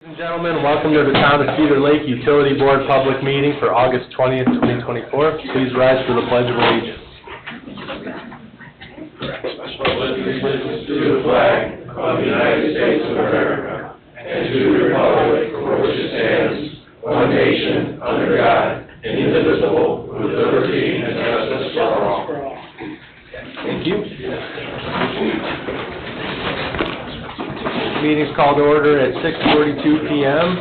Ladies and gentlemen, welcome to the Town of Cedar Lake Utility Board Public Meeting for August 20th, 2024. Please rise for the Pledge of Allegiance. Allegiance to the flag of the United States of America and to the republic for which it stands, one nation, under God, indivisible, with liberty and justice for all. Thank you. Meeting's called to order at 6:42 p.m.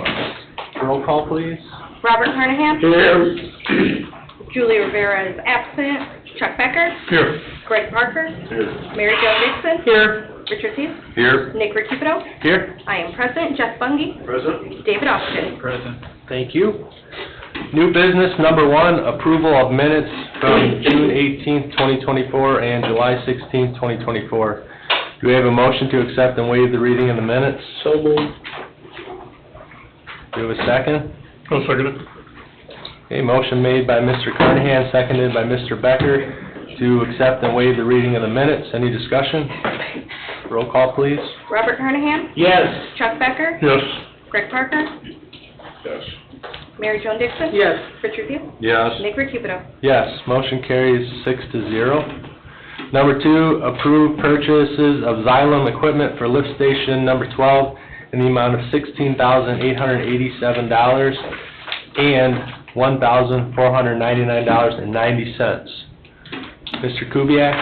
Roll call, please. Robert Carnahan. Here. Julie Rivera is absent. Chuck Becker. Here. Greg Parker. Here. Mary Jo Dixon. Here. Richard Thies. Here. Nick Recupero. Here. I am present. Jeff Bungie. Present. David Austin. Present. Thank you. New business number 1, approval of minutes from June 18th, 2024 and July 16th, 2024. Do we have a motion to accept and waive the reading of the minutes? So moved. Do we have a second? I'll second it. Okay, motion made by Mr. Carnahan, seconded by Mr. Becker to accept and waive the reading of the minutes. Any discussion? Roll call, please. Robert Carnahan. Yes. Chuck Becker. Yes. Greg Parker. Yes. Mary Jo Dixon. Yes. Richard Thies. Yes. Nick Recupero. Yes, motion carries 6-0. Number 2, approve purchases of Xylem equipment for lift station number 12 in the amount of $16,887 and $1,499.90. Mr. Kubiak?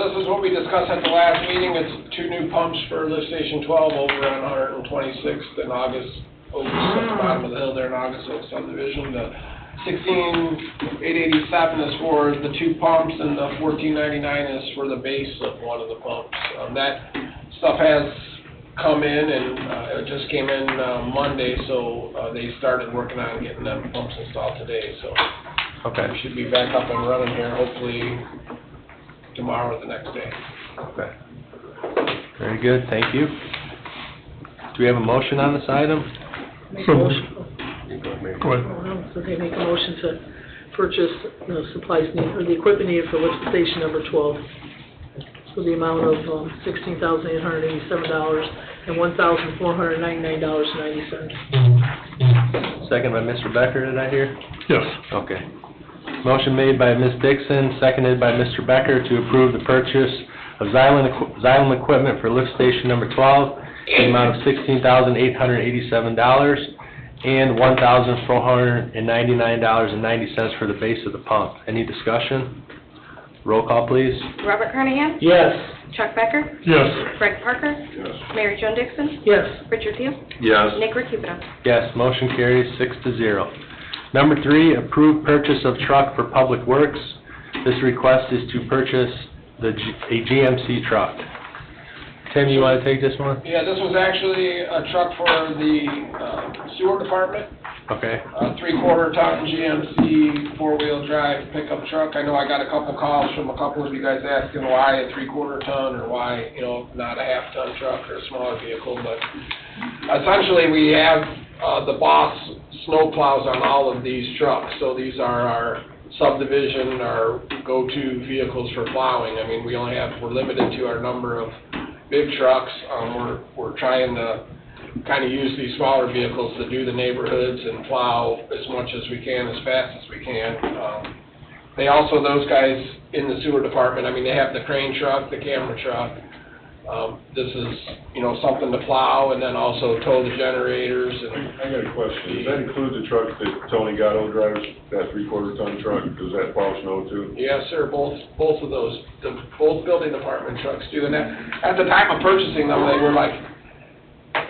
This is what we discussed at the last meeting. It's 2 new pumps for lift station 12 over on 126th in August, over at the bottom of the hill there in August Oak subdivision. The 16,887 is for the 2 pumps, and the 1499 is for the base of one of the pumps. That stuff has come in, and it just came in Monday, so they started working on getting them pumps installed today. So Okay. we should be back up and running here hopefully tomorrow or the next day. Okay. Very good, thank you. Do we have a motion on this item? Make a motion. Go ahead. Okay, make a motion to purchase the supplies needed, or the equipment needed for lift station number 12. So the amount of $16,887 and $1,499.90. Second by Mr. Becker, did I hear? Yes. Okay. Motion made by Ms. Dixon, seconded by Mr. Becker to approve the purchase of Xylem equipment for lift station number 12 in the amount of $16,887 and $1,499.90 for the base of the pump. Any discussion? Roll call, please. Robert Carnahan. Yes. Chuck Becker. Yes. Greg Parker. Yes. Mary Jo Dixon. Yes. Richard Thies. Yes. Nick Recupero. Yes, motion carries 6-0. Number 3, approve purchase of truck for Public Works. This request is to purchase a GMC truck. Tim, you want to take this one? Yeah, this was actually a truck for the sewer department, Okay. a 3/4 ton GMC 4-wheel drive pickup truck. I know I got a couple calls from a couple of you guys asking why a 3/4 ton or why, not a half-ton truck or a smaller vehicle, but essentially we have the Boss snow plows on all of these trucks, so these are our subdivision, our go-to vehicles for plowing. I mean, we're limited to our number of big trucks. We're trying to kind of use these smaller vehicles to do the neighborhoods and plow as much as we can, as fast as we can. They also, those guys in the sewer department, I mean, they have the crane truck, the camera truck. This is, something to plow and then also tow the generators. And I got a question. Does that include the truck that Tony Gatto drives, that 3/4 ton truck? Does that plow snow too? yes, sir, both of those, both building department trucks do. And at the time of purchasing them, they were like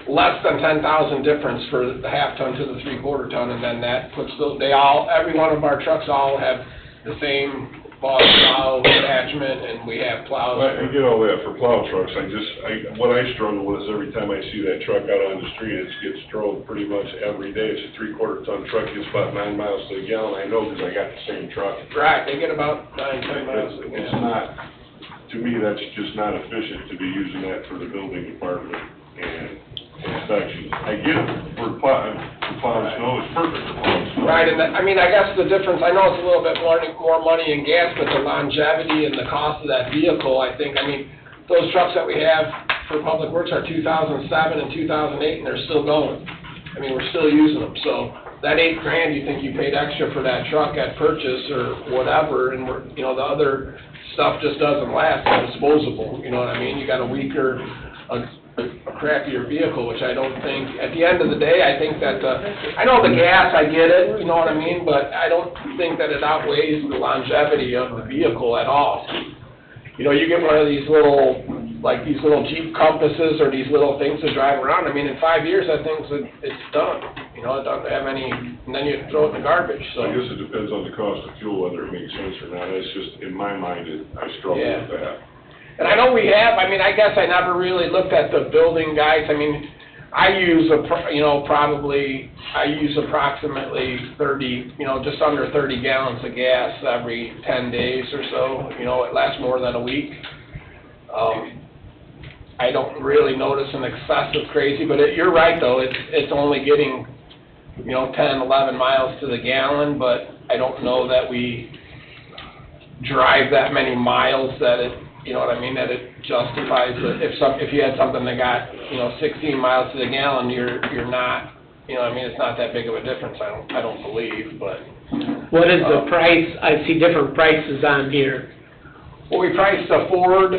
less than 10,000 difference for the half-ton to the 3/4 ton, and then that puts every one of our trucks all have the same Boss plow attachment, and we have plows. I get all that for plow trucks. What I struggle with is every time I see that truck out on the street, it gets drove pretty much every day. It's a 3/4 ton truck, gets about 9 miles to the gallon. I know because I got the same truck. Right, they get about 9-10 miles. It's not, to me, that's just not efficient to be using that for the building department and inspections. I get it, for plowing snow, it's perfect for plowing snow. Right, and I guess the difference, I know it's a little bit more money in gas, but the longevity and the cost of that vehicle, those trucks that we have for Public Works are 2007 and 2008, and they're still going. I mean, we're still using them, so that $8,000, you think you paid extra for that truck at purchase or whatever, and we're, you know, the other stuff just doesn't last, it's disposable, you know what I mean? You got a weaker, a crappier vehicle, which I don't think, at the end of the day, I think that, I know the gas, I get it, you know what I mean, but I don't think that it outweighs the longevity of the vehicle at all. You know, you get one of these little, like these little Jeep Compasses or these little things to drive around, I mean, in 5 years, I think it's done. You know, it doesn't have any, and then you throw it in the garbage, so. I guess it depends on the cost of fuel, whether it makes sense or not. It's just, in my mind, I struggle Yeah. with that. And I know we have, I mean, I guess I never really looked at the building guys, I mean, I use I use approximately 30, you know, just under 30 gallons of gas every 10 days or so, you know, it lasts more than a week. I don't really notice an excessive crazy, but you're right though, it's only getting, you know, 10, 11 miles to the gallon, but I don't know that we drive that many miles that it, you know what I mean, that it justifies it. If you had something that got, you know, 16 miles to the gallon, you're not, you know what I mean, it's not that big of a difference, I don't believe, but. What is the price? I see different prices on here. Well, we priced a Ford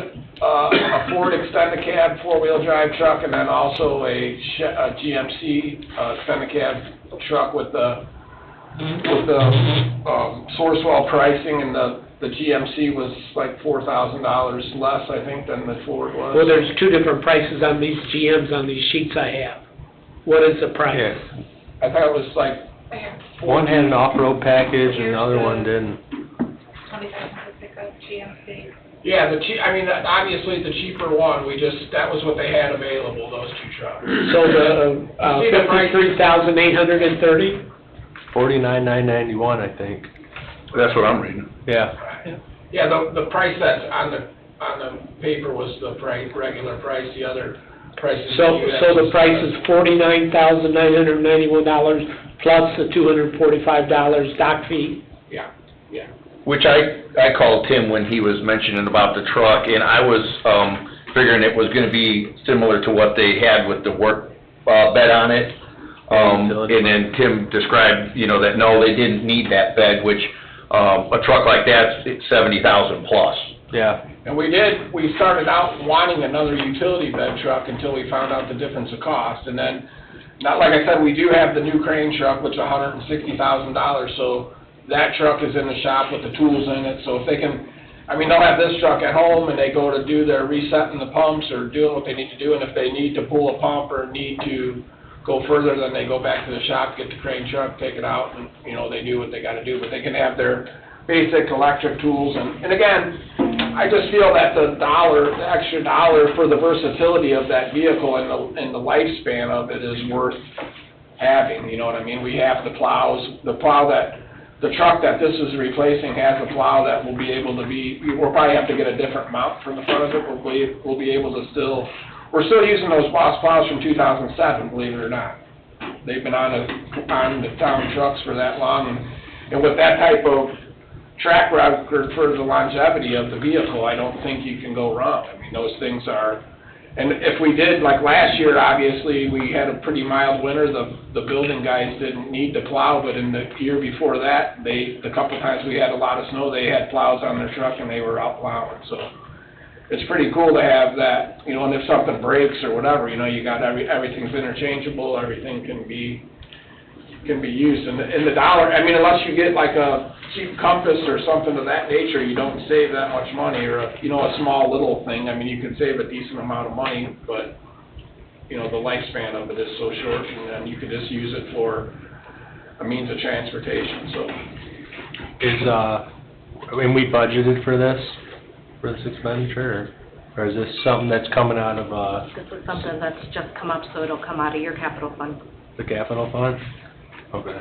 extended cab four-wheel drive truck, and then also a GMC extended cab truck with the Sourcewell pricing, and the GMC was like $4,000 less, I think, than the Ford was. Well, there's two different prices on these GMs on these sheets I have. What is the price? Yeah. I thought it was like. One had an off-road package and the other one didn't. 20,000 pickup GMC. Yeah, obviously the cheaper one, that was what they had available, those two trucks. So the, See the price? 53,830? 49,991, I think. That's what I'm reading. Yeah. Yeah, the price that's on the paper was the regular price, the other prices. So the price is $49,991 plus the $245 dock fee? Yeah. Which I called Tim when he was mentioning about the truck, and I was figuring it was gonna be similar to what they had with the work bed on it. And then Tim described, you know, that no, they didn't need that bed, which a truck like that's $70,000 plus. Yeah. And we started out wanting another utility bed truck until we found out the difference of cost, and then, not like I said, we do have the new crane truck, which is $160,000, so that truck is in the shop with the tools in it, so if they can, they'll have this truck at home and they go to do their resetting the pumps or doing what they need to do, and if they need to pull a pump or need to go further, then they go back to the shop, get the crane truck, take it out, and, you know, they do what they gotta do, but they can have their basic electric tools, and again, I just feel that the extra dollar for the versatility of that vehicle and the lifespan of it is worth having, you know what I mean? We have the truck that this is replacing has a plow that will be able to we'll probably have to get a different mount from the front of it, we'll be able to we're still using those Boss plows from 2007, believe it or not. They've been on the town trucks for that long, and with that type of track record for the longevity of the vehicle, I don't think you can go wrong. Those things are, and if we did, like last year, obviously, we had a pretty mild winter, the building guys didn't need to plow, but in the year before that, the couple times we had a lot of snow, they had plows on their truck and they were out plowing, so it's pretty cool to have that, you know, and if something breaks or whatever, you know, you got everything's interchangeable, everything can be used, and the dollar, unless you get like a cheap compass or something of that nature, you don't save that much money, or a small little thing. You can save a decent amount of money, but, you know, the lifespan of it is so short, and then you could just use it for a means of transportation, so. We budgeted for this expenditure, or is this something that's coming out of, This is something that's just come up, so it'll come out of your capital fund. the capital fund? Okay.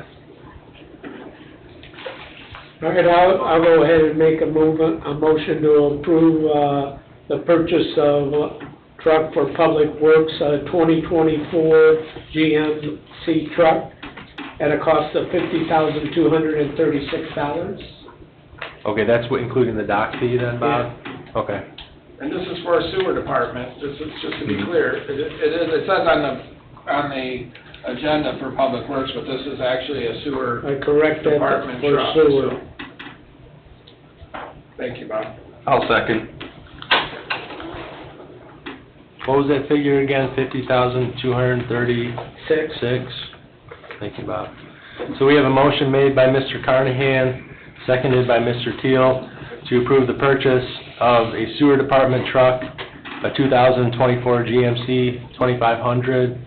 All right, I'll go ahead and make a motion to approve the purchase of truck for Public Works, 2024 GMC truck at a cost of $50,236. Okay, that's including the dock fee then, Bob? Yeah. Okay. And this is for our sewer department, this is, just to be clear, it says on the agenda for Public Works, but this is actually a sewer I correct that department for truck. sewer. So. Thank you, Bob. I'll second. What was that figure again? 50,236? Thank you, Bob. So we have a motion made by Mr. Carnahan, seconded by Mr. Teal, to approve the purchase of a sewer department truck, a 2024 GMC 2500.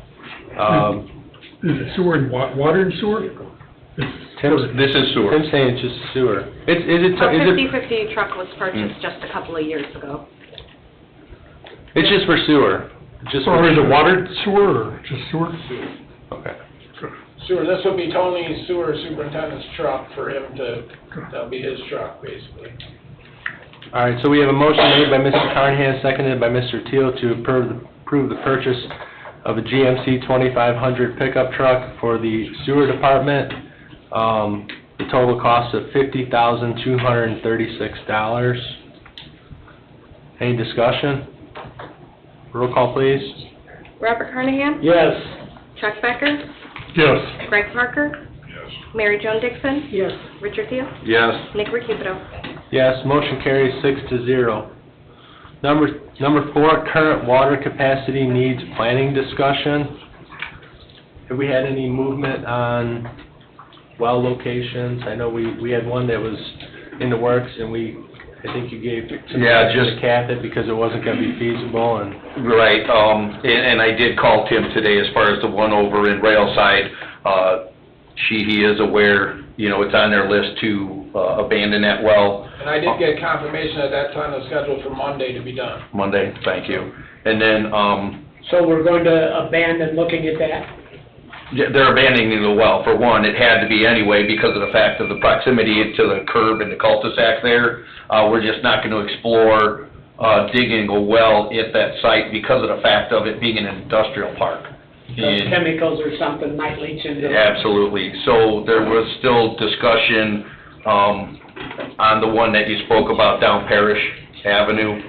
Is it sewer and water and sewer? This is sewer. Tim's saying it's just sewer. A Is it, 50/50 truck was purchased just a couple of years ago. it's just for sewer? Just for Or is it sewer. water sewer or just sewer? Okay. Sewer, this will be Tony's sewer superintendent's truck for him to, that'll be his truck, basically. All right, so we have a motion made by Mr. Carnahan, seconded by Mr. Teal to approve the purchase of a GMC 2500 pickup truck for the sewer department. The total cost of $50,236. Any discussion? Roll call, please. Robert Carnahan? Yes. Chuck Becker? Yes. Greg Parker? Yes. Mary Jo Dixon? Yes. Richard Thiel? Yes. Nick Recupero? Yes, motion carries 6-0. Number 4, current water capacity needs planning discussion. Have we had any movement on well locations? I know we had one that was in the works, and I think you gave some Yeah, time just- to cap it because it wasn't gonna be feasible, and, Right, and I did call Tim today as far as the one over in Railside. He is aware, it's on their list to abandon that well. And I did get confirmation that that's on the schedule for Monday to be done. Monday, thank you. And then, So we're going to abandon looking at that? they're abandoning the well. For one, it had to be anyway because of the fact of the proximity to the curb and the cul-de-sac there. We're just not going to explore digging a well at that site because of the fact of it being an industrial park. Those And- chemicals or something might leach into it. Absolutely. So there was still discussion on the one that you spoke about down Parish Avenue,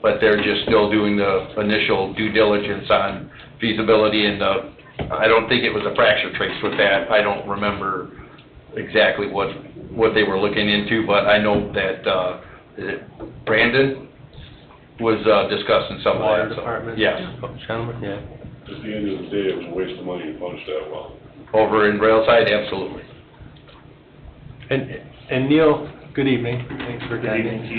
but they're just still doing the initial due diligence on feasibility, and I don't think it was a fracture trace with that. I don't remember exactly what they were looking into, but I know that Brandon was discussing some of water that. so- department? Yes. Gentlemen, yeah. At the end of the day, it was a waste of money to punch that well. Over in Railside, absolutely. And Neil, good evening. Thanks for attending. Good evening to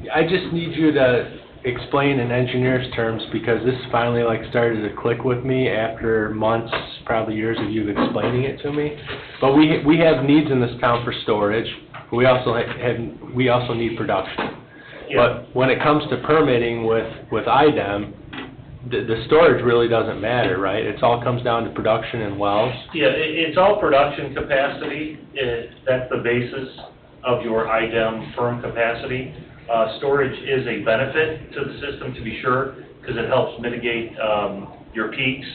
you. I just need you to explain in engineer's terms, because this finally started to click with me after months, probably years of you explaining it to me. But we have needs in this town for storage. We also need production. Yeah. But when it comes to permitting with IDEM, the storage really doesn't matter, right? It all comes down to production and wells. Yeah, it's all production capacity. That's the basis of your IDEM firm capacity. Storage is a benefit to the system, to be sure, because it helps mitigate your peaks,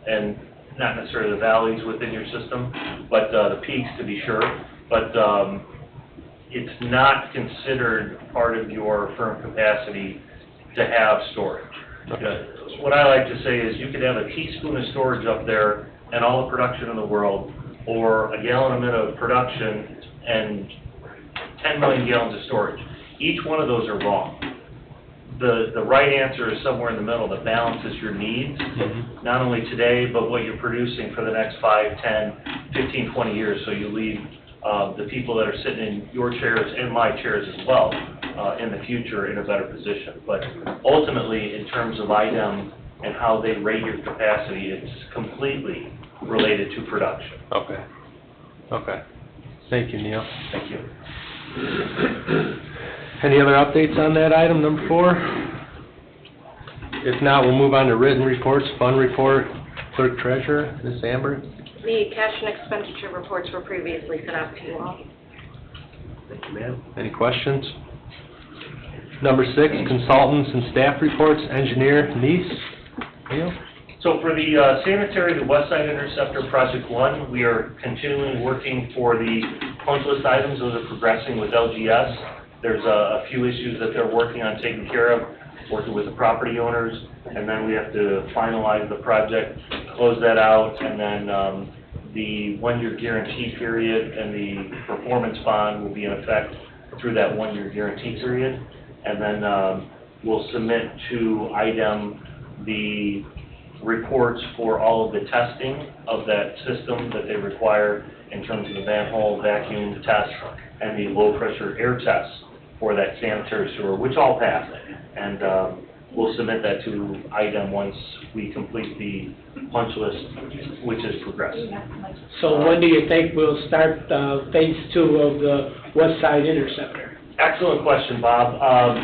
and not necessarily the valleys within your system, but the peaks, to be sure. But it's not considered part of your firm capacity to have storage. What I like to say is you could have a teaspoon of storage up there and all the production in the world, or a gallon a minute of production and 10 million gallons of storage. Each one of those are wrong. The right answer is somewhere in the middle that balances your needs, not only today, but what you're producing for the next 5, 10, 15, 20 years, so you leave the people that are sitting in your chairs and my chairs as well in the future in a better position. But ultimately, in terms of IDEM and how they rate your capacity, it's completely related to production. Okay. Thank you, Neil. Thank you. Any other updates on that item, number 4? If not, we'll move on to written reports, fund report, clerk treasurer, Ms. Amber. The cash and expenditure reports were previously sent out to you all. Thank you, ma'am. Any questions? Number 6, consultants and staff reports, engineer, Neese. Neil? So for the sanitary, the West Side Interceptor Project 1, we are continually working for the punch list items. Those are progressing with LGS. There's a few issues that they're working on taking care of, working with the property owners, and then we have to finalize the project, close that out, and then the one-year guarantee period and the performance bond will be in effect through that one-year guarantee period. And then we'll submit to IDEM the reports for all of the testing of that system that they require in terms of the manhole vacuum test and the low-pressure air test for that sanitary sewer, which all passed. And we'll submit that to IDEM once we complete the punch list, which is progressive. So when do you think we'll start phase 2 of the west side interceptor? Excellent question, Bob.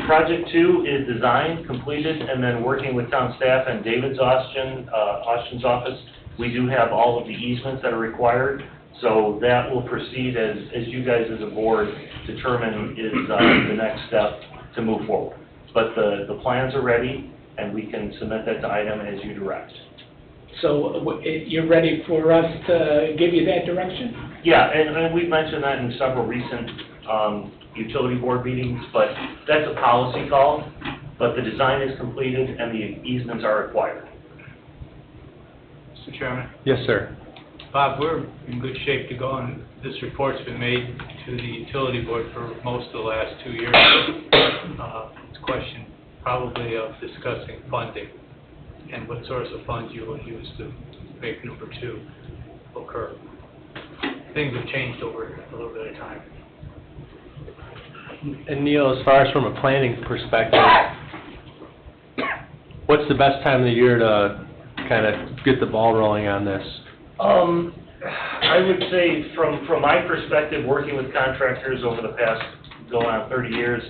Project 2 is designed, completed, and then working with town staff and David's Austin's office, we do have all of the easements that are required. So that will proceed as you guys as a board determine is the next step to move forward. But the plans are ready, and we can submit that to IDEM as you direct. So you're ready for us to give you that direction? Yeah, and we've mentioned that in several recent utility board meetings, but that's a policy call, but the design is completed and the easements are required. Mr. Chairman? Yes, sir. Bob, we're in good shape to go, and this report's been made to the utility board for most of the last 2 years. It's a question probably of discussing funding and what source of funds you will use to make number 2 occur. Things have changed over a little bit of time. And Neil, as far as from a planning perspective, what's the best time of the year to kind of get the ball rolling on this? I would say from my perspective, working with contractors over the past going on 30 years,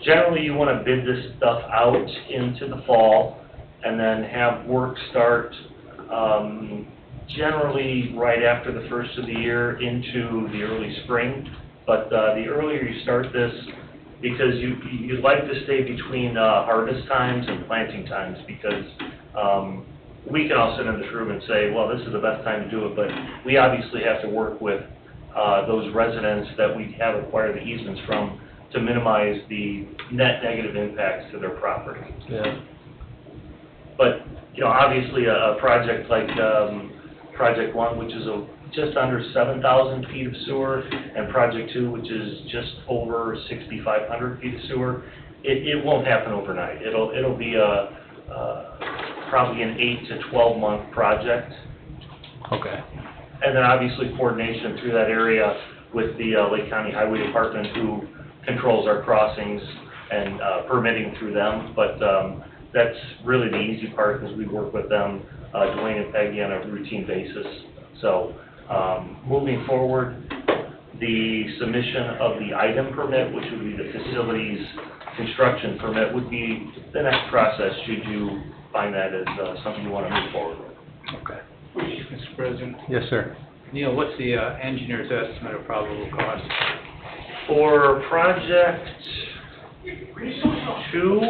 generally you want to bid this stuff out into the fall and then have work start generally right after the first of the year into the early spring. But the earlier you start this, because you'd like to stay between harvest times and planting times, because we can all sit in this room and say, well, this is the best time to do it, but we obviously have to work with those residents that we have acquired the easements from to minimize the net negative impacts to their property. Yeah. But, you know, obviously a project like Project 1, which is just under 7,000 feet of sewer, and Project 2, which is just over 6,500 feet of sewer, it won't happen overnight. It'll be probably an 8 to 12 month project. Okay. And then obviously coordination through that area with the Lake County Highway Department, who controls our crossings, and permitting through them. But that's really the easy part, because we work with them, Dwayne and Peggy, on a routine basis. So moving forward, the submission of the item permit, which would be the facilities construction permit, would be the next process should you find that as something you want to move forward with. Okay. Mr. President? Yes, sir. Neil, what's the engineer's estimate of probable cost? For Project 2,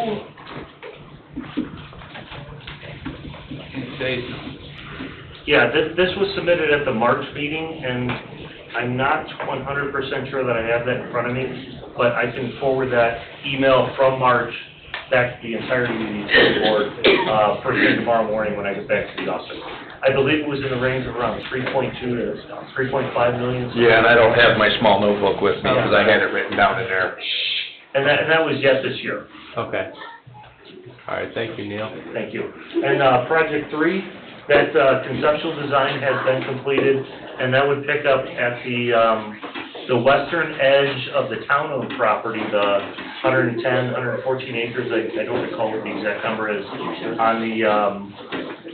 Can you say something? yeah, this was submitted at the March meeting, and I'm not 100% sure that I have that in front of me, but I can forward that email from March back to the entirety of the utility board first thing tomorrow morning when I get back to the office. I believe it was in the range of around 3.2 to 3.5 million. Yeah, and I don't have my small notebook with me, because I had it written down in there. And that was yet this year. Okay. All right, thank you, Neil. Thank you. And Project 3, that conceptual design has been completed, and that would pick up at the western edge of the town-owned property, the 110, 114 acres, I don't recall what the exact number is,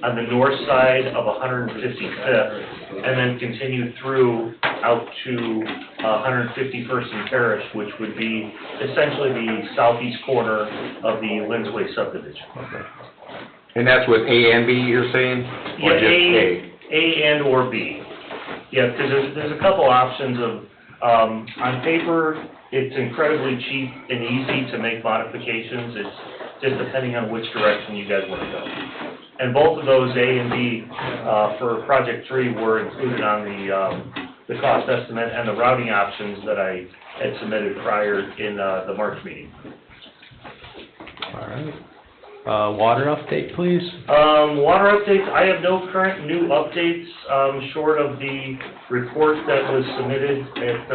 on the north side of 155th, and then continue through out to 151st and Parish, which would be essentially the southeast corner of the Lindsway subdivision. Okay. And that's with A and B, you're saying? Or just A? A and or B. Yeah, because there's a couple options of, on paper, it's incredibly cheap and easy to make modifications. It's just depending on which direction you guys want to go. And both of those, A and B, for Project 3, were included on the cost estimate and the routing options that I had submitted prior in the March meeting. All right. Water update, please? Water updates, I have no current new updates, short of the report that was submitted at,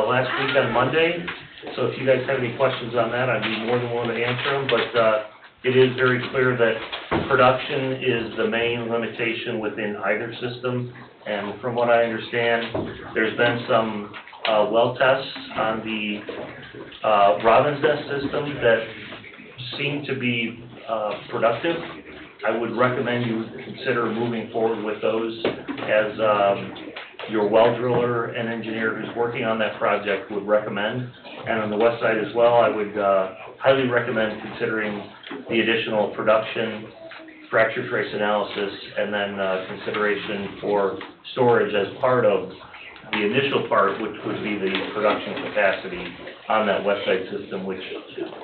last week on Monday. So if you guys have any questions on that, I'd be more than willing to answer them, but, it is very clear that production is the main limitation within either system. And from what I understand, there's been some, well tests on the, Robin's Nest system that seem to be productive. I would recommend you consider moving forward with those as your well driller and engineer who's working on that project would recommend. And on the west side as well, I would highly recommend considering the additional production, fracture trace analysis, and then consideration for storage as part of the initial part, which would be the production capacity on that west side system, which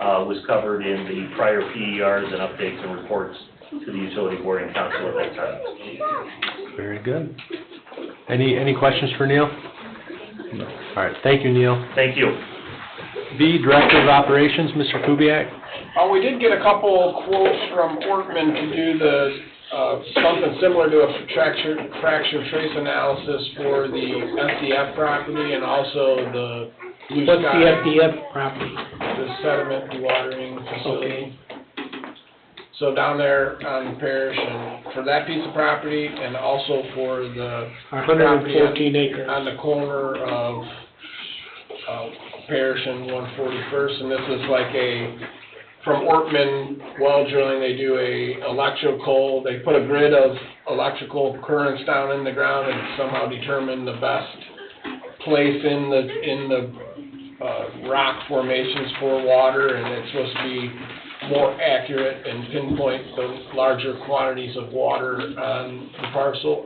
was covered in the prior PERs and updates and reports to the utility board and council at that time. Very good. Any questions for Neil? No. All right, thank you, Neil. Thank you. B, Director of Operations, Mr. Kubiak. We did get a couple quotes from Ortman to do the, something similar to a fracture trace analysis for the SDF property and also the Blue What's Sky. the FDF property? The sediment dewatering facility. So down there on Parish, and for that piece of property, and also for the property 114 acres. on the corner of Parish and 141st, and this is like from Ortman well drilling, they do they put a grid of electrical currents down in the ground and somehow determine the best place in the rock formations for water, and it's supposed to be more accurate and pinpoint the larger quantities of water on the parcel.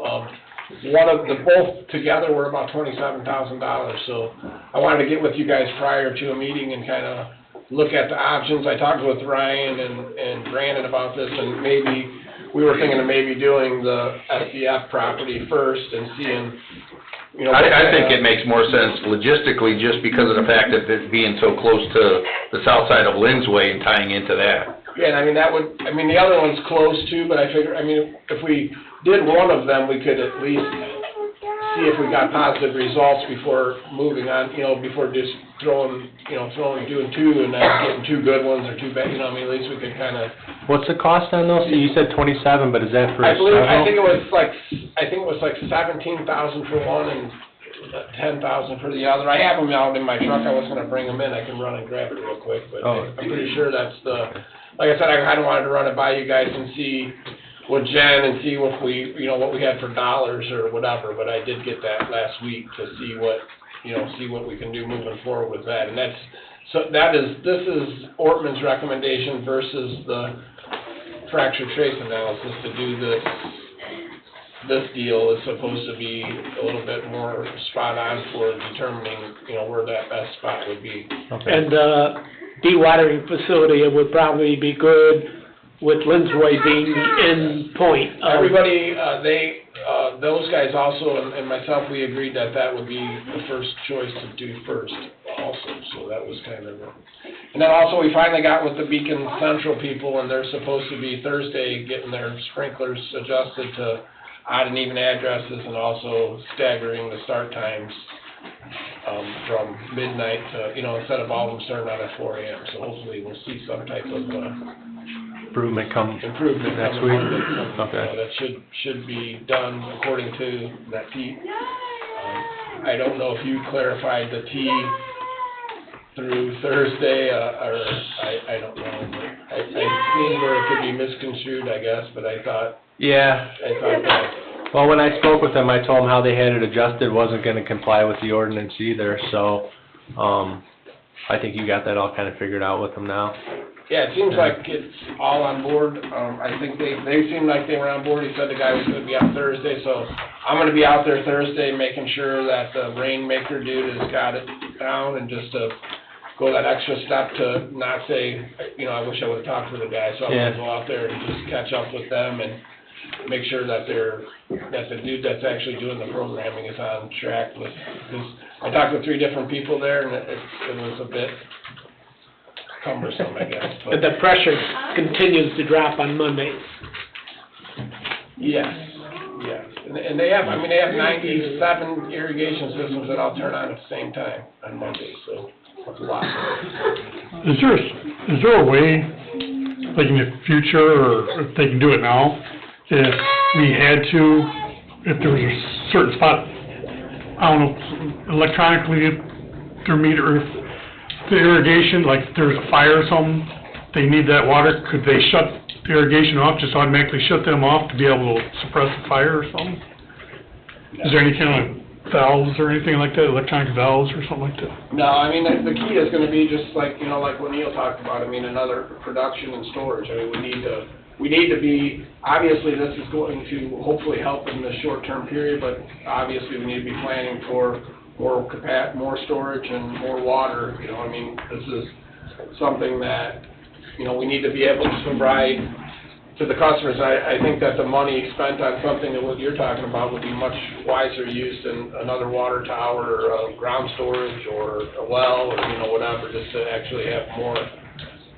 Both together were about $27,000, so I wanted to get with you guys prior to a meeting and kind of look at the options. I talked with Ryan and Brandon about this, and we were thinking of maybe doing the SDF property first and seeing, I think it makes more sense logistically just because of the fact that it being so close to the south side of Lynn's Way and tying into that. Yeah, and the other one's close too, but I figure, if we did one of them, we could at least see if we got positive results before moving on, before just doing two and then getting two good ones or two bad, at least we could kind of. What's the cost on those? So you said 27, but is that for I think several? it was like 17,000 for one and 10,000 for the other. I have them out in my truck. I was gonna bring them in. I can run and grab it real quick, but I'm pretty sure that's like I said, I kinda wanted to run it by you guys and see with Jen and see what we had for dollars or whatever, but I did get that last week to see what we can do moving forward with that. And this is Ortman's recommendation versus the fracture trace analysis to do this deal is supposed to be a little bit more spot on for determining, where that best spot would be. Okay. And dewatering facility, it would probably be good with Lynn's Way being the end point. Everybody, those guys also, and myself, we agreed that would be the first choice to do first also, so that was kind of and then also we finally got with the Beacon Central people, and they're supposed to be Thursday getting their sprinklers adjusted to odd and even addresses, and also staggering the start times from midnight to, instead of all of them starting out at 4 a.m. So hopefully we'll see some type of improvement next coming week. Monday. Okay. That should be done according to that T. I don't know if you clarified the T through Thursday, or I don't know. But I seen where it could be misconstrued, I guess, but I thought. Yeah. Well, when I spoke with them, I told them how they had it adjusted wasn't gonna comply with the ordinance either, so, I think you got that all kind of figured out with them now. Yeah, it seems like it's all on board. I think they seemed like they were on board. He said the guy was gonna be out Thursday, so I'm gonna be out there Thursday making sure that the rainmaker dude has got it down, and just to go that extra step to not say, I wish I would've talked to the guy, so I'm gonna go out there and just catch up with them and make sure that the dude that's actually doing the programming is on track with, because I talked to 3 different people there, and it was a bit cumbersome, I guess. But the pressure continues to drop on Mondays. Yes, yes. And they have, I mean, they have 97 irrigation systems that all turn on at the same time on Mondays, so that's a lot. Is there a way, like in the future, or if they can do it now, if we had to, if there was a certain spot, I don't know, electronically, their meter, the irrigation, like if there's a fire or something, they need that water, could they shut the irrigation off, just automatically shut them off to be able to suppress the fire or something? Is there any kind of valves or anything like that, electronic valves or something like that? No, I mean, the key is gonna be just like, you know, like what Neil talked about, I mean, another production and storage. I mean, we need to be, obviously, this is going to hopefully help in the short-term period, but obviously, we need to be planning for more storage and more water, you know, I mean, this is something that, you know, we need to be able to provide to the customers. I think that the money spent on something that what you're talking about would be much wiser used in another water tower or ground storage or a well or, you know, whatever, just to actually have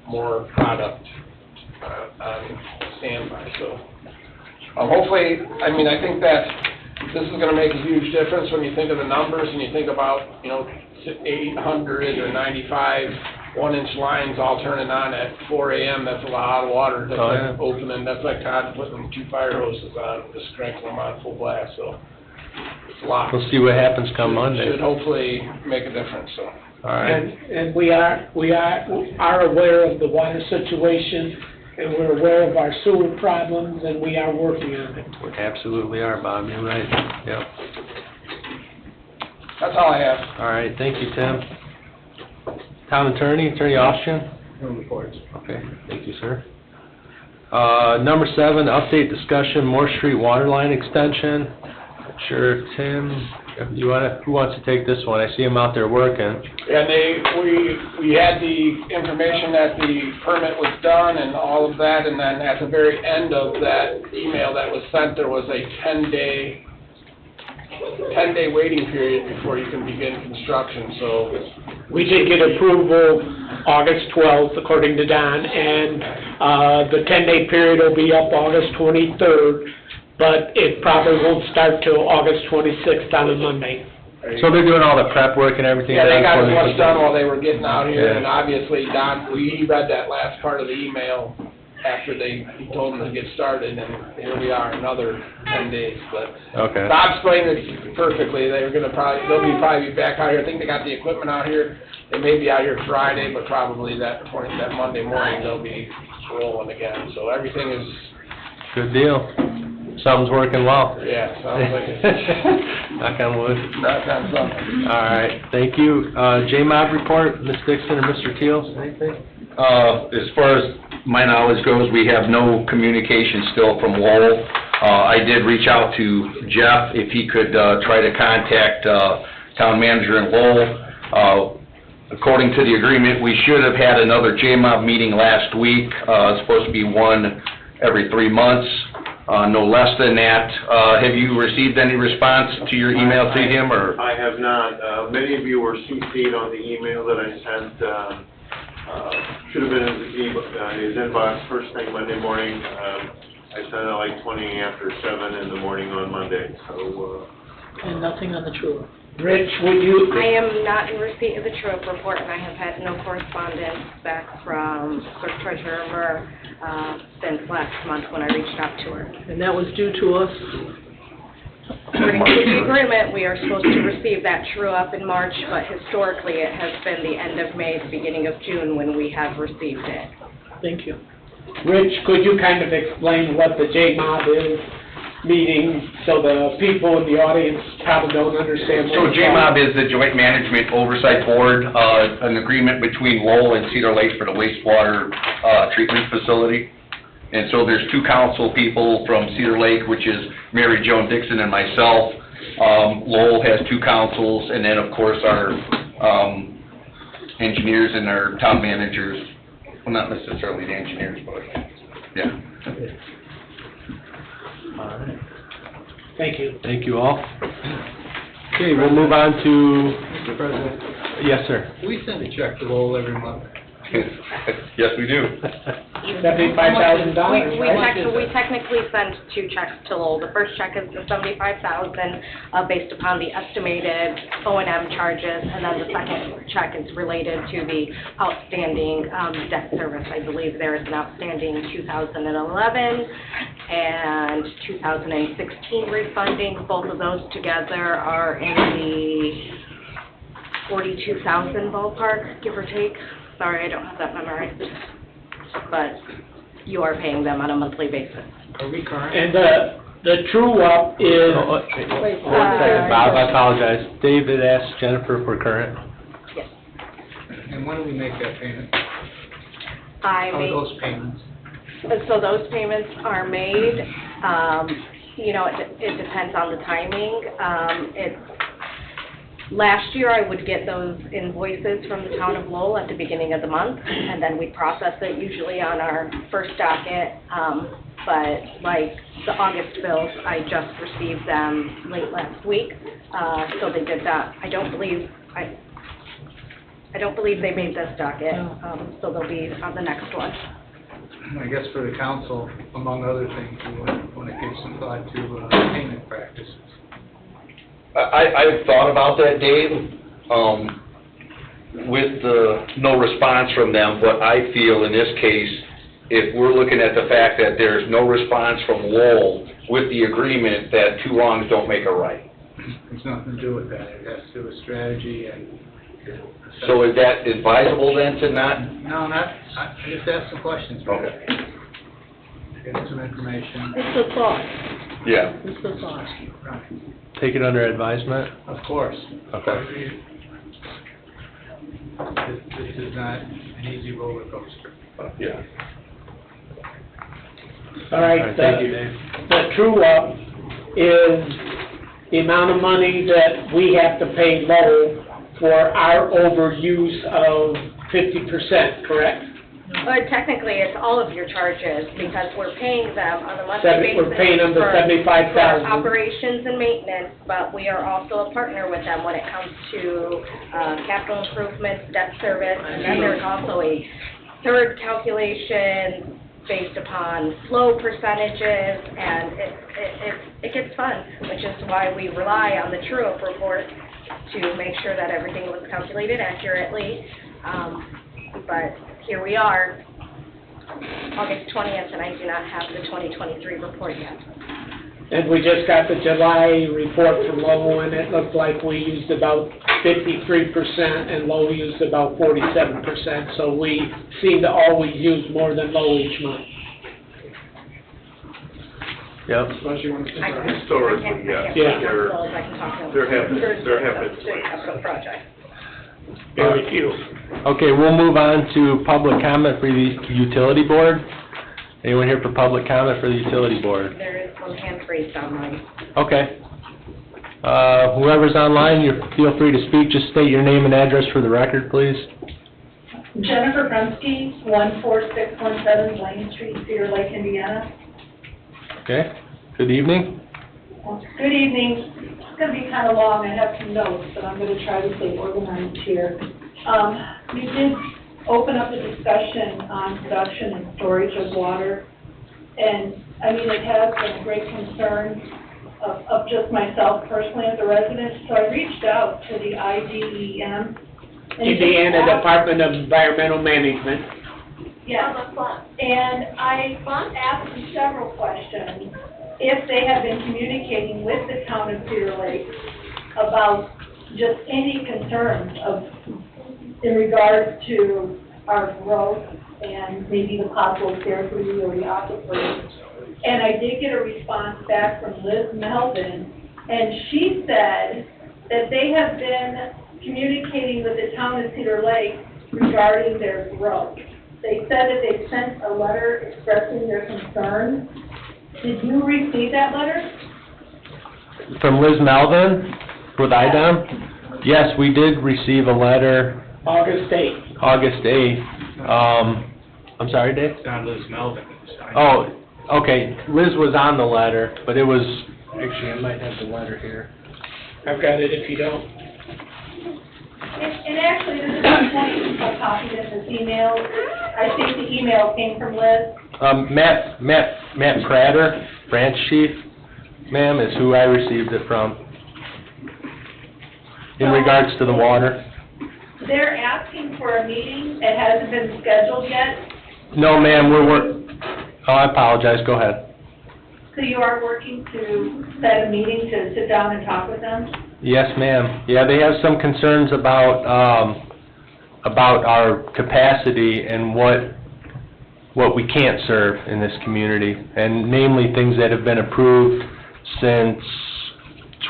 more product on standby. So hopefully, I mean, I think that this is going to make a huge difference when you think of the numbers and you think about, you know, 800 or 95 one-inch lines all turning on at 4 a.m. That's a lot of water. That's like opening. That's like Todd putting 2 fire hoses on, just cranking them on full blast. So it's a lot. We'll see what happens come Monday. Should hopefully make a difference. So. All right. And we are aware of the water situation, and we're aware of our sewer problems, and we are working on it. We absolutely are, Bob. You're right. Yep. That's all I have. All right. Thank you, Tim. Town Attorney, Attorney Austin? No reports. Okay, thank you, sir. Number 7, update discussion, Moore Street water line extension. Sure, Tim, who wants to take this one? I see him out there working. And we had the information that the permit was done and all of that, and then at the very end of that email that was sent, there was a 10-day waiting period before you can begin construction, so. We did get approval August 12th, according to Don, and the 10-day period will be up August 23rd, but it probably won't start till August 26th on a Monday. So they're doing all the prep work and everything? Yeah, they got as much done while they were getting out here, Yeah. and obviously Don, he read that last part of the email after he told them to get started, and here we are, another 10 days, but. Okay. Bob explained it perfectly. They'll probably be back out here. I think they got the equipment out here. They may be out here Friday, but probably that Monday morning they'll be rolling again. So everything is. Good deal. Something's working well. Yeah, sounds like it. Knock on wood. Knock on something. All right, thank you. JMOB report, Ms. Dixon or Mr. Teal, anything? As far as my knowledge goes, we have no communication still from Lowell. I did reach out to Jeff if he could try to contact town manager in Lowell. According to the agreement, we should have had another JMOB meeting last week. It's supposed to be one every 3 months, no less than that. Have you received any response to your email to him, or? I have not. Many of you were CC'd on the email that I sent. Should have been in his inbox first thing Monday morning. I sent it like 20 after 7 in the morning on Monday, so. And nothing on the true. Rich, would you? I am not in receipt of the true-up report, and I have had no correspondence back from Clerk Treasurer since last month when I reached out to her. And that was due to us? According to the agreement, we are supposed to receive that true-up in March, but historically it has been the end of May, the beginning of June when we have received it. Thank you. Rich, could you kind of explain what the JMOB is meeting, so the people in the audience probably don't understand? So JMOB is the Joint Management Oversight Board, an agreement between Lowell and Cedar Lake for the wastewater treatment facility. And so there's 2 council people from Cedar Lake, which is Mary Joan Dixon and myself. Lowell has 2 councils, and then of course our engineers and our town managers. Well, not necessarily the engineers, but yeah. All right. Thank you. Thank you all. Okay, we'll move on to... Mr. President? Yes, sir. We send a check to Lowell every month. Yes, we do. $75,000, We technically send two checks to Lowell. The first check is the $75,000, based upon the estimated O&M charges, and then the second check is related to the outstanding, debt service. I believe there is an outstanding 2011 and 2016 refunding. Both of those together are in the 42,000 ballpark, give or take. Sorry, I don't have that memorized, but you are paying them on a monthly basis. Are we current? And the true up is, One second, Bob, I apologize. David asked Jennifer if we're current. Yes. And when do we make that payment? I How are make, those payments? so those payments are made, you know, it depends on the timing. Last year, I would get those invoices from the town of Lowell at the beginning of the month, and then we process it usually on our first docket. But like the August bills, I just received them late last week, so they did that. I don't believe they made this docket, so they'll be on the next one. I guess for the council, among other things, we want to give some thought to payment practices. I've thought about that, Dave, with the no response from them, but I feel in this case, if we're looking at the fact that there's no response from Lowell with the agreement that two wrongs don't make a right. There's nothing to do with that. It has to do with strategy and... So is that advisable then to not? No, I just ask some questions. Okay. Get some information. It's a thought, Yeah. it's a thought. Right. Take it under advisement? Of course. Okay. This is not an easy roller coaster. Yeah. all right, Thank you, Dave. the true up is the amount of money that we have to pay Lowell for our overuse of 50%, correct? But technically, it's all of your charges, because we're paying them on a monthly basis. We're paying them the for $75,000. operations and maintenance, but we are also a partner with them when it comes to capital improvements, debt service, and then there's also a third calculation based upon flow percentages, and it gets fun, which is why we rely on the true-up report to make sure that everything was calculated accurately. But here we are, August 20th, and I do not have the 2023 report yet. And we just got the July report from Lowell, and it looked like we used about 53%, and Lowell used about 47%, so we seem to always use more than Lowell each month. Yep. Especially when it's Historically, yes. Yeah. There have been swings. Capital projects. Very few. Okay, we'll move on to public comment for the utility board. Anyone here for public comment for the utility board? There is one hand raised online. Okay. Whoever's online, you feel free to speak. Just state your name and address for the record, please. Jennifer Brunski, 14617 Lane Street, Cedar Lake, Indiana. Okay. Good evening. Good evening. It's going to be kind of long. I have some notes, but I'm going to try to stay organized here. We did open up a discussion on production and storage of water, and I mean, it has been a great concern of just myself personally as a resident, so I reached out to the IDEM. Indiana Department of Environmental Management. Yes, and I asked them several questions, if they have been communicating with the town of Cedar Lake about just any concerns in regards to our growth and maybe the possible scarcity or the aquifer. And I did get a response back from Liz Melvin, and she said that they have been communicating with the town of Cedar Lake regarding their growth. They said that they sent a letter expressing their concern. Did you receive that letter? From Liz Melvin with IDEM? Yes, we did receive a letter August 8th. August 8th. I'm sorry, Dave? It's not Liz Melvin. Oh, okay. Liz was on the letter, but it was, actually, I might have the letter here. I've got it if you don't. And actually, this is one point I copied in this email. I think the email came from Liz. Matt Prater, branch chief, ma'am, is who I received it from. In regards to the water. They're asking for a meeting. It hasn't been scheduled yet. No, ma'am, I apologize, go ahead. So you are working to set a meeting to sit down and talk with them? Yes, ma'am. Yeah, they have some concerns about our capacity and what we can't serve in this community, and namely things that have been approved since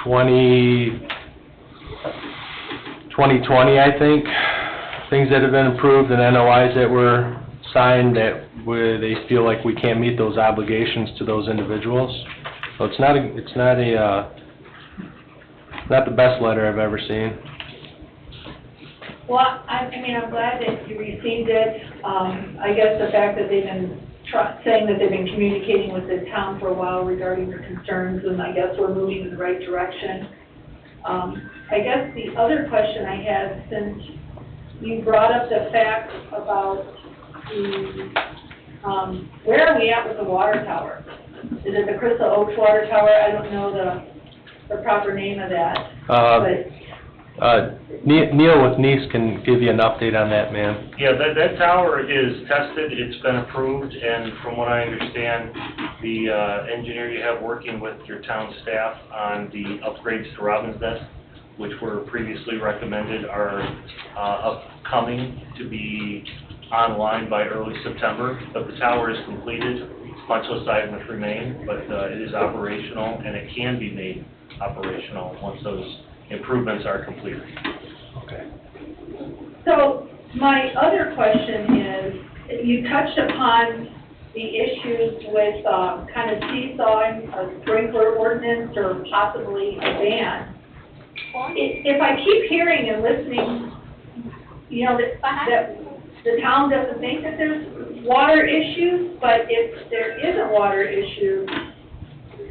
2020, I think. Things that have been approved and NOIs that were signed where they feel like we can't meet those obligations to those individuals. So it's not the best letter I've ever seen. Well, I mean, I'm glad that you received it. I guess the fact that they've been saying that they've been communicating with the town for a while regarding their concerns, and I guess we're moving in the right direction. I guess the other question I had, since you brought up the fact about where are we at with the water tower? Is it the Crystal Oaks Water Tower? I don't know the proper name of that. Neil with Nice can give you an update on that, ma'am. Yeah, that tower is tested, it's been approved, and from what I understand, the engineer you have working with your town staff on the upgrades to Robin's Nest, which were previously recommended, are upcoming to be online by early September, but the tower is completed, punchless side must remain, but it is operational, and it can be made operational once those improvements are completed. Okay. So my other question is, you touched upon the issues with kind of seesawing, a sprinkler ordinance, or possibly a ban. If I keep hearing and listening, you know, that the town doesn't think that there's water issues, but if there isn't water issues,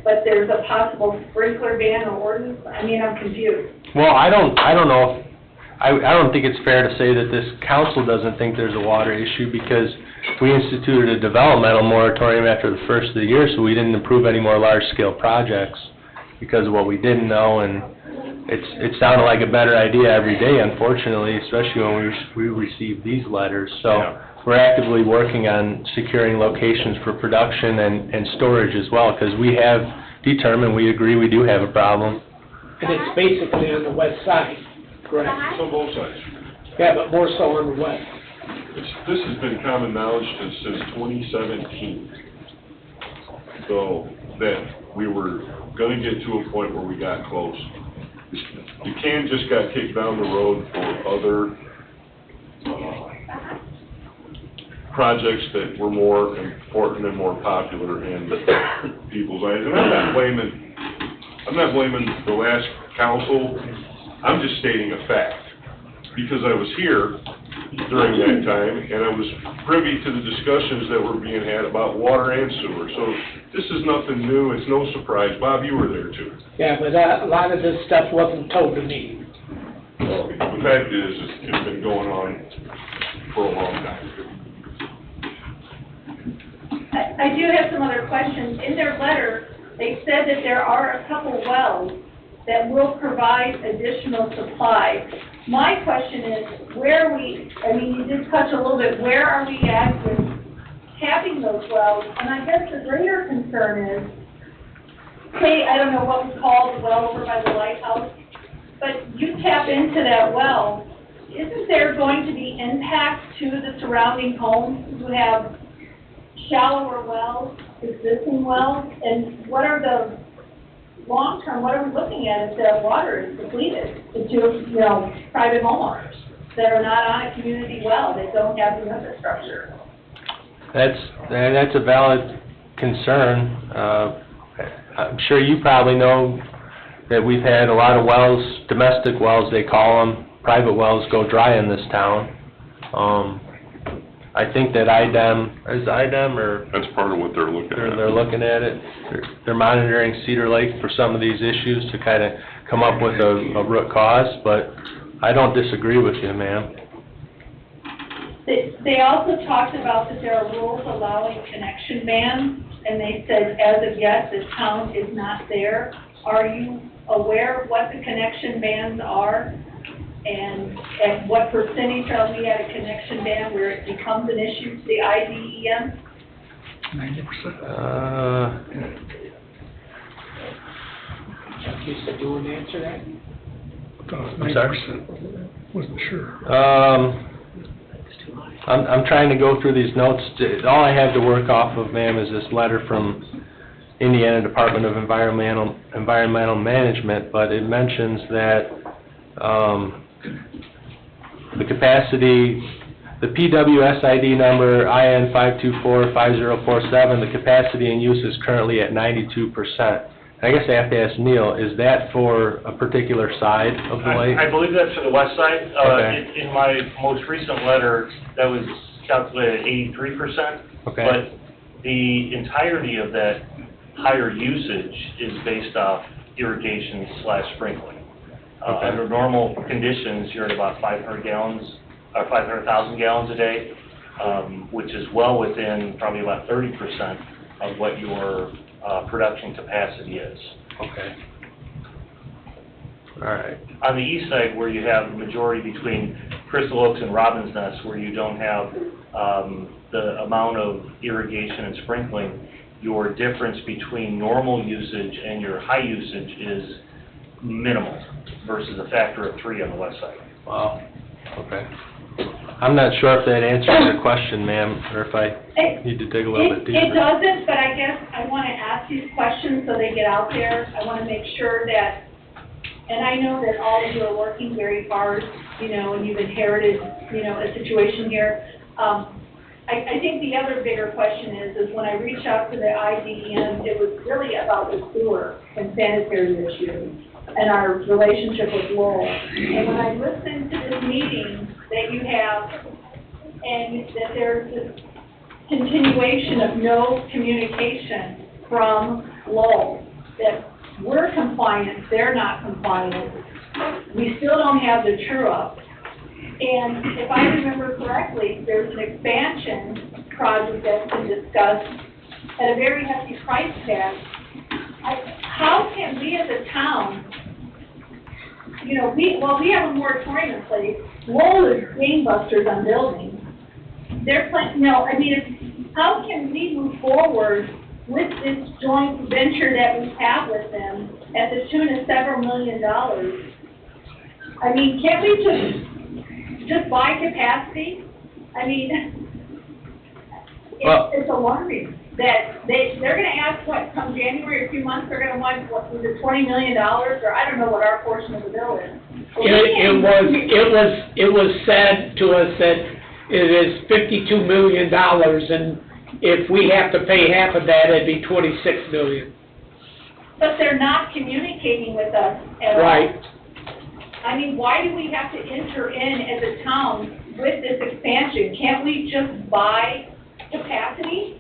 but there's a possible sprinkler ban or ordinance, I mean, I'm confused. Well, I don't know. I don't think it's fair to say that this council doesn't think there's a water issue, because we instituted a developmental moratorium after the first of the year, so we didn't approve any more large-scale projects because of what we didn't know, and it sounded like a better idea every day, unfortunately, especially when we received these letters. So we're actively working on securing locations for production and storage as well, because we have determined, we agree we do have a problem. And it's basically on the west side, correct? It's on both sides. Yeah, but more so on the west. This has been common knowledge since 2017. So that we were gonna get to a point where we got close. The can just got kicked down the road for other projects that were more important and more popular in people's eyes. And I'm not blaming the last council. I'm just stating a fact, because I was here during that time, and I was privy to the discussions that were being had about water and sewer. So this is nothing new, it's no surprise. Bob, you were there too. Yeah, but a lot of this stuff wasn't told to me. Well, the fact is, it's been going on for a long time. I do have some other questions. In their letter, they said that there are a couple wells that will provide additional supply. My question is, you did touch a little bit, where are we at with tapping those wells? And I guess the greater concern is, say, I don't know what was called the well over by the lighthouse, but you tap into that well, isn't there going to be impact to the surrounding homes who have shallower wells, existing wells? And what are the long-term, what are we looking at if the water is depleted to, private homeowners that are not on a community well, that don't have the infrastructure? That's a valid concern. I'm sure you probably know that we've had a lot of wells, domestic wells they call them, private wells, go dry in this town. I think that That's part of what they're looking at. They're looking at it. They're monitoring Cedar Lake for some of these issues to kind of come up with a root cause, but I don't disagree with you, ma'am. They also talked about that there are rules allowing connection bans, and they said, as of yet, the town is not there. Are you aware of what the connection bans are? And at what percentage are we at a connection ban where it becomes an issue to the IDEM? 90%. You said you wouldn't answer that? I'm sorry? Wasn't sure. I'm trying to go through these notes. All I have to work off of, ma'am, is this letter from Indiana Department of Environmental Management, but it mentions that, the capacity, the PWSID number IN 5245047, the capacity in use is currently at 92%. I guess I have to ask Neil, is that for a particular side of the lake? I believe that's for the west side. Okay. In my most recent letter, that was calculated at 83%. Okay. But the entirety of that higher usage is based off irrigation / sprinkling. Okay. Under normal conditions, you're at about 500,000 gallons a day, which is well within probably about 30% of what your production capacity is. Okay. All right. On the east side, where you have the majority between Crystal Oaks and Robin's Nest, where you don't have the amount of irrigation and sprinkling, your difference between normal usage and your high usage is minimal versus a factor of 3 on the west side. Wow. Okay. I'm not sure if that answers your question, ma'am, or if I need to dig a little bit deeper. It doesn't, but I guess I want to ask these questions so they get out there. I want to make sure that, and I know that all of you are working very hard, you know, and you've inherited, you know, a situation here. I think the other bigger question is when I reached out to the IDEM, it was really about the sewer and sanitary issues and our relationship with Lowell. And when I listened to this meeting that you have, and that there's this continuation of no communication from Lowell, that we're compliant, they're not compliant, we still don't have the true-up. And if I remember correctly, there's an expansion project that's been discussed at a very hefty price tag. How can we as a town, you know, we have a moratorium in place. Lowell is gangbusters on building. They're planning, how can we move forward with this joint venture that we have with them at the tune of several $1 million? I mean, can't we just buy capacity? I mean, it's alarming that they're going to ask, what, come January, a few months, they're going to want, what, was it $20 million, or I don't know what our portion of the bill is. It was said to us that it is $52 million, and if we have to pay half of that, it'd be $26 million. But they're not communicating with us at all. Right. I mean, why do we have to enter in as a town with this expansion? Can't we just buy capacity?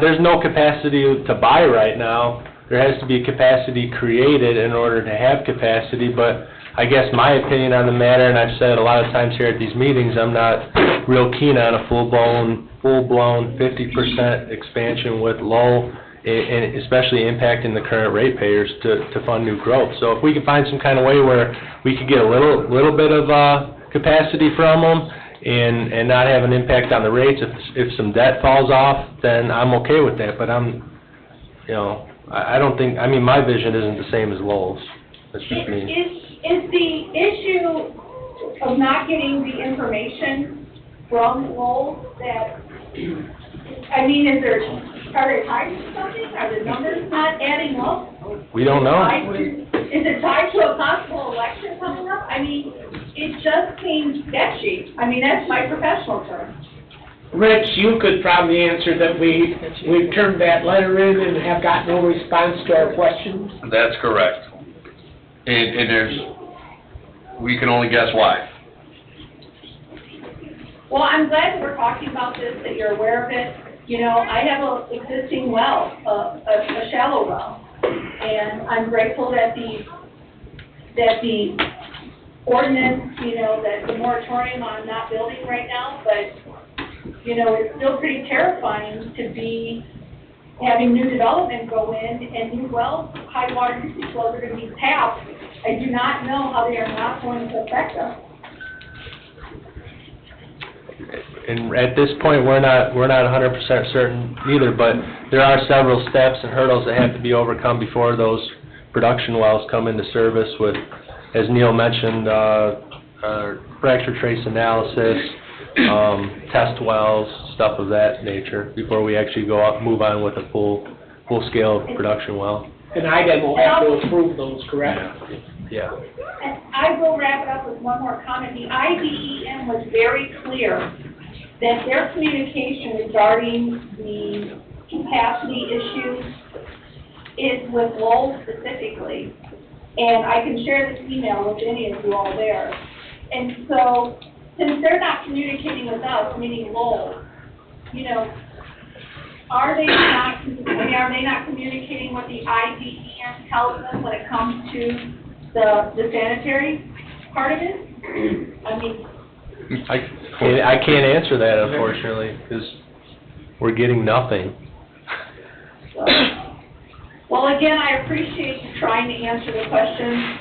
There's no capacity to buy right now. There has to be capacity created in order to have capacity, but I guess my opinion on the matter, and I've said a lot of times here at these meetings, I'm not real keen on a full-blown 50% expansion with Lowell, and especially impacting the current ratepayers to fund new growth. So if we can find some kind of way where we could get a little bit of capacity from them and not have an impact on the rates, if some debt falls off, then I'm okay with that. But I don't think, my vision isn't the same as Lowell's. That's just me. Is the issue of not getting the information from Lowell that, are they tied to something? Are the numbers not adding up? We don't know. Is it tied to a possible election coming up? It just seems sketchy. That's my professional term. Rich, you could probably answer that we've turned that letter in and have got no response to our questions. That's correct. And we can only guess why. Well, I'm glad that we're talking about this, that you're aware of it. I have an existing well, a shallow well, and I'm grateful that the ordinance, you know, that the moratorium on not building right now, but, you know, it's still pretty terrifying to be having new development go in and new wells, high water usage wells are gonna be tapped. I do not know how they are not going to affect us. And at this point, we're not 100% certain either, but there are several steps and hurdles that have to be overcome before those production wells come into service with, as Neil mentioned, fracture trace analysis, test wells, stuff of that nature, before we actually go out, move on with a full-scale production well. And IDEM will have to approve those, correct? Yeah. And I will wrap it up with one more comment. The IDEM was very clear that their communication regarding the capacity issues is with Lowell specifically. And I can share this email with any of you all there. And so, since they're not communicating with us, meaning Lowell, you know, are they not communicating what the IDEM tells them when it comes to the sanitary part of it? I mean, I can't answer that, unfortunately, because we're getting nothing. so. Well, again, I appreciate you trying to answer the question.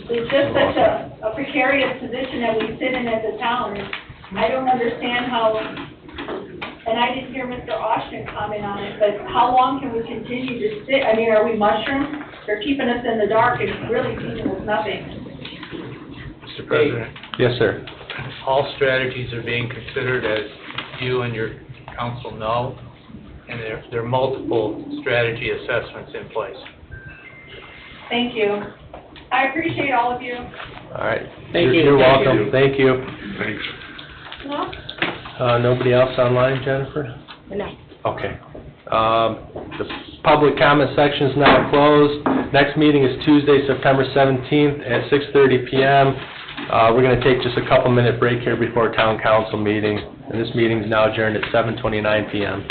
It's just such a precarious position that we sit in as a town. I don't understand how, and I didn't hear Mr. Austin comment on it, but how long can we continue to sit? I mean, are we mushrooms? They're keeping us in the dark and really teaching us nothing. Mr. President, Yes, sir. all strategies are being considered, as you and your council know, and there are multiple strategy assessments in place. Thank you. I appreciate all of you. All right. Thank you. You're Thank welcome. you. Thank you. Thanks. No? Nobody else online, Jennifer? No. Okay. The public comment section is now closed. Next meeting is Tuesday, September 17th at 6:30 PM. We're going to take just a couple-minute break here before town council meeting, and this meeting is now adjourned at 7:29 PM.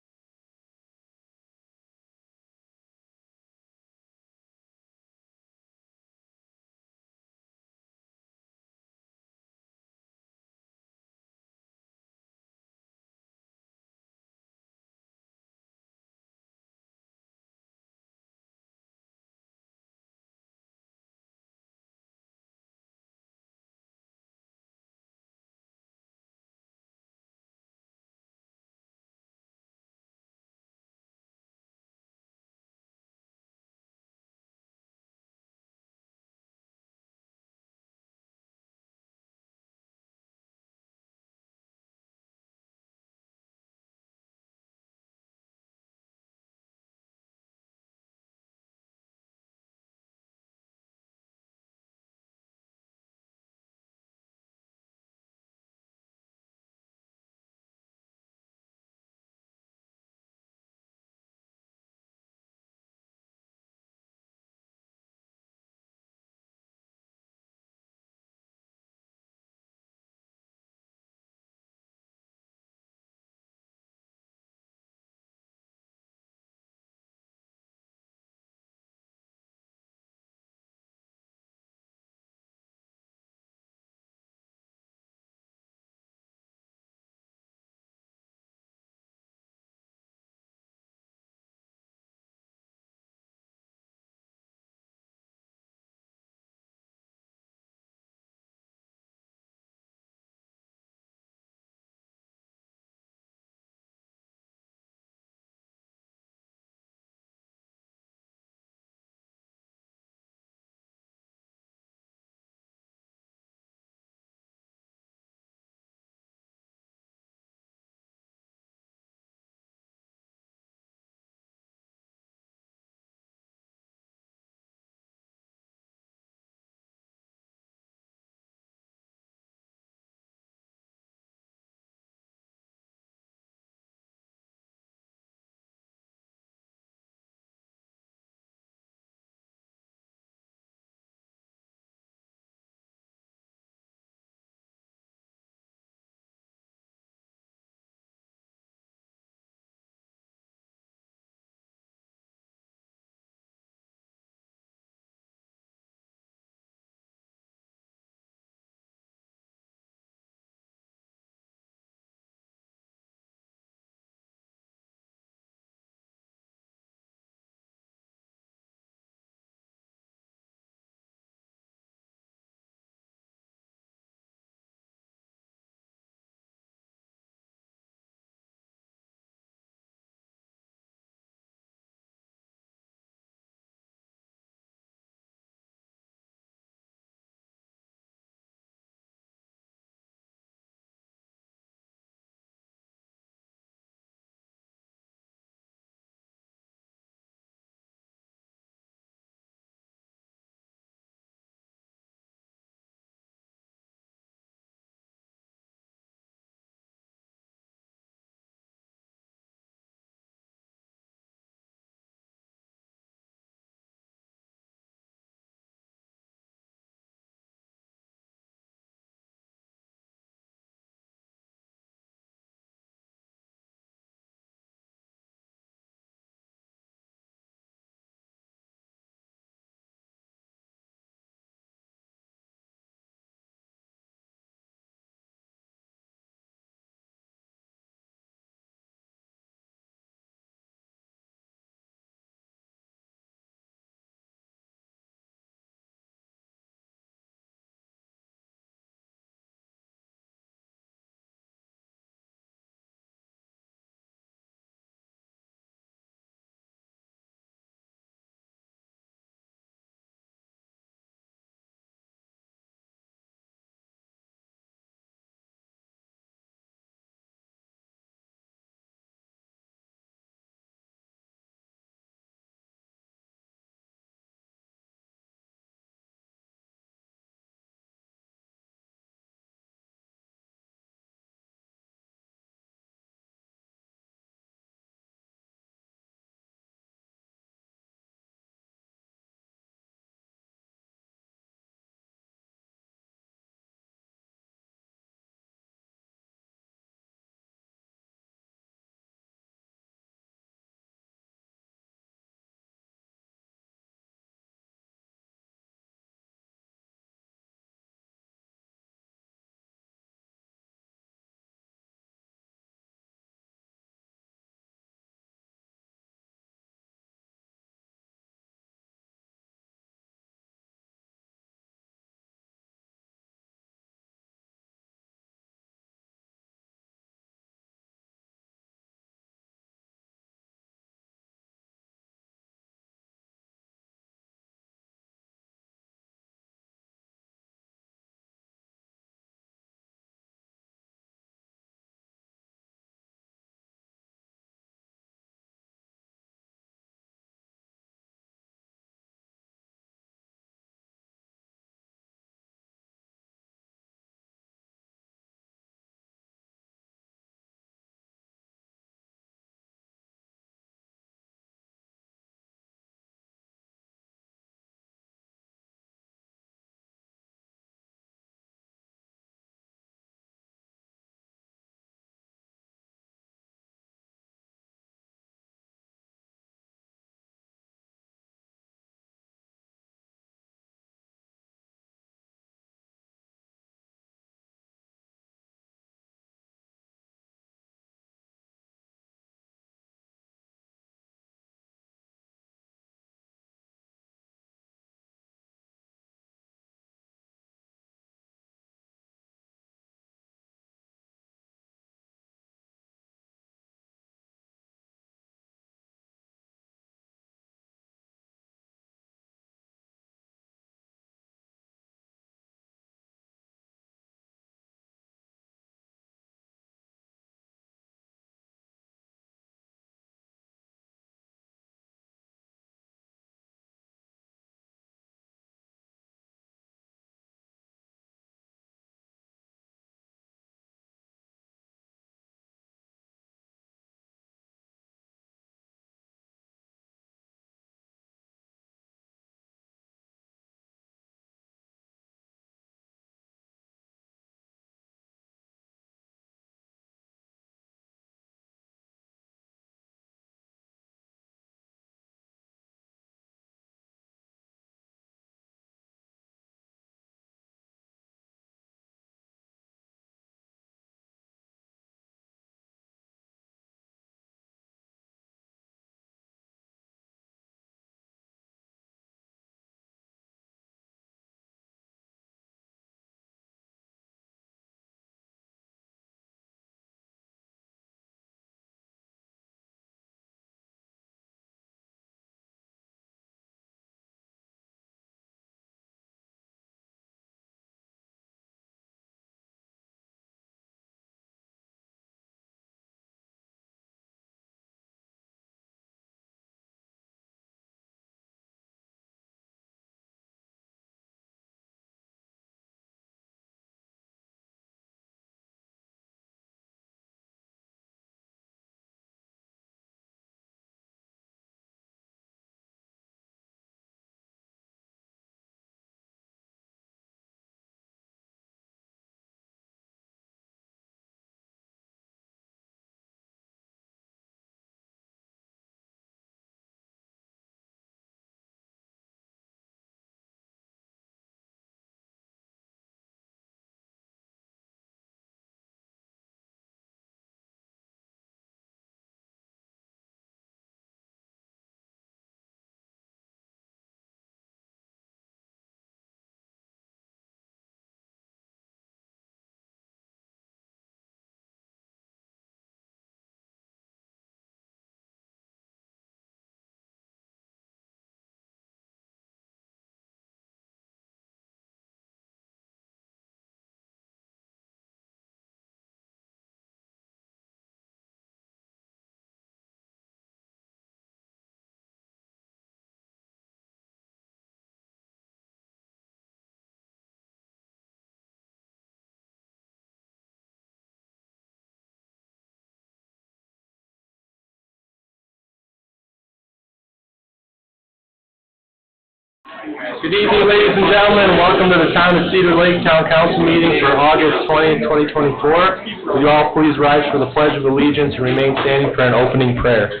Good evening, ladies and gentlemen. Welcome to the Town of Cedar Lake Town Council meeting for August 20th, 2024. Will you all please rise for the Pledge of Allegiance and remain standing for an opening prayer?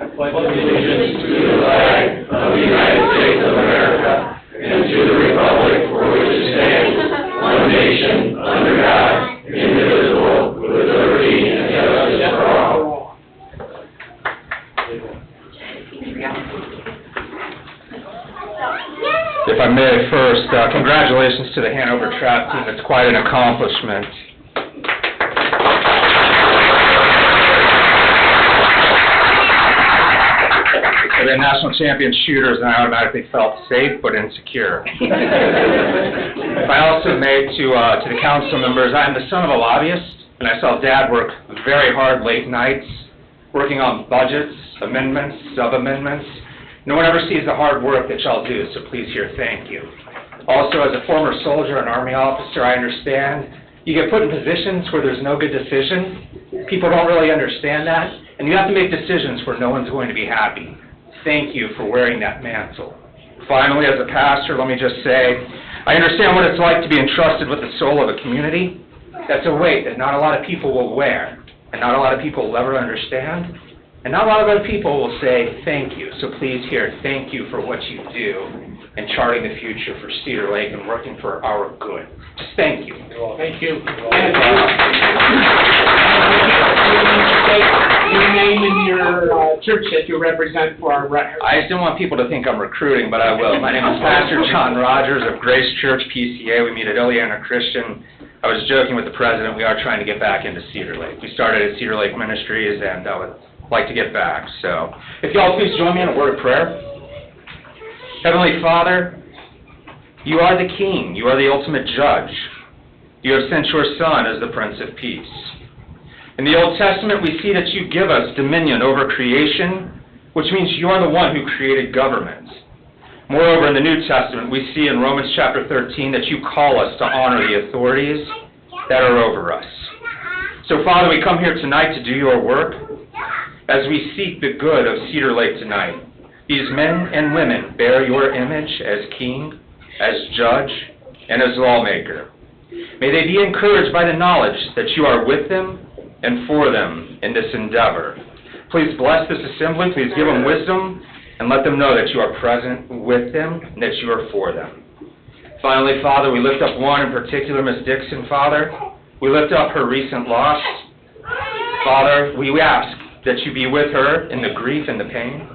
I pledge allegiance to the flag of the United States of America and to the republic for which it stands, one nation, under God, indivisible, with liberty and justice for all. If I may first, congratulations to the Hanover Trap team. It's quite an accomplishment. They're national champion shooters, and I automatically felt safe but insecure. If I also may, to the council members, I'm the son of a lobbyist, and I saw Dad work very hard late nights, working on budgets, amendments, sub-amendments. No one ever sees the hard work that y'all do, so please hear thank you. Also, as a former soldier and Army officer, I understand you get put in positions where there's no good decision. People don't really understand that, and you have to make decisions where no one's going to be happy. Thank you for wearing that mantle. Finally, as a pastor, let me just say, I understand what it's like to be entrusted with the soul of a community. That's a weight that not a lot of people will wear, and not a lot of people will ever understand. And not a lot of other people will say thank you, so please hear thank you for what you do in charting the future for Cedar Lake and working for our good. Just thank you. Thank you. Your name and your church that you represent for our record. I just didn't want people to think I'm recruiting, but I will. My name is Pastor John Rogers of Grace Church, PCA. We meet at Ileana Christian. I was joking with the president. We are trying to get back into Cedar Lake. We started at Cedar Lake Ministries, and I would like to get back. So, if y'all please join me in a word of prayer. Heavenly Father, you are the King. You are the ultimate judge. You have sent your Son as the Prince of Peace. In the Old Testament, we see that you give us dominion over creation, which means you are the one who created government. Moreover, in the New Testament, we see in Romans chapter 13 that you call us to honor the authorities that are over us. So, Father, we come here tonight to do your work as we seek the good of Cedar Lake tonight. These men and women bear your image as King, as Judge, and as Lawmaker. May they be encouraged by the knowledge that you are with them and for them in this endeavor. Please bless this assembly. Please give them wisdom and let them know that you are present with them and that you are for them. Finally, Father, we lift up one in particular, Miss Dixon, Father. We lift up her recent loss. Father, we ask that you be with her in the grief and the pain,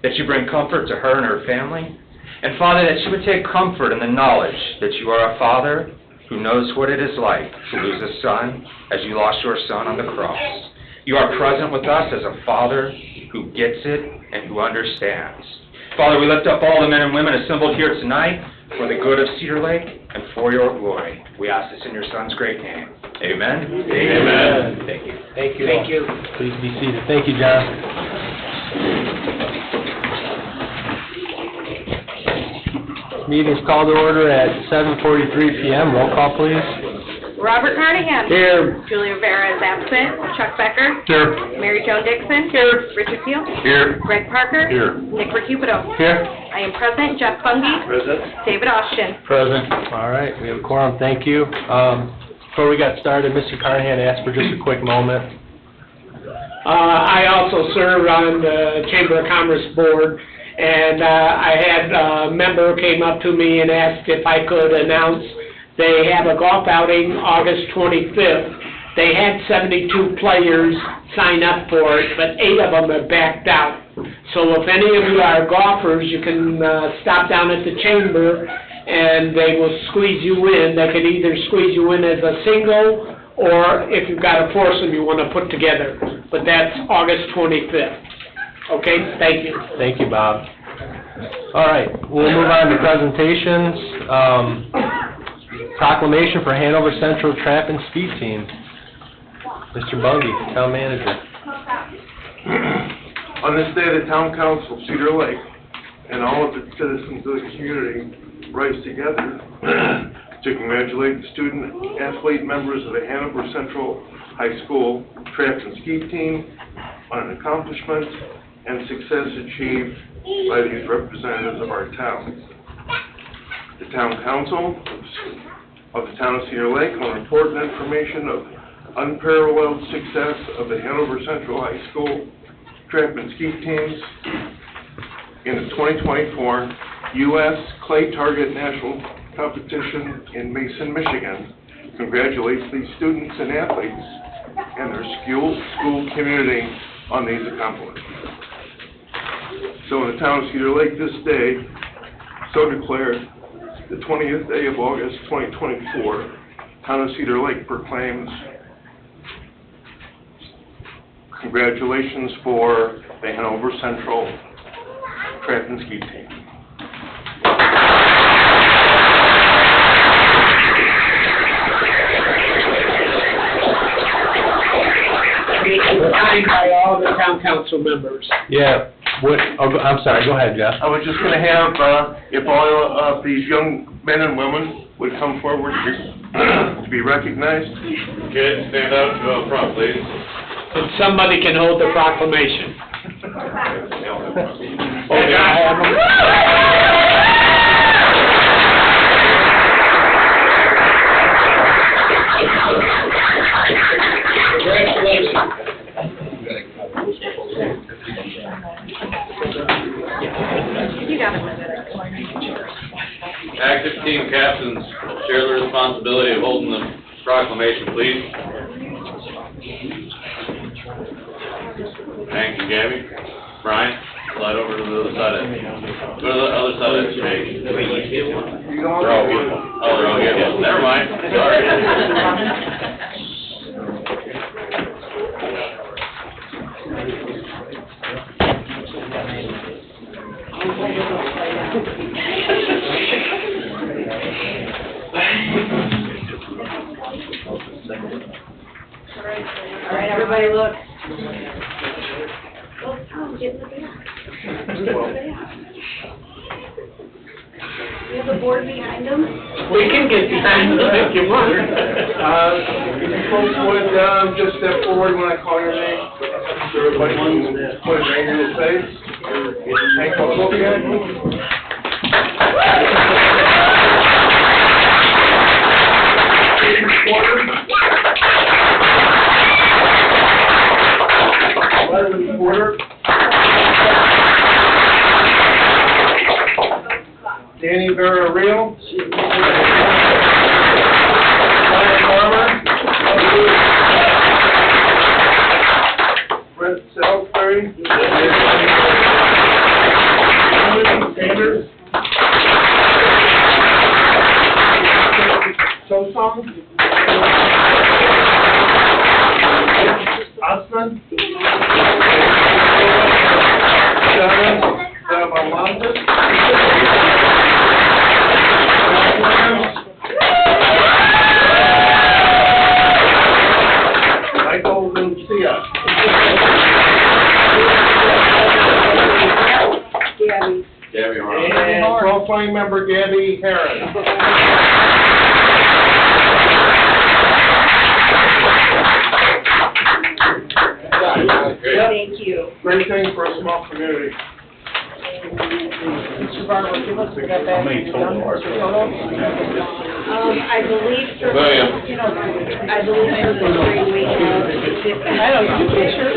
that you bring comfort to her and her family, and Father, that she would take comfort in the knowledge that you are a Father who knows what it is like to lose a son as you lost your son on the cross. You are present with us as a Father who gets it and who understands. Father, we lift up all the men and women assembled here tonight for the good of Cedar Lake and for your glory. We ask this in your Son's great name. Amen? Amen. Thank you. Thank you. Thank you. Please be seated. Thank you, John. Meeting is called to order at 7:43 p.m. Roll call, please. Robert Carnahan. Here. Julia Rivera is absent. Chuck Becker. Here. Mary Jo Dixon. Here. Richard Seal. Here. Greg Parker. Here. Nick Recupido. Here. I am present. Jeff Fungi. Present. David Austin. Present. All right, we have a quorum. Thank you. Before we got started, Mr. Carnahan asked for just a quick moment. I also serve on the Chamber of Commerce Board, and I had a member came up to me and asked if I could announce they have a golf outing August 25th. They had 72 players sign up for it, but 8 of them have backed out. So if any of you are golfers, you can stop down at the Chamber, and they will squeeze you in. They can either squeeze you in as a single, or if you've got a foursome you want to put together. But that's August 25th. Okay, thank you. Thank you, Bob. All right, we'll move on to presentations. Proclamation for Hanover Central Trap and Speed Team. Mr. Bungie, Town Manager. On this day, the Town Council, Cedar Lake, and all of the citizens of the community rise together to congratulate the student-athlete members of the Hanover Central High School Trap and Ski Team on an accomplishment and success achieved by these representatives of our town. The town council of the town of Cedar Lake will report the information of unparalleled success of the Hanover Central High School track and ski teams in the 2024 U.S. Clay Target National Competition in Mason, Michigan. Congratulates these students and athletes and their school community on these accomplishments. So in the town of Cedar Lake this day, so declared, the 20th day of August 2024, town of Cedar Lake proclaims congratulations for the Hanover Central track and ski team. Signed by all the town council members. Yeah, I'm sorry, go ahead, Jeff. I was just going to have, if all of these young men and women would come forward to be recognized. Kids, stand up and go up front, please. If somebody can hold the proclamation. You got a minute. Active team captains share the responsibility of holding the proclamation, please. Thank you, Gabby. Brian, slide over to the other side of it. Go to the other side of the stage. They're all good. Oh, they're all good. Never mind. Sorry. All right, everybody look. You have the board behind them? We can get behind them if you want. Folks would just step forward when I call your name, so everybody can put a name to the face. Hank, come over here. Letterman Porter. Danny Villarreal. Ryan Farmer. Brent Salisbury. Sanders. Sosong. Osman. Sharon Zavalantis. Michael Lucia. Gabby, And qualifying member Gabby Herron. Thank you. Great thing for a small community. Mr. Barber, give us that back. I believe for, William. I believe for the three we have 50. I know, you can picture.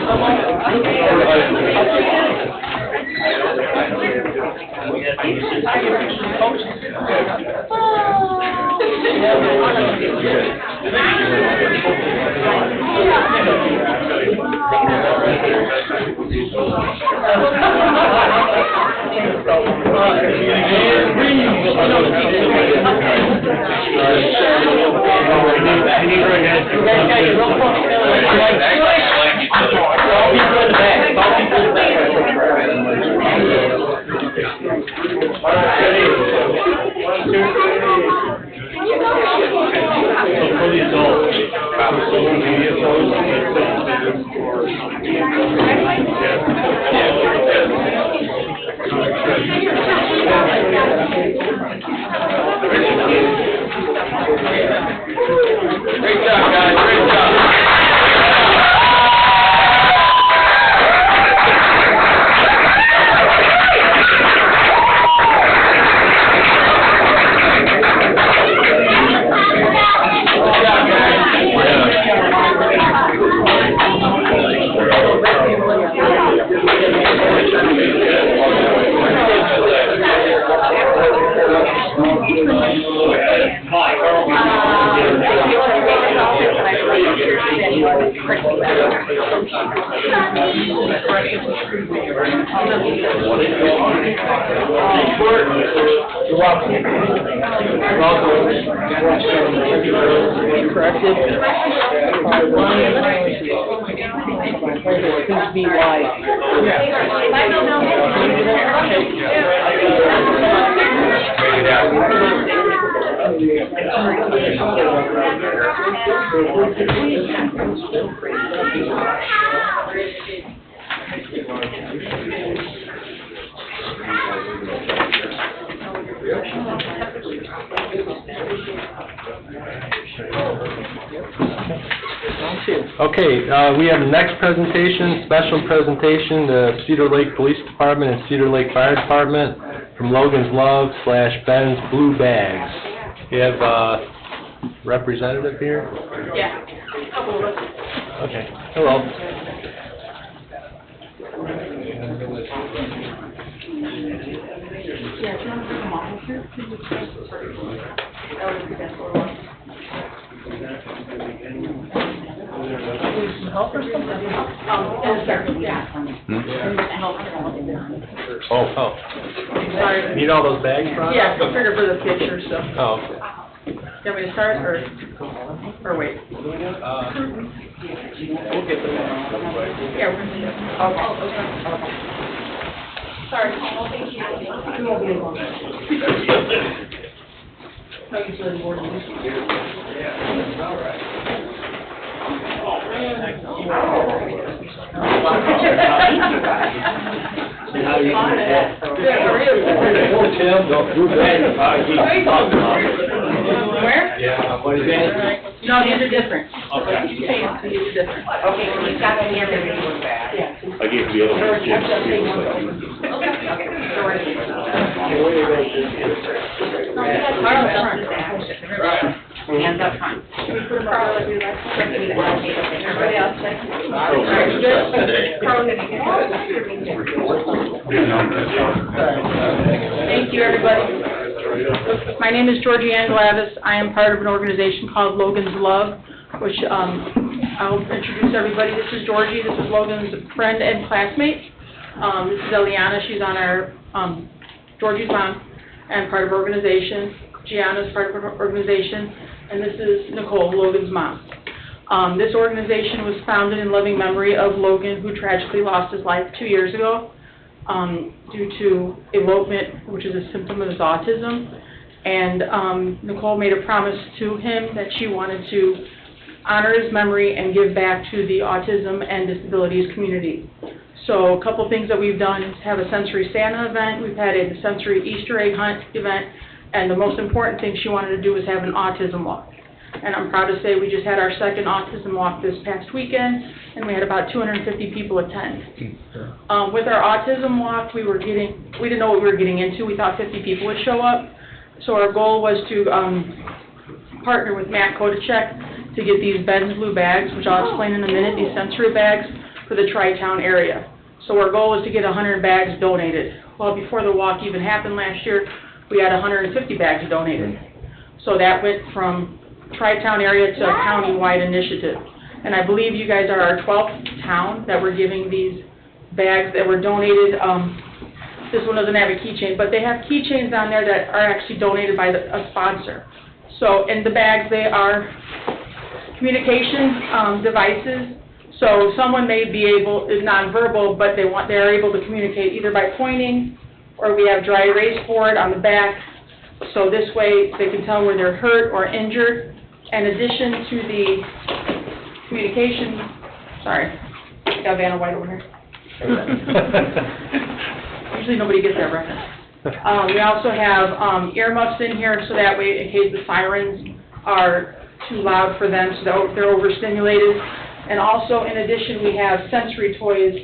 Great job, guys, great job. Corrected. Please be wide. Okay, we have the next presentation, special presentation, the Cedar Lake Police Department and Cedar Lake Fire Department from Logan's Love / Ben's Blue Bags. We have a representative here? Yeah. Okay, hello. Help or something? Oh. Sorry. Need all those bags brought? Yeah, I figured for the picture, so. Oh. You want me to start, or wait? We'll get the bags. Yeah, we're gonna do it. Okay. Sorry, Paul, thank you. You won't be alone. No, you said more than this. Where? Yeah, what is that? No, these are different. Okay. These are different. Okay, so he's got them here, maybe we're back. Yeah. I gave the other one, Jim. Hands up front. Everybody else, Thank you, everybody. My name is Georgianne Glavis. I am part of an organization called Logan's Love, which I'll introduce everybody. This is Georgie. This is Logan's friend and classmate. This is Eliana. She's on our Georgie's mom and part of our organization. Gianna's part of our organization. And this is Nicole, Logan's mom. This organization was founded in loving memory of Logan, who tragically lost his life 2 years ago due to elopement, which is a symptom of his autism. And Nicole made a promise to him that she wanted to honor his memory and give back to the autism and disabilities community. So a couple things that we've done is have a Sensory Santa event. We've had a Sensory Easter egg hunt event. And the most important thing she wanted to do was have an autism walk. And I'm proud to say we just had our second autism walk this past weekend, and we had about 250 people attend. With our autism walk, we didn't know what we were getting into. We thought 50 people would show up. So our goal was to partner with Matt Kodachek to get these Ben's Blue Bags, which I'll explain in a minute, these sensory bags for the Tri-Town area. So our goal was to get 100 bags donated. Well, before the walk even happened last year, we had 150 bags donated. So that went from Tri-Town area to a county-wide initiative. And I believe you guys are our 12th town that we're giving these bags that were donated. This one doesn't have a keychain, but they have keychains on there that are actually donated by a sponsor. So in the bags, they are communication devices. So someone may be is nonverbal, but they're able to communicate either by pointing, or we have dry erase board on the back, so this way they can tell where they're hurt or injured. In addition to the communication, sorry, I got Vanna White over here. Usually nobody gets that reference. We also have earmuffs in here, so that way in case the sirens are too loud for them, so they're overstimulated. And also, in addition, we have sensory toys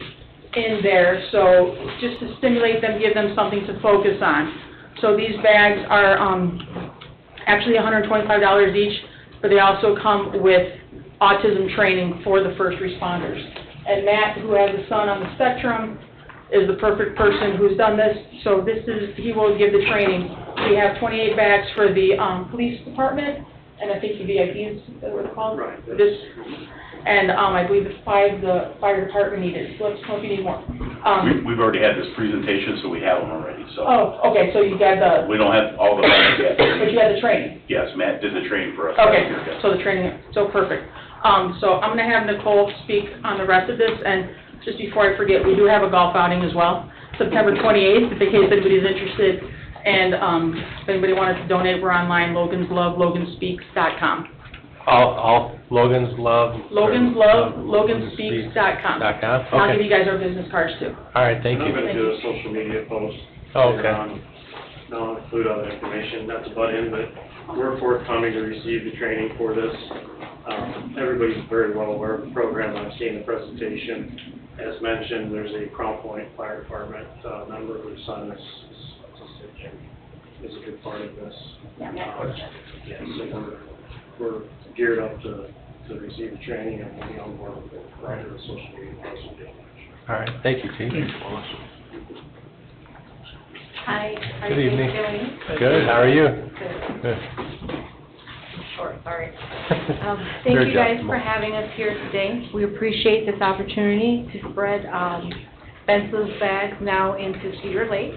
in there, so just to stimulate them, give them something to focus on. So these bags are actually $125 each, but they also come with autism training for the first responders. And Matt, who has a son on the spectrum, is the perfect person who's done this, so he will give the training. We have 28 bags for the police department, and I think the VIPs, is that what it's called? Right. And, I believe the fire department needed, so let us know if you need more. We've already had this presentation, so we have them already, so. Oh, okay, so you got the, We don't have all the plans yet. but you had the training? Yes, Matt did the training for us. Okay, last year. so the training, so perfect. So I'm gonna have Nicole speak on the rest of this, and just before I forget, we do have a golf outing as well, September 28th, in case anybody's interested. And, if anybody wanted to donate, we're online, loganspeaks.com. All Logan's Love? loganspeaks.com. .com? I'll give Okay. you guys our business cards too. All right, thank I'm you. gonna do a social media post. Oh, okay. I'll include other information, not to butt in, but we're forthcoming to receive the training for this. Everybody's very well aware of the program, I've seen the presentation. As mentioned, there's a Crown Point Fire Department member whose son is a good part of this. Yeah, so we're geared up to receive the training and we'll be on board with it prior to the social media post. All right, thank you, Chief. Hi, how are Good you evening. doing? Good, how are you? Good. Short, sorry. Thank Sure, you guys Jeff. for having us here today. We appreciate this opportunity to spread Benzo's bags now into Cedar Lake.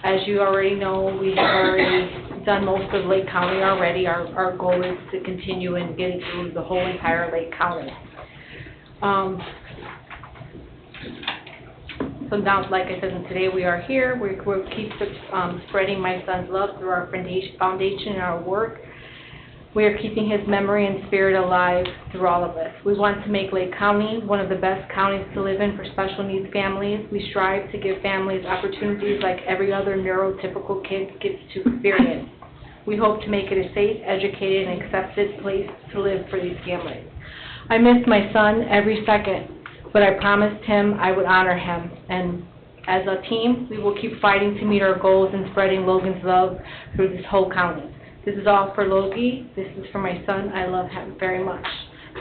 As you already know, we have already done most of Lake County already. Our goal is to continue and get it through the whole entire Lake County. So now, like I said, today we are here. We'll keep spreading my son's love through our foundation and our work. We are keeping his memory and spirit alive through all of this. We want to make Lake County one of the best counties to live in for special needs families. We strive to give families opportunities like every other neurotypical kid gets to experience. We hope to make it a safe, educated, and accepted place to live for these families. I miss my son every second, but I promised him I would honor him. And as a team, we will keep fighting to meet our goals and spreading Logan's love through this whole county. This is all for Logie. This is for my son. I love him very much.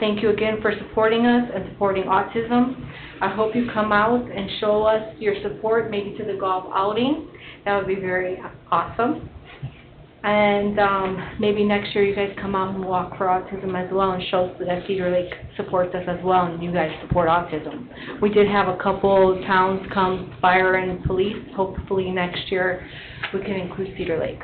Thank you again for supporting us and supporting autism. I hope you come out and show us your support, maybe to the golf outing. That would be very awesome. And maybe next year you guys come out and walk for autism as well and show that Cedar Lake supports us as well and you guys support autism. We did have a couple towns come, fire and police. Hopefully next year we can include Cedar Lake.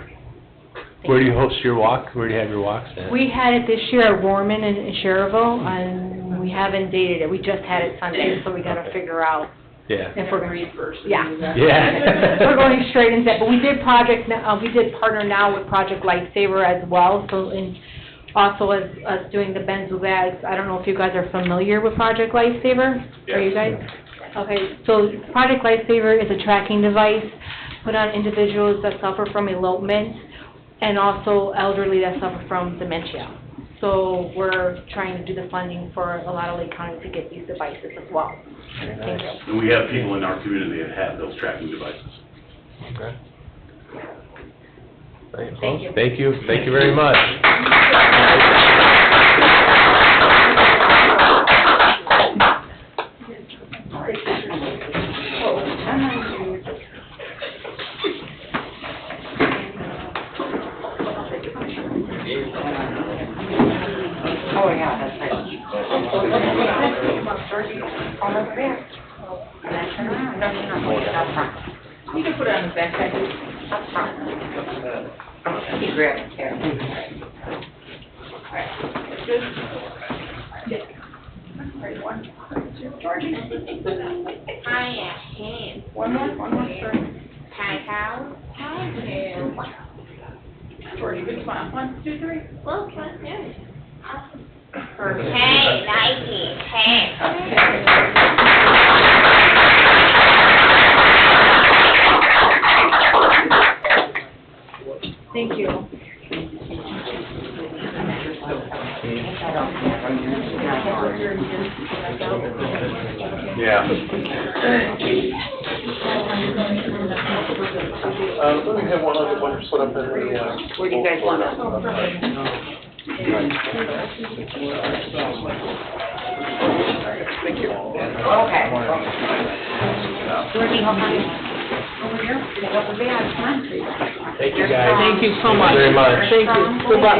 Where do you host your walk? Where do you have your walks at? We had it this year at Warman in Sherrville, and we haven't dated it. We just had it Sunday, so we gotta figure out Yeah. if we're gonna. Yeah. Yeah. We're going straight into that, but we did partner now with Project Lifesaver as well, so, and also as us doing the Benzo bags. I don't know if you guys are familiar with Project Lifesaver? Are you guys? Okay, so Project Lifesaver is a tracking device put on individuals that suffer from elopement and also elderly that suffer from dementia. So we're trying to do the funding for a lot of Lake County to get these devices as well. Thank you. And we have people in our community that have those tracking devices. Okay. Thank you. Thank you. Thank you very much. Oh, yeah, that's right. Almost there. And then turn around. No, it's up front. You can put it on the back side. Up front. You grab it there. Alright, good. Alright, one, two, Georgie. Hi, Ashton. One more, sir. Hi, how? Hi, you. Georgie, good smile. 1, 2, 3. Well, what's new? Hey, Nike. Hey. Thank you. Yeah. Let me have one other one split up in the, Where do you guys want Thank you. Okay. Georgie, how about over here? Over there, come on. Thank you, guys. Thank you so much. Very much. Thank you. Good luck.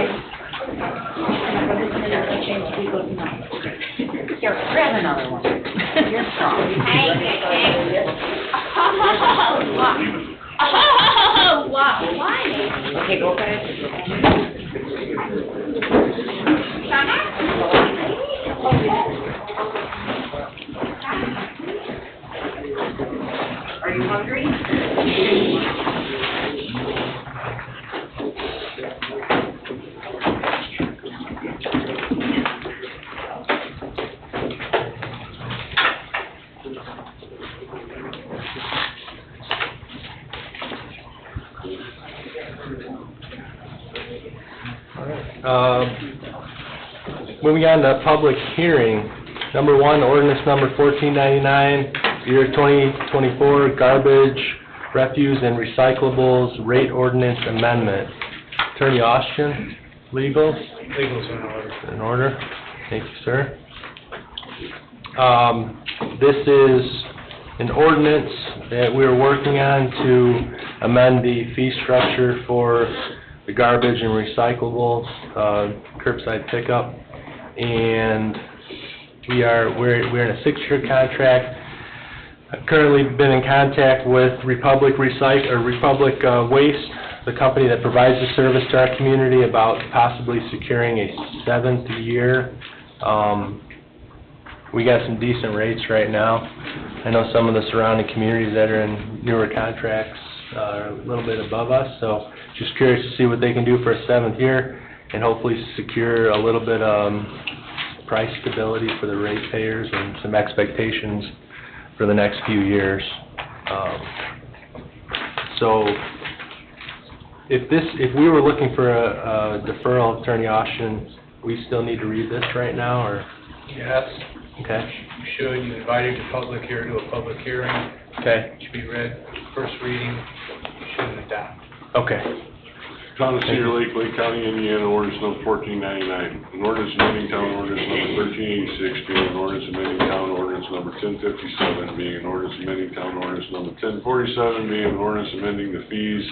Here, grab another one. You're strong. Hey. Oh, wow, why? Okay, go ahead. Are you hungry? Moving on to public hearing. Number one, ordinance number 1499, year 2024, garbage, refuse, and recyclables rate ordinance amendment. Attorney Austin, legal? Legal's in order. In order. Thank you, sir. This is an ordinance that we're working on to amend the fee structure for the garbage and recyclables, curbside pickup. And we're in a 6-year contract. I've currently been in contact with Republic Waste, the company that provides the service to our community, about possibly securing a 7th year. We got some decent rates right now. I know some of the surrounding communities that are in newer contracts are a little bit above us, so just curious to see what they can do for a 7th year and hopefully secure a little bit price stability for the ratepayers and some expectations for the next few years. So if we were looking for a deferral, Attorney Austin, we still need to read this right now, or? Yes. Okay. You should. You invited the public here to a public hearing. Okay. It should be read, first reading, you shouldn't adopt. Okay. Town of Cedar Lake, Lake County, Indiana, ordinance number 1499. An ordinance amending town ordinance number 1386, being an ordinance amending town ordinance number 1057, being an ordinance amending town ordinance number 1047, being an ordinance amending the fees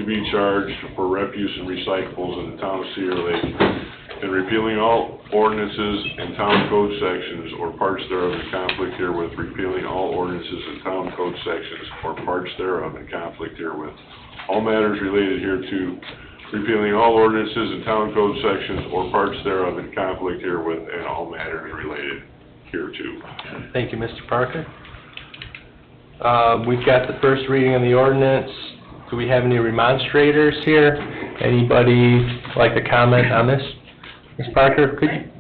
to be charged for refuse and recyclables in the town of Cedar Lake, and repealing all ordinances and town code sections or parts thereof in conflict herewith, repealing all ordinances and town code sections or parts thereof in conflict herewith, all matters related hereto, repealing all ordinances and town code sections or parts thereof in conflict herewith, and all matters related hereto. Thank you, Mr. Parker. We've got the first reading of the ordinance. Do we have any remonstrators here? Anybody like to comment on this? Ms. Parker, could you,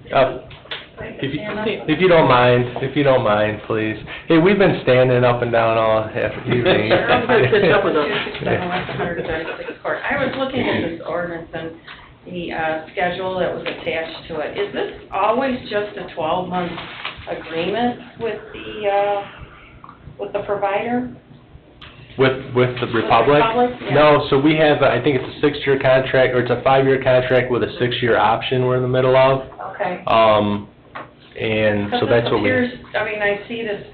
if you don't mind, please. Hey, we've been standing up and down all half evening. I'm going to catch up with them. 136 Court. I was looking at this ordinance and the schedule that was attached to it. Is this always just a 12-month agreement with the provider? With the Republic? Yeah. No, so we have, I think it's a 6-year contract, or it's a 5-year contract with a 6-year option we're in the middle of. Okay. And so that's what we... Because it appears, I mean, I see this,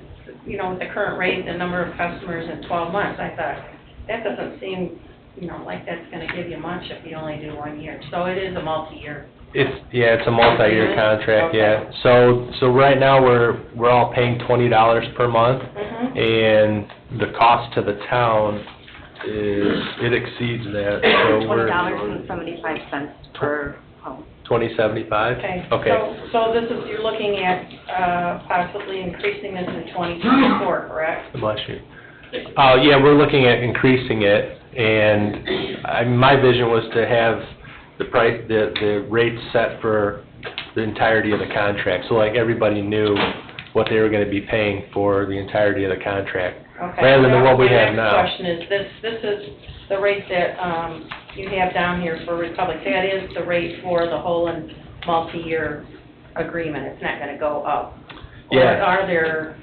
with the current rate, the number of customers in 12 months, I thought, that doesn't seem, like that's gonna give you much if you only do 1 year. So it is a multi-year. It's a multi-year contract, Okay. yeah. So right now, we're all paying $20 per month, and the cost to the town it exceeds that, so we're... $20.75 per home. $20.75? Okay. So this is, you're looking at possibly increasing this in 2024, correct? Bless you. Yeah, we're looking at increasing it, and my vision was to have the price, the rate set for the entirety of the contract, so like everybody knew what they were gonna be paying for the entirety of the contract, rather than what we have now. My next question is, this is the rate that you have down here for Republic. That is the rate for the whole and multi-year agreement. It's not gonna go up. Yeah. Or are there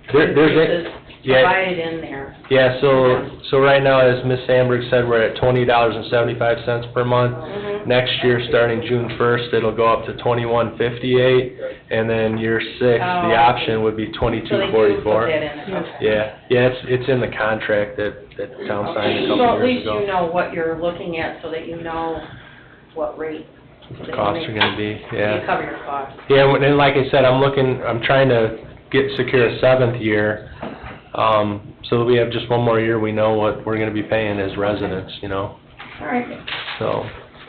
increases provided in there? Yeah, so right now, as Ms. Sandberg said, we're at $20.75 per month. Next year, starting June 1st, it'll go up to $21.58, and then year 6, the option would be $22.44. So they do put that in there. Okay. Yeah, it's in the contract that the town signed a couple years ago. So at least you know what you're looking at, so that you know what rate the costs are gonna be, yeah. You cover your costs. Yeah, and like I said, I'm trying to secure a 7th year, so that we have just one more year, we know what we're gonna be paying as residents, you know? All right. So,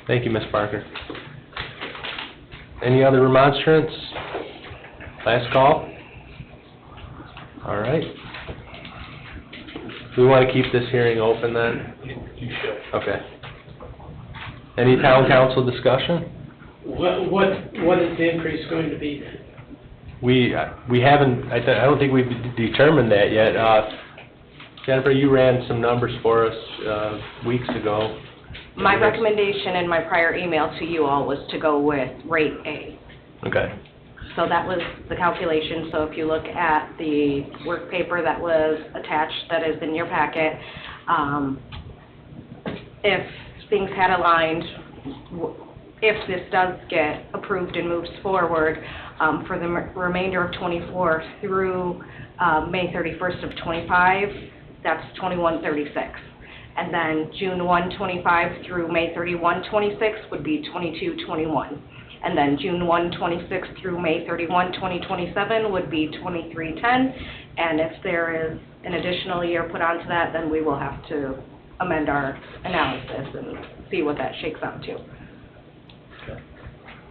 thank you, Ms. Parker. Any other remonstrance? Last call? All right. Do we want to keep this hearing open then? You should. Okay. Any town council discussion? What is the increase going to be? We haven't, I don't think we've determined that yet. Jennifer, you ran some numbers for us, weeks ago. My recommendation in my prior email to you all was to go with rate A. Okay. So that was the calculation, so if you look at the work paper that was attached, that is in your packet, if things had aligned, if this does get approved and moves forward, for the remainder of '24 through May 31st of '25, that's $21.36. And then June 1, '25 through May 31, '26 would be $22.21. And then June 1, '26 through May 31, 2027 would be $23.10. And if there is an additional year put onto that, then we will have to amend our analysis and see what that shakes out to.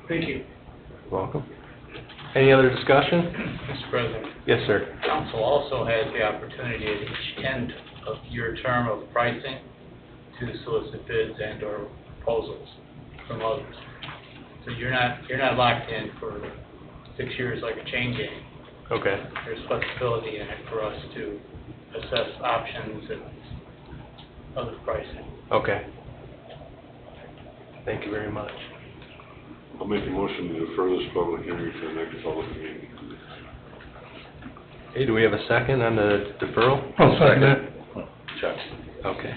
Thank you. Welcome. Any other discussion? Mr. President, Yes, sir. council also has the opportunity at each end of your term of pricing to solicit bids and/or proposals from others. So you're not locked in for 6 years like a chain gang. Okay. There's flexibility in it for us to assess options and other pricing. Okay. Thank you very much. I'll make a motion to defer this public hearing to the next public meeting. Hey, do we have a second on the deferral? I'll second it. Check. Okay.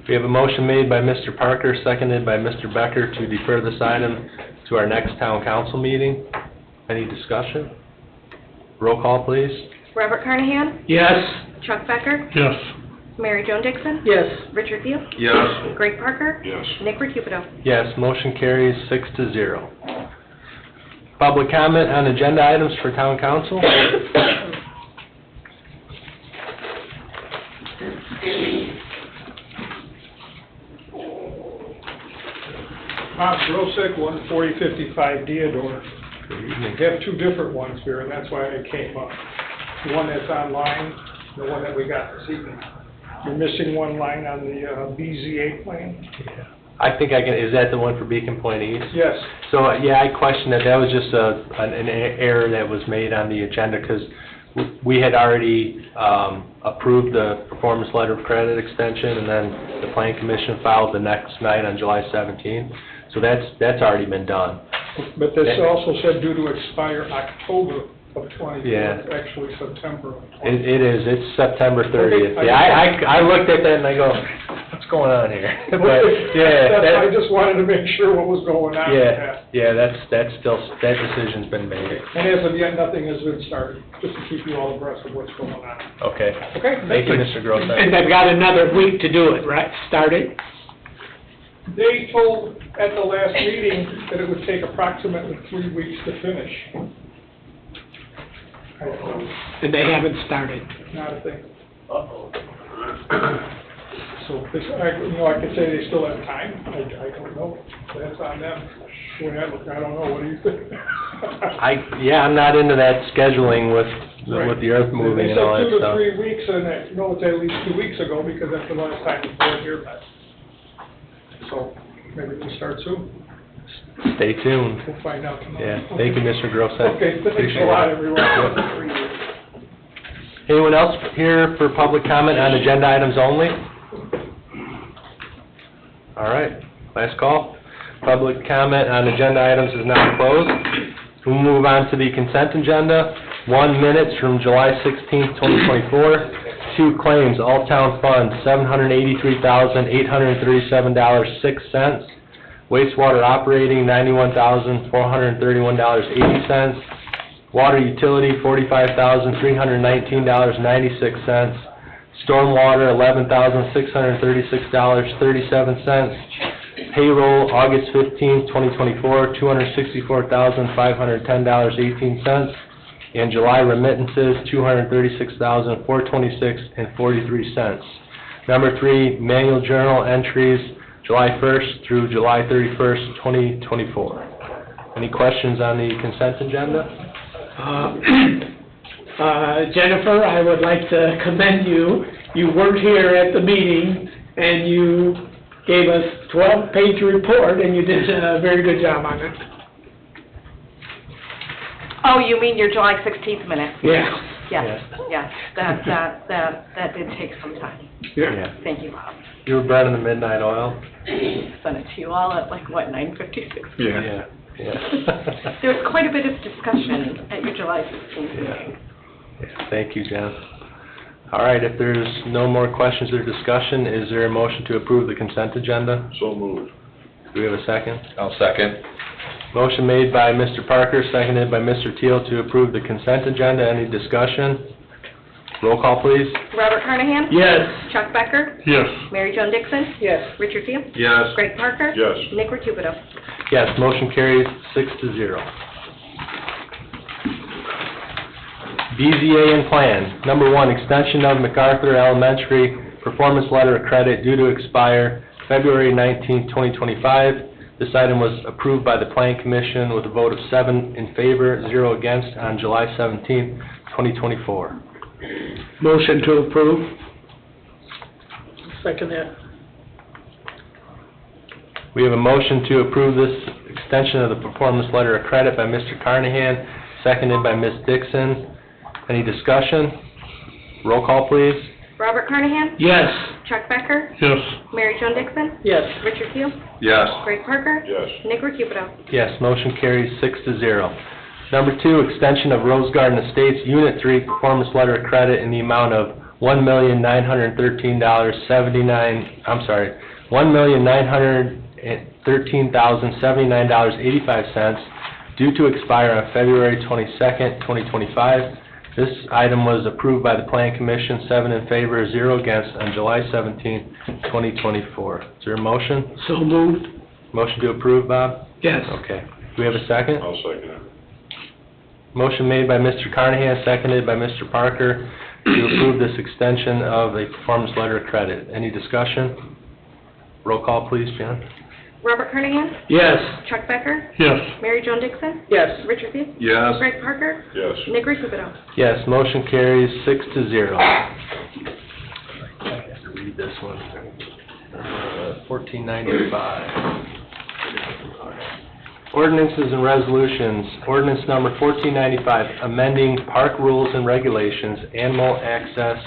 We have a motion made by Mr. Parker, seconded by Mr. Becker to defer this item to our next town council meeting. Any discussion? Roll call, please. Robert Carnahan? Yes. Chuck Becker? Yes. Mary Jo Dixon? Yes. Richard Beal? Yes. Greg Parker? Yes. Nick Recupido? Yes, motion carries 6-0. Public comment on agenda items for town council? Bob Grosick, 14055 Deodore. Good evening. We have two different ones here, and that's why I came up. The one that's online, the one that we got this evening. You're missing one line on the BZA plan? Yeah. I think I can, is that the one for Beacon Point East? Yes. So, yeah, I questioned that. That was just an error that was made on the agenda, because we had already approved the performance letter of credit extension, and then the plan commission filed the next night on July 17th. So that's already been done. But this also said due to expire October of 24, Yeah. it's actually September of 24. It is, it's September 30th. Okay, Yeah, I looked at that and I go, what's going on here? But, yeah. I just wanted to make sure what was going on with that. Yeah, that's still, that decision's been made. And as of yet, nothing has been started, just to keep you all abreast of what's going on. Okay. Okay, Thank you, Mr. Grosset. And they've got another week to do it, right? Start it? They told at the last meeting that it would take approximately 3 weeks to finish. I don't know, And they haven't started. not a thing. So, I could say they still have time, I don't know, that's on them. When I look, I don't know, what do you think? I'm not into that scheduling with the earth moving and all that They said 2 to stuff. 3 weeks, and I know it's at least 2 weeks ago, because that's the last time the board here met. So, maybe we can start soon. Stay tuned. We'll find out tomorrow. Yeah, thank you, Mr. Grosset. Okay, thanks Appreciate a lot, it. everyone. Yep. Anyone else here for public comment on agenda items only? All right, last call. Public comment on agenda items is now closed. We'll move on to the consent agenda. 1 minutes from July 16th, 2024. 2 claims, all town funds, $783,837.06. Wastewater operating, $91,431.80. Water utility, $45,319.96. Stormwater, $11,636.37. payroll, August 15th, 2024, $264,510.18. And July remittances, $236,426.43. Number 3, manual journal entries, July 1st through July 31st, 2024. Any questions on the consent agenda? Jennifer, I would like to commend you. You weren't here at the meeting, and you gave us 12-page report, and you did a very good job on it. Oh, you mean your July 16th minutes? Yeah. Yes, yes, that did take some time. Yeah. Thank you, Bob. You were burning the midnight oil? Sent it to you all at like, what, 9:56? Yeah. There was quite a bit of discussion at your July 16th meeting. Yeah, thank you, Jen. All right, if there's no more questions or discussion, is there a motion to approve the consent agenda? So moved. Do we have a second? I'll second. Motion made by Mr. Parker, seconded by Mr. Teal to approve the consent agenda. Any discussion? Roll call, please. Robert Carnahan? Yes. Chuck Becker? Yes. Mary Jo Dixon? Yes. Richard Teal? Yes. Greg Parker? Yes. Nick Recupero? Yes, motion carries 6-0. BZA and plan. Number 1, extension of MacArthur Elementary performance letter of credit due to expire February 19, 2025. This item was approved by the Plan Commission with a vote of 7 in favor, 0 against on July 17, 2024. Motion to approve. Second that. We have a motion to approve this extension of the performance letter of credit by Mr. Carnahan, seconded by Ms. Dixon. Any discussion? Roll call, please. Robert Carnahan? Yes. Chuck Becker? Yes. Mary Jo Dixon? Yes. Richard Teal? Yes. Greg Parker? Yes. Nick Recupero? Yes, motion carries 6-0. Number 2, extension of Rose Garden Estates Unit 3 performance letter of credit in the amount of $1,913,079.85 due to expire on February 22nd, 2025. This item was approved by the Plan Commission, 7 in favor, 0 against, on July 17, 2024. Is there a motion? So moved. Motion to approve, Bob? Yes. Okay. Do we have a second? I'll second it. Motion made by Mr. Carnahan, seconded by Mr. Parker to approve this extension of a performance letter of credit. Any discussion? Roll call, please, Jen. Robert Carnahan? Yes. Chuck Becker? Yes. Mary Jo Dixon? Yes. Richard Teal? Yes. Greg Parker? Yes. Nick Recupero? Yes, motion carries 6-0. I have to read this one. 1495. Ordinances and resolutions. Ordinance number 1495, amending park rules and regulations, animal access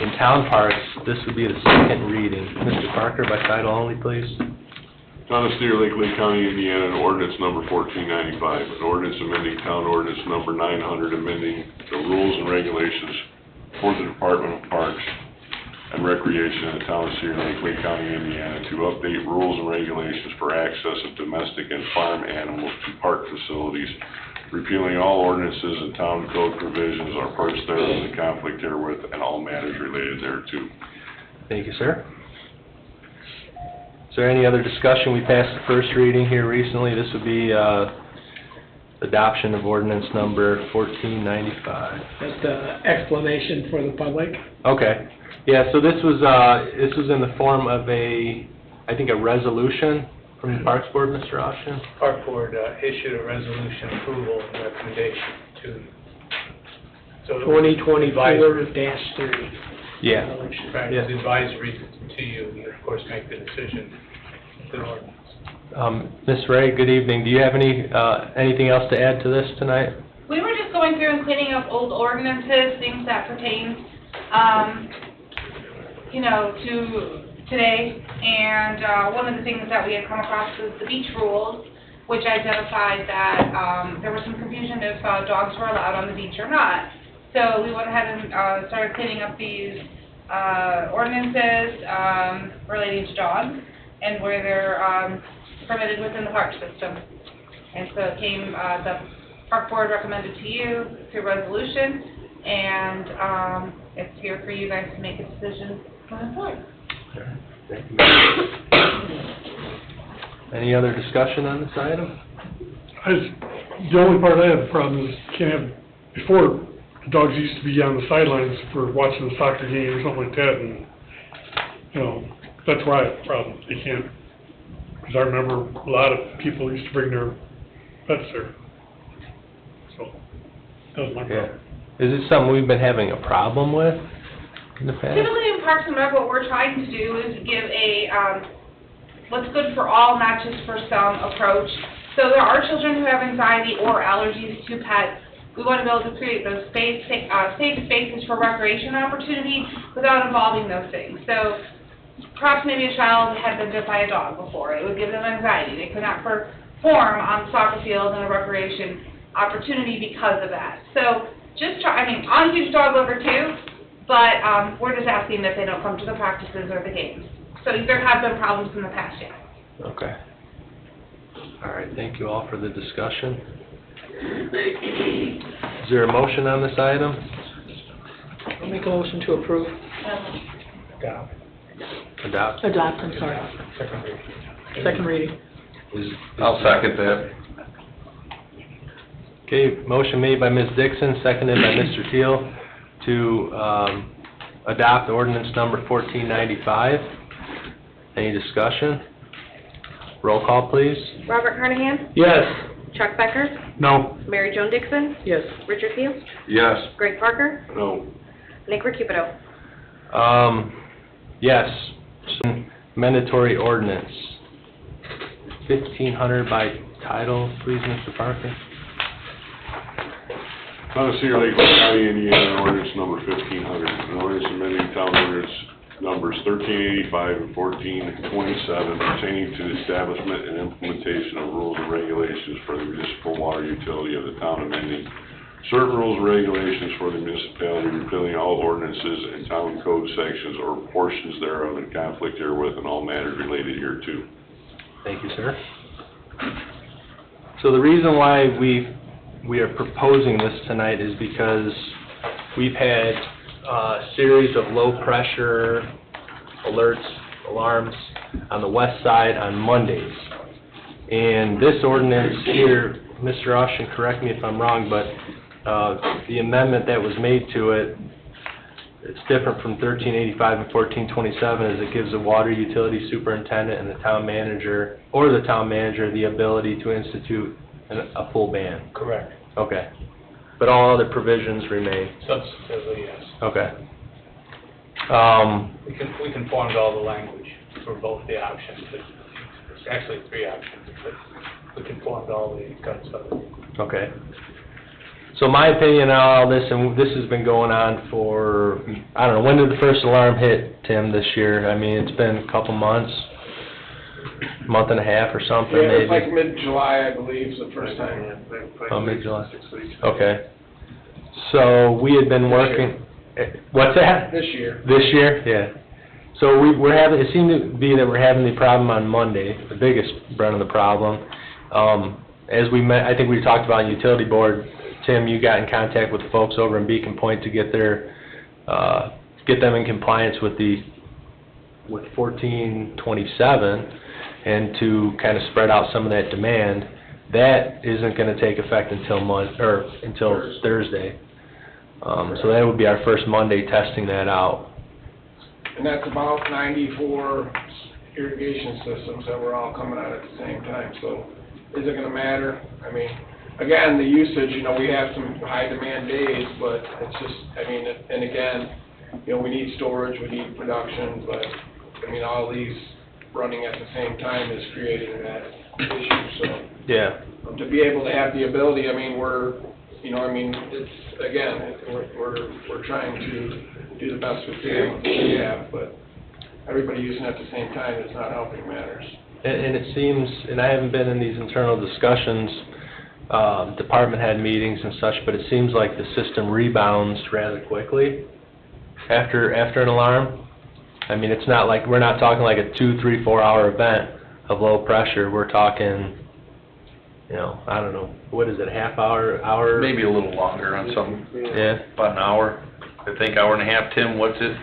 in town parks. This would be the second reading. Mr. Parker, by title only, please. Town of Cedar Lake, Lake County, Indiana, and ordinance number 1495, an ordinance amending town ordinance number 900, amending the rules and regulations for the Department of Parks and Recreation in the town of Cedar Lake, Lake County, Indiana, to update rules and regulations for access of domestic and farm animals to park facilities, repealing all ordinances and town code provisions or parts thereof in conflict herewith, and all matters related thereto. Thank you, sir. Is there any other discussion? We passed the first reading here recently. This would be adoption of ordinance number 1495. Just an explanation for the public. Okay. Yeah, so this was in the form of I think a resolution from the Parks Board, Mr. Austin? Park Board issued a resolution approval and recommendation to. So 2024-3. Yeah. Right, Yeah. it's advisory to you, you of course make the decision, the ordinance. Ms. Ray, good evening. Do you have anything else to add to this tonight? We were just going through and cleaning up old ordinances, things that pertain, to today. And one of the things that we had come across was the beach rules, which identified that there was some confusion if dogs were allowed on the beach or not. So we went ahead and started cleaning up these ordinances relating to dogs and where they're permitted within the park system. And so it came, the Park Board recommended to you through resolution, and it's here for you guys to make a decision moving forward. Thank you. Any other discussion on this item? The only part I have a problem is you can't have, before, the dogs used to be on the sidelines for watching the soccer game or something like that, and, you know, that's where I have a problem. They can't, because I remember a lot of people used to bring their pets there. So, that was my problem. Is it something we've been having a problem with in the past? Typically in Parks and Rec, what we're trying to do is give a, what's good for all, not just for some approach. So there are children who have anxiety or allergies to pets. We want to be able to create those safe spaces for recreation opportunity without involving those things. So perhaps maybe a child had been bit by a dog before. It would give them anxiety. They could not perform on the soccer field in a recreation opportunity because of that. So just try, I mean, I'm a huge dog lover too, but we're just asking that they don't come to the practices or the games. So there have been problems in the past, yes. Okay. All right, thank you all for the discussion. Is there a motion on this item? I'll make a motion to approve. Adopt? Adopt, I'm sorry. Second reading. I'll second that. Okay, motion made by Ms. Dixon, seconded by Mr. Teal to adopt ordinance number 1495. Any discussion? Roll call, please. Robert Carnahan? Yes. Chuck Becker? No. Mary Jo Dixon? Yes. Richard Field? Yes. Greg Parker? No. Nick Recupero? Yes. Mandatory ordinance. 1500 by title, please, Mr. Parker. Town of Cedar Lake, County, Indiana, ordinance number 1500, an ordinance amending town ordinance numbers 1385 and 1427 pertaining to the establishment and implementation of rules and regulations for the municipal water utility of the town, amending certain rules and regulations for the municipality, repealing all ordinances and town code sections or portions thereof in conflict herewith and all matters related hereto. Thank you, sir. So the reason why we are proposing this tonight is because we've had a series of low-pressure alerts, alarms on the west side on Mondays. And this ordinance here, Mr. Austin, correct me if I'm wrong, but the amendment that was made to it, it's different from 1385 and 1427, as it gives the water utility superintendent and the town manager, or the town manager, the ability to institute a full ban. Correct. Okay. But all other provisions remain? Substantively, yes. Okay. We conformed all the language for both the options. There's actually three options, but we conformed all the cuts of it. Okay. So my opinion on all this, and this has been going on for, I don't know, when did the first alarm hit, Tim, this year? I mean, it's been a couple months, month and a half or something, Yeah, maybe? it's like mid-July, I believe, is the first time. Oh, mid-July. 6 weeks. Okay. So we had been working, what's that? This year. This year? Yeah. So we're having, it seemed to be that we're having the problem on Monday, the biggest brunt of the problem. As we met, I think we talked about in utility board, Tim, you got in contact with the folks over in Beacon Point to get their, get them in compliance with 1427 and to kind of spread out some of that demand. That isn't going to take effect until Thursday. So that would be our first Monday testing that out. And that's about 94 irrigation systems that were all coming out at the same time, so is it gonna matter? I mean, again, the usage, you know, we have some high demand days, but it's just, I mean, and again, you know, we need storage, we need production, but, I mean, all these running at the same time is creating that issue, so. Yeah. To be able to have the ability, I mean, we're, you know, I mean, it's, again, we're trying to do the best we can with what we have, but everybody using it at the same time is not helping matters. And it seems, and I haven't been in these internal discussions, department head meetings and such, but it seems like the system rebounds rather quickly after an alarm. I mean, it's not like, we're not talking like a 2, 3, 4 hour event of low pressure. We're talking, you know, I don't know, what is it, half hour? Maybe a little longer on some, Yeah. about an hour. I think hour and a half, Tim, what's it?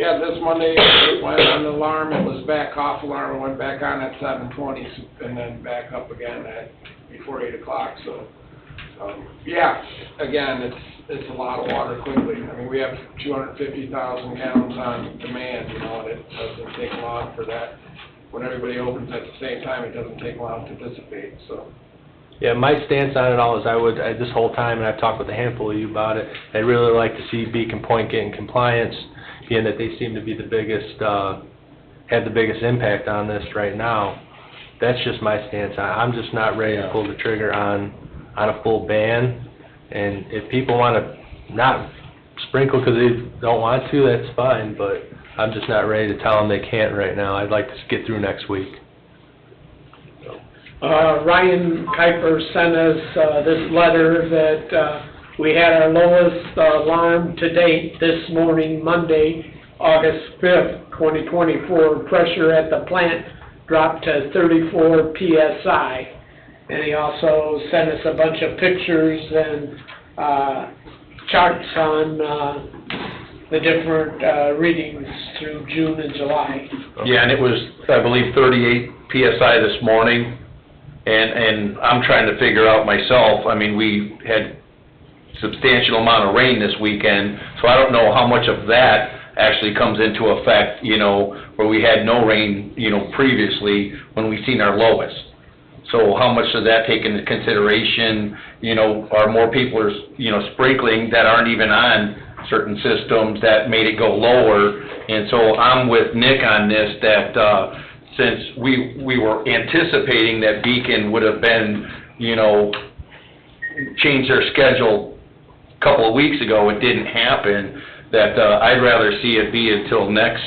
Yeah, this Monday, it went on the alarm, it was back off alarm, it went back on at 7:20, and then back up again before 8 o'clock, so, yeah, again, it's a lot of water quickly. I mean, we have 250,000 gallons on demand, and it doesn't take long for that. When everybody opens at the same time, it doesn't take long to dissipate, so. Yeah, my stance on it all is this whole time, and I've talked with a handful of you about it, I'd really like to see Beacon Point get in compliance, being that they seem to be the biggest, have the biggest impact on this right now. That's just my stance. I'm just not ready to pull the trigger on a full ban. And if people want to not sprinkle because they don't want to, that's fine, but I'm just not ready to tell them they can't right now. I'd like to get through next week. Ryan Kuiper sent us this letter that we had our lowest alarm to date this morning, Monday, August 5th, 2024. Pressure at the plant dropped to 34 PSI. And he also sent us a bunch of pictures and charts on the different readings through June and July. Yeah, and it was, I believe, 38 PSI this morning. And I'm trying to figure out myself, I mean, we had substantial amount of rain this weekend, so I don't know how much of that actually comes into effect, where we had no rain, previously when we seen our lowest. So how much does that take into consideration, are more people are, sprinkling that aren't even on certain systems that made it go lower? And so I'm with Nick on this, that since we were anticipating that Beacon would have been, changed their schedule a couple of weeks ago, it didn't happen, that I'd rather see it be until next,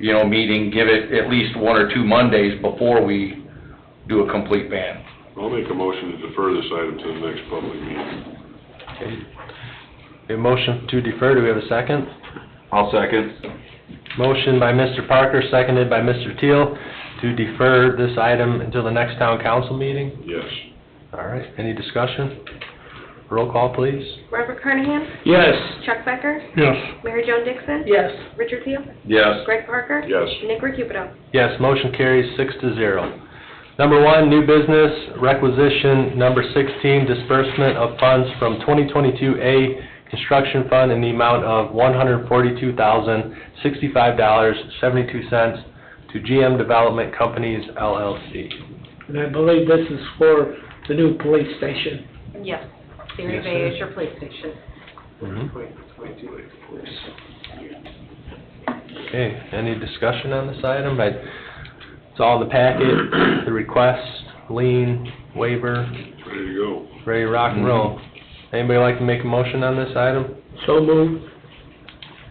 meeting, give it at least 1 or 2 Mondays before we do a complete ban. I'll make a motion to defer this item to the next public meeting. Okay. A motion to defer, do we have a second? I'll second. Motion by Mr. Parker, seconded by Mr. Teal, to defer this item until the next town council meeting. Yes. All right, any discussion? Roll call, please. Robert Carnahan? Yes. Chuck Becker? Yes. Mary Jo Dixon? Yes. Richard Teal? Yes. Greg Parker? Yes. Nick Recupedo? Yes, motion carries 6-0. Number 1, new business, requisition number 16, disbursement of funds from 2022A construction fund in the amount of $142,065.72 to GM Development Companies, LLC. And I believe this is for the new police station. Yes. Series Yes, A sir. is your police station. Okay, any discussion on this item? It's all in the packet, the request, lien, waiver, It's ready to go. ready to rock and roll. Anybody like to make a motion on this item? So moved.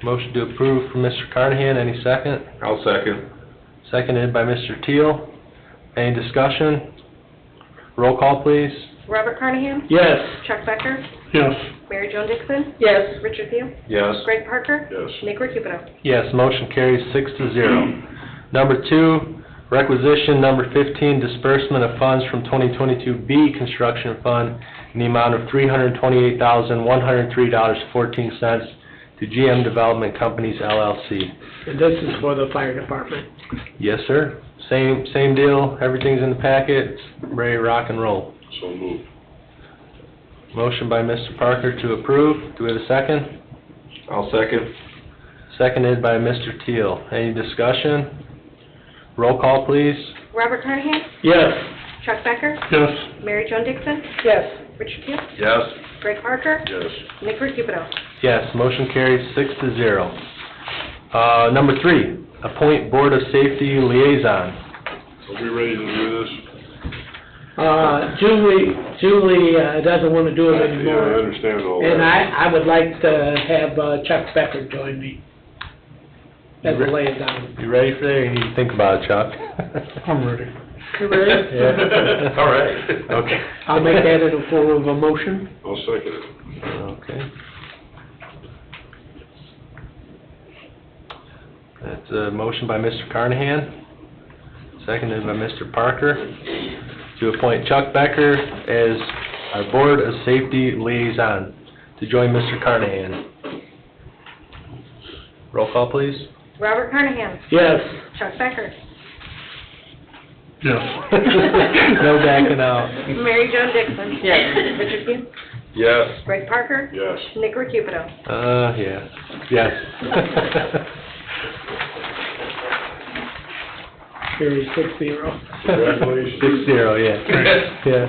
Motion to approve from Mr. Carnahan, any second? I'll second. Seconded by Mr. Teal. Any discussion? Roll call, please. Robert Carnahan? Yes. Chuck Becker? Yes. Mary Jo Dixon? Yes. Richard Teal? Yes. Greg Parker? Yes. Nick Recupedo? Yes, motion carries 6-0. Number 2, requisition number 15, disbursement of funds from 2022B construction fund in the amount of $328,103.14 to GM Development Companies, LLC. And this is for the fire department. Yes, sir. Same deal. Everything's in the packet. It's ready to rock and roll. So moved. Motion by Mr. Parker to approve. Do we have a second? I'll second. Seconded by Mr. Teal. Any discussion? Roll call, please. Robert Carnahan? Yes. Chuck Becker? Yes. Mary Jo Dixon? Yes. Richard Teal? Yes. Greg Parker? Yes. Nick Recupedo? Yes, motion carries 6-0. Number 3, appoint Board of Safety Liaison. Are we ready to do this? Julie doesn't want to do it Yeah, I anymore. understand all that. And I would like to have Chuck Becker join me as a liaison. You ready for that, or you need to think about it, Chuck? I'm ready. You ready? Yeah. All right. Okay. I'll make that in the form of a motion. I'll second it. Okay. That's a motion by Mr. Carnahan, seconded by Mr. Parker, to appoint Chuck Becker as our Board of Safety Liaison to join Mr. Carnahan. Roll call, please. Robert Carnahan. Yes. Chuck Becker. Yes. No backing out. Mary Jo Dixon. Yes. Richard Pugh. Yes. Greg Parker. Yes. Nick Recupido. Yeah. Yes. Carries 6-0. Congratulations. 6-0, yeah. Yeah.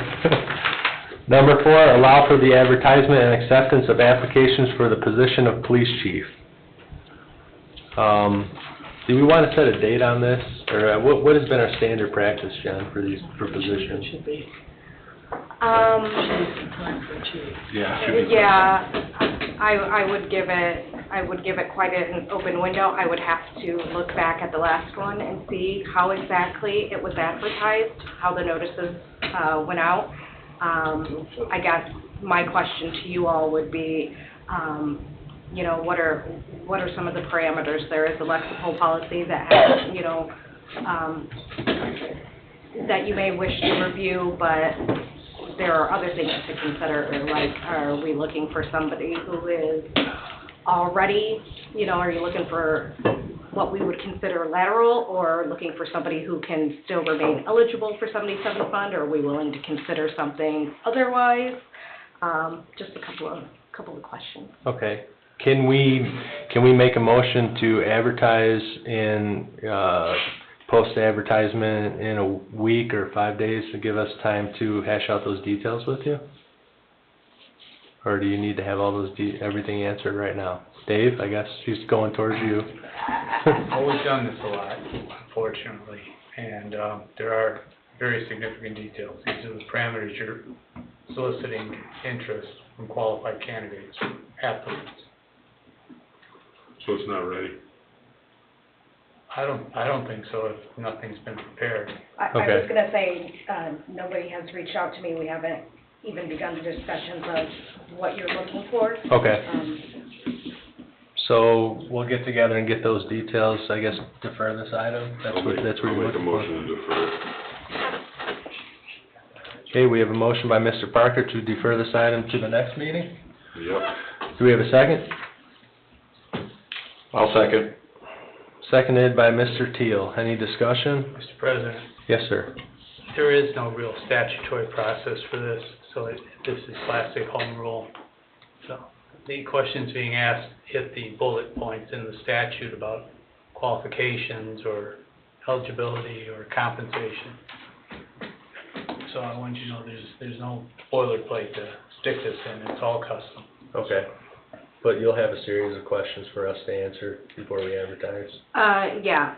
Number 4, allow for the advertisement and acceptance of applications for the position of police chief. Do we want to set a date on this, or what has been our standard practice, John, for positions? Should be. Yeah, I would give it quite an open window. I would have to look back at the last one and see how exactly it was advertised, how the notices went out. I guess my question to you all would be, you know, what are some of the parameters? There is a Lexipol policy that has, you know, that you may wish to review, but there are other things to consider, like, are we looking for somebody who is already, you know, are you looking for what we would consider lateral, or looking for somebody who can still remain eligible for 77 fund, or are we willing to consider something otherwise? Just a couple of questions. Okay. Can we make a motion to advertise and post advertisement in a week or 5 days to give us time to hash out those details with you? Or do you need to have all those everything answered right now? Dave, I guess he's going towards you. Well, we've done this a lot, unfortunately, and there are very significant details. These are the parameters you're soliciting interest from qualified candidates, applicants. So it's not ready? I don't think so, if nothing's been prepared. I was gonna say, nobody has reached out to me. We haven't even begun the discussions of what you're looking for. Okay. So we'll get together and get those details, I guess, defer this item? That's what you're I'll make a looking for? motion to defer. Okay, we have a motion by Mr. Parker to defer this item to the next meeting. Yep. Do we have a second? I'll second. Seconded by Mr. Teal. Any discussion? Mr. President, Yes, sir. there is no real statutory process for this, so this is classic home rule. So the questions being asked hit the bullet points in the statute about qualifications or eligibility or compensation. So I want you to know there's no boilerplate to stick this in, it's all custom. Okay. But you'll have a series of questions for us to answer before we advertise? Yeah,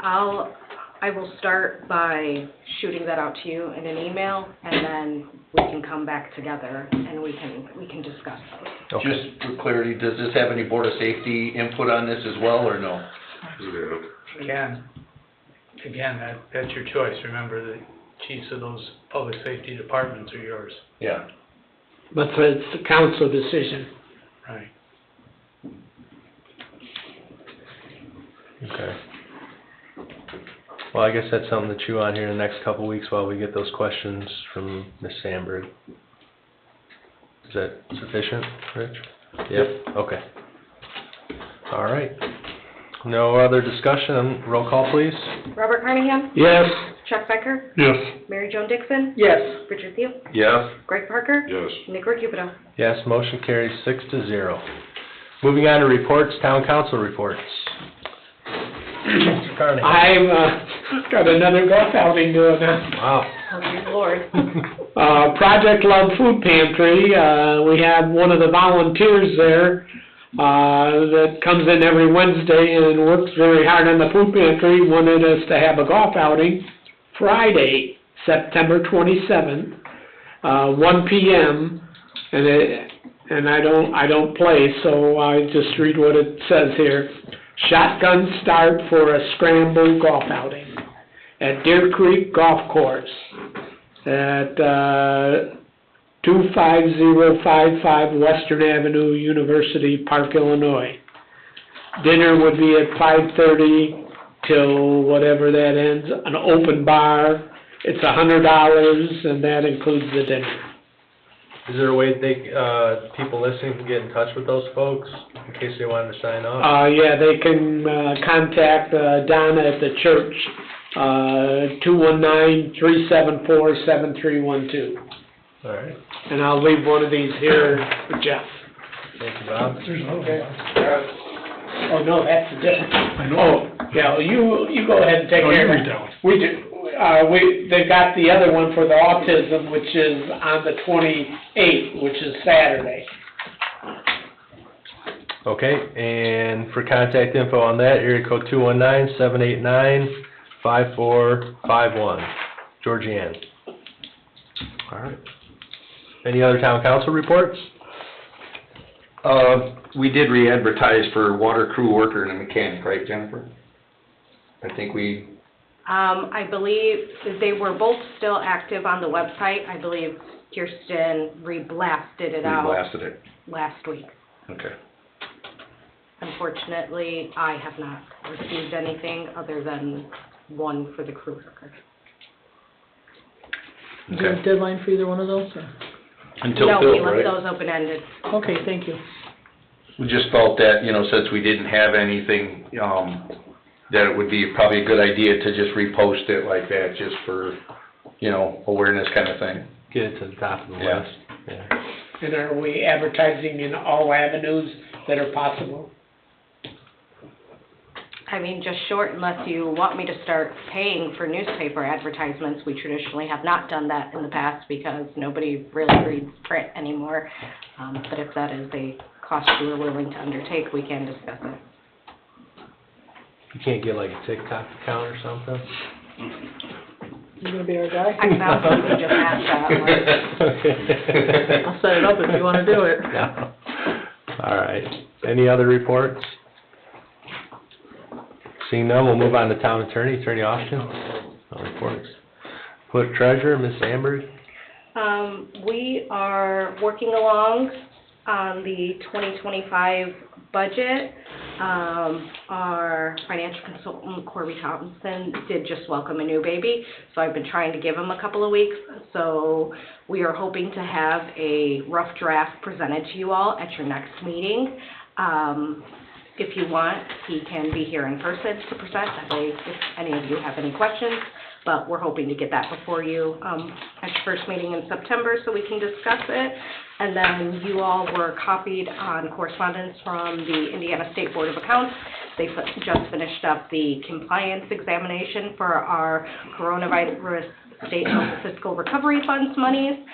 I will start by shooting that out to you in an email, and then we can come back together and we can discuss those. Okay. Just for clarity, does this have any Board of Safety input on this as well, or no? Yeah. Again, that's your choice. Remember, the chiefs of those public safety departments are yours. Yeah. But it's the council decision. Right. Okay. Well, I guess that's something to chew on here in the next couple of weeks while we get those questions from Ms. Sandberg. Is that sufficient, Rich? Yep. Okay. All right. No other discussion. Roll call, please. Robert Carnahan? Yes. Chuck Becker? Yes. Mary Jo Dixon? Yes. Richard Pugh? Yes. Greg Parker? Yes. Nick Recupido? Yes, motion carries 6-0. Moving on to reports, town council reports. Mr. Carnahan. I've got another golf outing doing now. Wow. Oh, dear Lord. Project Love Food Pantry, we have one of the volunteers there, that comes in every Wednesday and works very hard on the food pantry, wanted us to have a golf outing Friday, September 27th, 1 p.m., and I don't play, so I just read what it says here. Shotgun start for a scramble golf outing at Deer Creek Golf Course at 25055 Western Avenue, University Park, Illinois. Dinner would be at 5:30 till whatever that ends, an open bar. It's $100, and that includes the dinner. Is there a way that they, people listening can get in touch with those folks in case they wanted to sign up? Yeah, they can, contact, Donna at the church, 219-374-7312. All right. And I'll leave one of these here for Jeff. Thank you, Bob. Okay. Oh, no, that's a different. Oh, yeah, well, you go ahead and take No, you care of read it. that one. They got the other one for the autism, which is on the 28th, which is Saturday. Okay, and for contact info on that, area code 219-789-5451. Georgianne. All right. Any other town council reports? We did re-advertise for water crew worker and a mechanic, right, Jennifer? I think we, I believe they were both still active on the website. I believe Kirsten reblasted it out re-blasted it. last week. Okay. Unfortunately, I have not received anything other than one for the crew worker. Is there a deadline for either one of those, or? Until No, we filled, left right? those open-ended. Okay, thank you. We just felt that, since we didn't have anything, that it would be probably a good idea to just repost it like that, just for, awareness kind of thing. Get it to the top of the Yeah. list. Yeah. And are we advertising in all avenues that are possible? I mean, just short, unless you want me to start paying for newspaper advertisements. We traditionally have not done that in the past because nobody really reads print anymore. But if that is a cost you are willing to undertake, we can discuss it. You can't get like a TikTok account or something? You gonna be our guy? I can absolutely just ask that one. Okay. I'll set it up if you wanna do it. No. All right. Any other reports? Seeing none, we'll move on to town attorney, Attorney Austin. No reports. Clerk treasurer, Ms. Amber. We are working along on the 2025 budget. Our financial consultant, Corby Thompson, did just welcome a new baby, so I've been trying to give him a couple of weeks. So we are hoping to have a rough draft presented to you all at your next meeting. If you want, he can be here in person to present, that way if any of you have any questions. But we're hoping to get that before you at your first meeting in September so we can discuss it. And then you all were copied on correspondence from the Indiana State Board of Accounts. They just finished up the compliance examination for our coronavirus state fiscal recovery funds monies.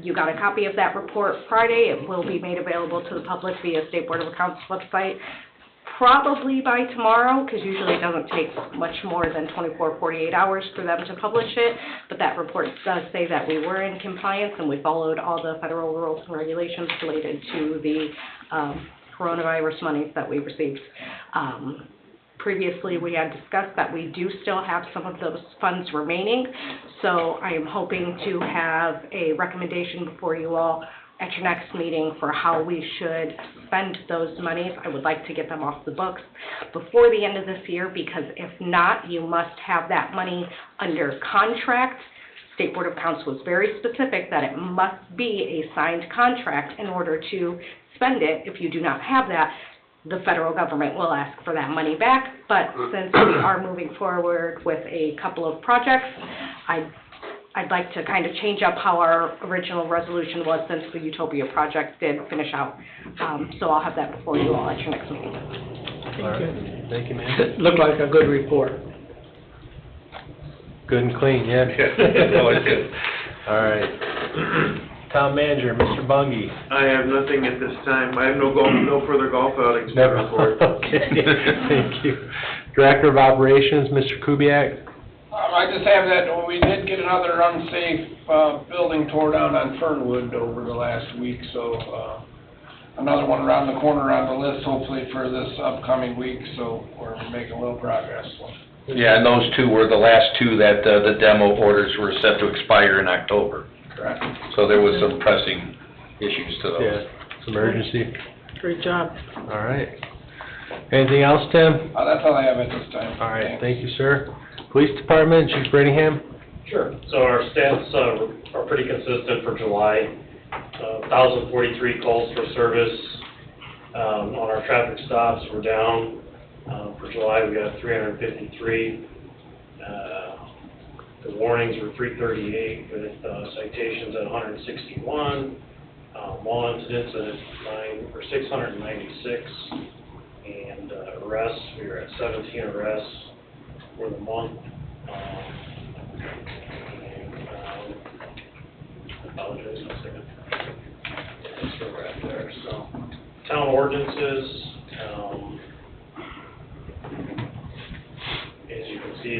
You got a copy of that report Friday. It will be made available to the public via State Board of Accounts website probably by tomorrow, because usually it doesn't take much more than 48 hours for them to publish it. But that report does say that we were in compliance and we followed all the federal rules and regulations related to the coronavirus monies that we received. Previously, we had discussed that we do still have some of those funds remaining, so I am hoping to have a recommendation before you all at your next meeting for how we should spend those monies. I would like to get them off the books before the end of this year, because if not, you must have that money under contract. State Board of Accounts was very specific that it must be a signed contract in order to spend it. If you do not have that, the federal government will ask for that money back. But since we are moving forward with a couple of projects, I'd like to kind of change up how our original resolution was, since the Utopia project did finish out. So I'll have that before you all at your next meeting. All right. Thank you, ma'am. Looked like a good report. Good and clean, yeah? No, it did. All right. Town manager, Mr. Bungie. I have nothing at this time. I have no further golf outings to Never. report. Okay, thank you. Director of Operations, Mr. Kubiak. I just have that, we did get another unsafe, building tore down on Fernwood over the last week, so, another one around the corner on the list, hopefully for this upcoming week, so we're making a little progress. Yeah, and those two were the last two that, the demo orders were set to expire in October. Correct. So there was some pressing issues to those. Yeah, it's emergency. Great job. All right. Anything else, Tim? That's all I have at this time. All right, thank you, sir. Police Department, Chief Brittingham. Sure. So our stats are pretty consistent for July. 1,043 calls for service. On our traffic stops, we're down. For July, we got 353. The warnings were 338 with citations at 161. Law incidents at 696. And arrests, we were at 17 arrests for the month. Apologize, 1 second. That's where we're at there. So, town ordinances, as you can see,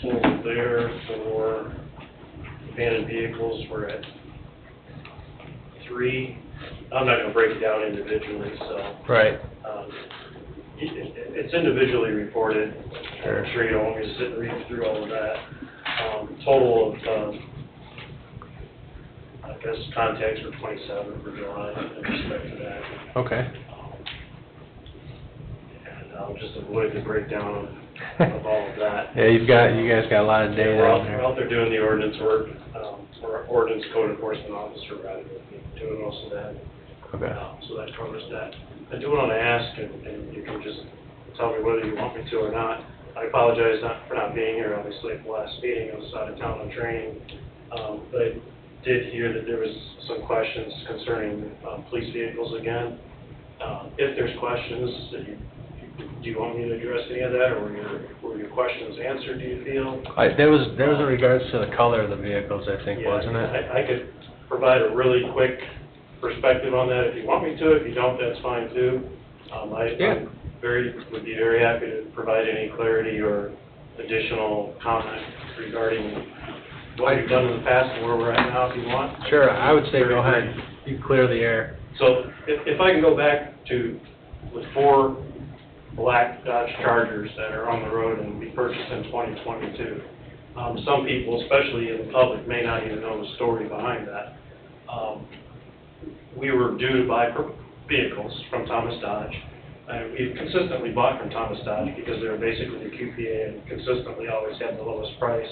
total there for abandoned vehicles, we're at 3. I'm not going to break it down individually, so. Right. It's individually reported. Sure. I'm sure you don't want me to sit and read through all of that. Total of, I guess, contacts were 27 for July in respect to that. Okay. And I'll just avoid the breakdown of all of that. Yeah, you guys got a lot of data We're out there. out there doing the ordinance work. Our ordinance code enforcement officer rather than doing most of that. Okay. So that covers that. I do want to ask, and you can just tell me whether you want me to or not. I apologize for not being here, obviously, at the last meeting. I was out of town on training. But I did hear that there was some questions concerning police vehicles again. If there's questions, do you want me to address any of that, or were your questions answered, do you feel? There was in regards to the color of the vehicles, I think, wasn't it? I could provide a really quick perspective on that if you want me to. If you don't, that's fine too. Would be very happy to provide any clarity or additional comment regarding what we've done in the past and where we're at now, if you want. Sure, I would say go ahead. You clear the air. So if I can go back to the 4 black Dodge Chargers that are on the road and be purchased in 2022. Some people, especially in the public, may not even know the story behind that. We were due to buy vehicles from Thomas Dodge. We've consistently bought from Thomas Dodge because they're basically the QPA and consistently always had the lowest price,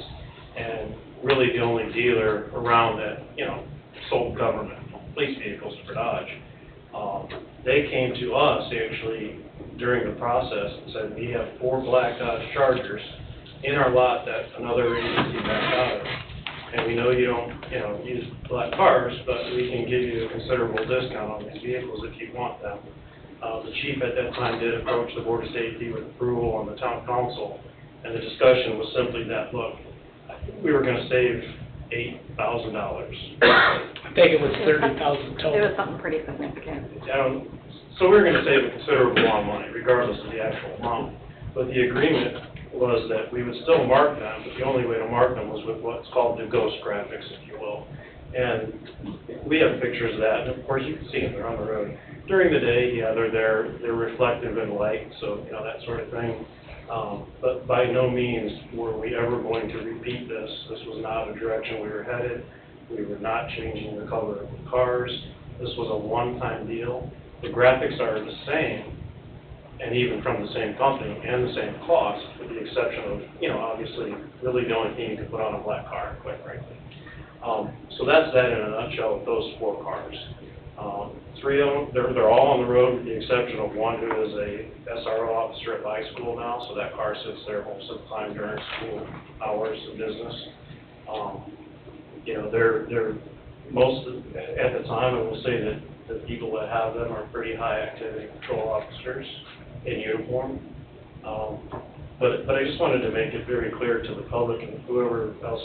and really the only dealer around that, sold government police vehicles for Dodge. They came to us actually during the process and said, we have 4 black Dodge Chargers in our lot that another agency backed out of. And we know you don't, use black cars, but we can give you a considerable discount on these vehicles if you want them. The chief at that time did approach the Board of Safety with approval on the town council, and the discussion was simply that, look, we were going to save $8,000. I think it was 30,000 total. It was something pretty significant. So we were going to save a considerable amount of money, regardless of the actual amount. But the agreement was that we would still mark them, but the only way to mark them was with what's called the ghost graphics, if you will. And we have pictures of that, and of course you can see them, they're on the road. During the day, they're reflective in light, so, that sort of thing. But by no means were we ever going to repeat this. This was not a direction we were headed. We were not changing the color of the cars. This was a one-time deal. The graphics are the same, and even from the same company and the same cost, with the exception of, obviously, really the only thing you could put on a black car, quite frankly. So that's that in a nutshell with those 4 cars. 3 of them, they're all on the road with the exception of one who is a SRO officer at my school now, so that car sits there most of the time during school hours of business. They're most of, at the time, I will say that the people that have them are pretty high activity patrol officers in uniform. But I just wanted to make it very clear to the public and whoever else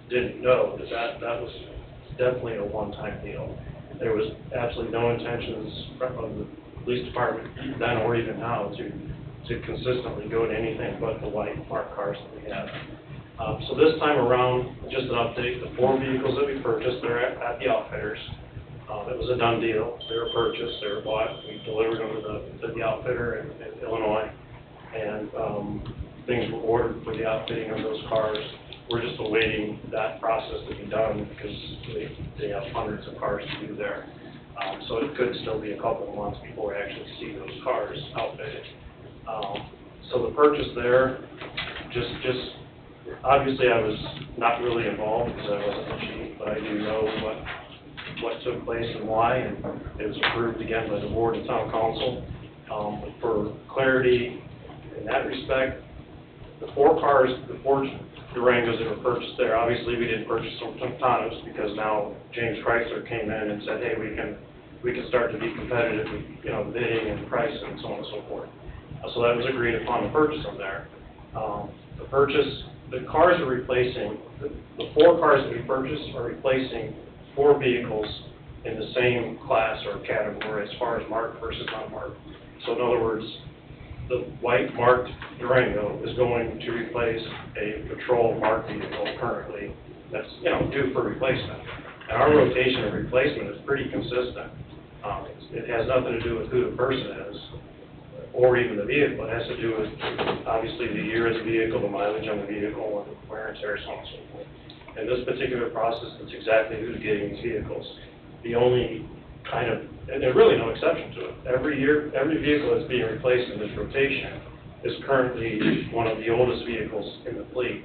didn't know that was definitely a one-time deal. There was absolutely no intentions from the police department then or even now to consistently go to anything but the white marked cars that we have. So this time around, just an update, the 4 vehicles that we purchased, they're at the outfitters. It was a done deal. They were purchased, they were bought. We delivered them to the outfitter in Illinois, and things were ordered for the outfitting of those cars. We're just awaiting that process to be done because they have hundreds of cars to do there. So it could still be a couple of months before we actually see those cars outfitted. So the purchase there, just obviously I was not really involved because I wasn't the chief, but I do know what what took place and why, and it was approved again by the board and town council. For clarity in that respect, the four Durangos that were purchased there, obviously we didn't purchase them from Tanos because now James Chrysler came in and said, hey, we can start to be competitive with, you know, bidding and pricing and so on and so forth. So that was agreed upon to purchase them there. The cars are replacing, the four cars that we purchased are replacing four vehicles in the same class or category as far as marked versus unmarked. So in other words, the white marked Durango is going to replace a patrol marked vehicle currently that's, you know, due for replacement. And our rotation of replacement is pretty consistent. It has nothing to do with who the person is or even the vehicle. It has to do with, obviously, the year of the vehicle, the mileage on the vehicle, and wear and tear, so on and so forth. In this particular process, it's exactly who's getting these vehicles. The only kind of, and there's really no exception to it. Every year, every vehicle that's being replaced in this rotation is currently one of the oldest vehicles in the fleet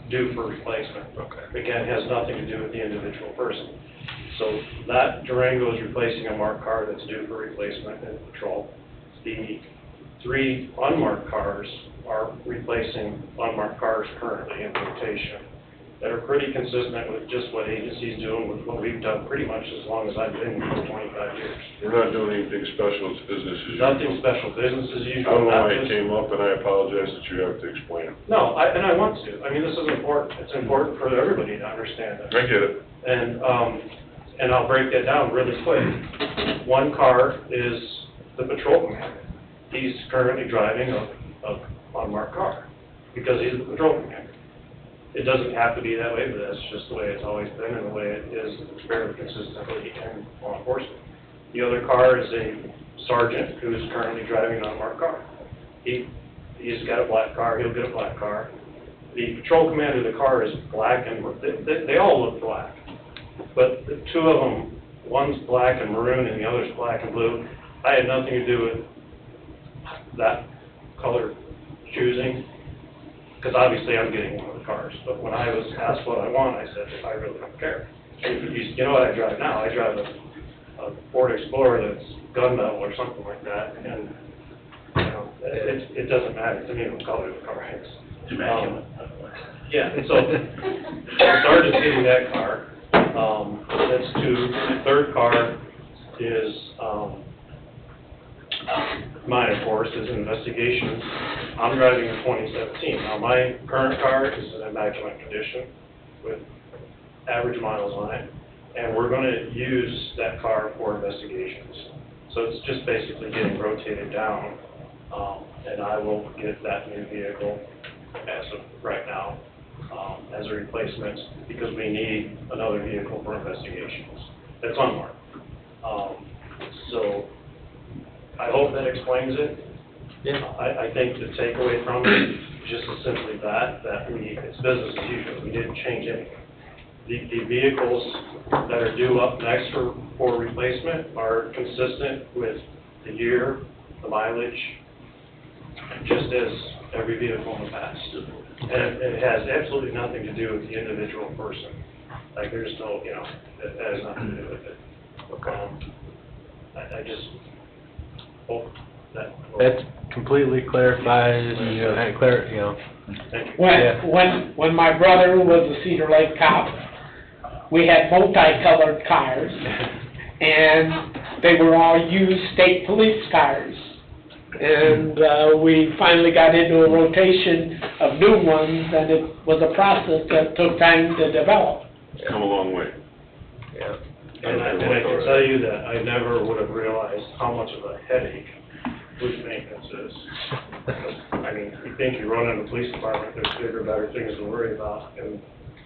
due for replacement. Okay. Again, has nothing to do with the individual person. So that Durango is replacing a marked car that's due for replacement in patrol. The three unmarked cars are replacing unmarked cars currently in rotation that are pretty consistent with just what agencies do and with what we've done pretty much as long as I've been here for 25 years. We're not doing anything special, it's business as usual. Nothing special, business as usual. I don't know why it came up, and I apologize that you have to explain it. No, and I want to. I mean, this is important. It's important for everybody to understand it. I get it. And I'll break that down really quick. One car is the patrol commander. He's currently driving a unmarked car because he's the patrol commander. It doesn't have to be that way, but that's just the way it's always been and the way it is fairly consistently in law enforcement. The other car is a sergeant who is currently driving an unmarked car. He's got a black car, he'll get a black car. The patrol commander of the car is black, and they all look black. But the two of them, one's black and maroon and the other's black and blue. I had nothing to do with that color choosing, because obviously I'm getting one of the cars. But when I was asked what I want, I said, I really don't care. And you know what I drive now? I drive a Ford Explorer that's gun metal or something like that, and you know, it doesn't matter to me what color the car is. Yeah, and so I started getting that car. That's two. The third car is mine, of course, is an investigation. I'm driving a 2017. Now, my current car is in immaculate condition with average miles on it, and we're going to use that car for investigations. So it's just basically getting rotated down, and I will get that new vehicle as of right now as a replacement because we need another vehicle for investigations. That's unmarked. So I hope that explains it. Yeah. I think the takeaway from it is just as simply that it's business as usual. We didn't change anything. The vehicles that are due up next for replacement are consistent with the year, the mileage, just as every vehicle in the past. And it has absolutely nothing to do with the individual person. Like there's no, that has nothing to do with it. Okay. I just hope that completely clarifies, When my brother was a Cedar Lake cop, we had multicolored cars, and they were all used state police cars. And we finally got into a rotation of new ones, and it was a process that took time to develop. It's come a long way. Yeah. And I can tell you that I never would have realized how much of a headache fleet maintenance is. I mean, you think you run in the police department, there's bigger, better things to worry about, and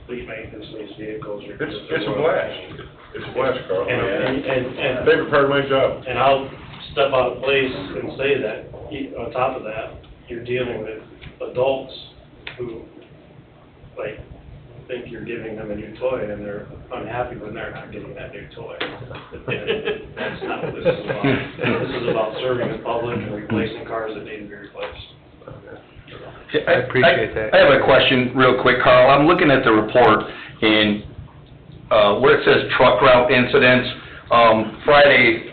fleet maintenance in these vehicles are just... It's a blast. It's a blast, Carl. And favorite part of my job. And I'll step out of place and say that, on top of that, you're dealing with adults who, like, think you're giving them a new toy, and they're unhappy when they're not getting that new toy. And that's not what this is about. This is about serving the public and replacing cars that need to be replaced. I appreciate that. I have a question real quick, Carl. I'm looking at the report, and where it says truck route incidents, Friday,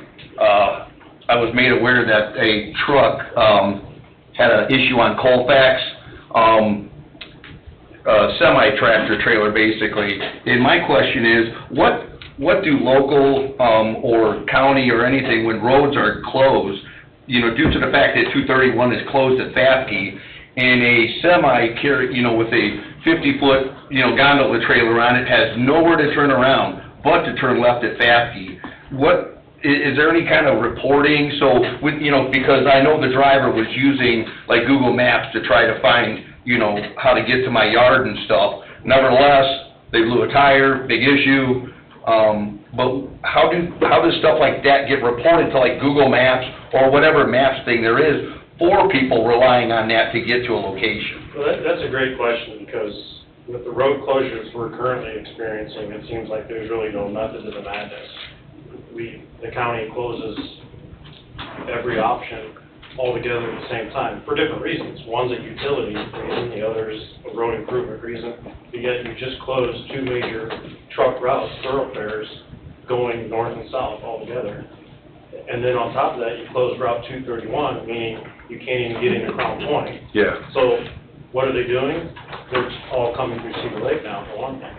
I was made aware that a truck, had an issue on Colfax, semi-tractor trailer basically. And my question is, what do local, or county or anything, when roads are closed, you know, due to the fact that 231 is closed at Fafke, and a semi carry, you know, with a 50-foot, you know, gondola trailer on it has nowhere to turn around but to turn left at Fafke. Is there any kind of reporting? So, you know, because I know the driver was using like Google Maps to try to find, you know, how to get to my yard and stuff. Nevertheless, they blew a tire, big issue. But how does stuff like that get reported to like Google Maps or whatever maps thing there is for people relying on that to get to a location? Well, that's a great question, because with the road closures we're currently experiencing, it seems like there's really no method to the madness. The county closes every option altogether at the same time for different reasons. One's a utility reason, the other's a road improvement reason. But yet you just closed two major truck routes, thoroughfares, going north and south altogether. And then on top of that, you closed Route 231, meaning you can't even get into Crown Point. Yeah. So what are they doing? They're all coming through Cedar Lake now, for one thing.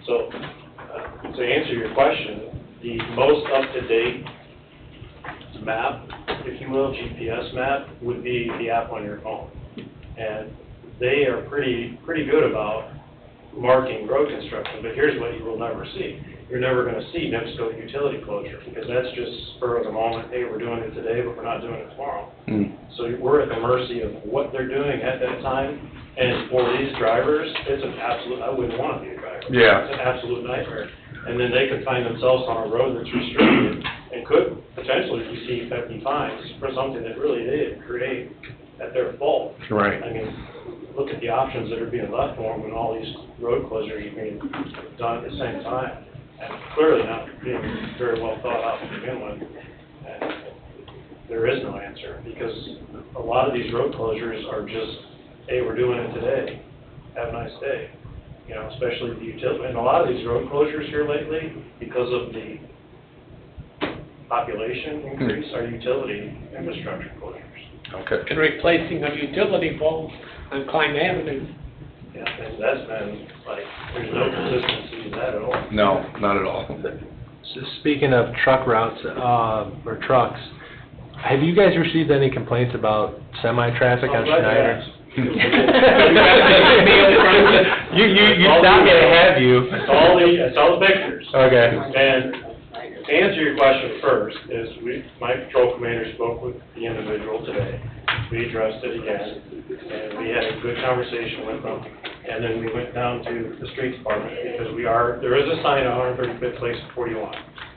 So to answer your question, the most up-to-date map, if you will, GPS map, would be the app on your phone. And they are pretty good about marking road construction, but here's what you will never see. You're never going to see NIPSCO utility closure, because that's just spur of the moment. Hey, we're doing it today, but we're not doing it tomorrow. So we're at the mercy of what they're doing at that time. And for these drivers, it's an absolute, I wouldn't want to be a driver. Yeah. It's an absolute nightmare. And then they could find themselves on a road that's restricted and could potentially receive hefty fines for something that really they didn't create at their fault. Right. I mean, look at the options that are being left for them when all these road closures are being done at the same time. And clearly not being very well thought out to begin with. And there is no answer, because a lot of these road closures are just, hey, we're doing it today, have a nice day. You know, especially the utility, and a lot of these road closures here lately, because of the population increase, are utility infrastructure closures. Okay. And replacing a utility pole on Klein Avenue. Yeah, and that's been, like, there's no consistency in that at all. No, not at all. So speaking of truck routes, or trucks, have you guys received any complaints about semi-traffic on Schneider? You stopped me to have you. I saw the pictures. Okay. And to answer your question first, is my patrol commander spoke with the individual today. We addressed it again, and we had a good conversation with them. And then we went down to the street department, because there is a sign on 135th Place at 41.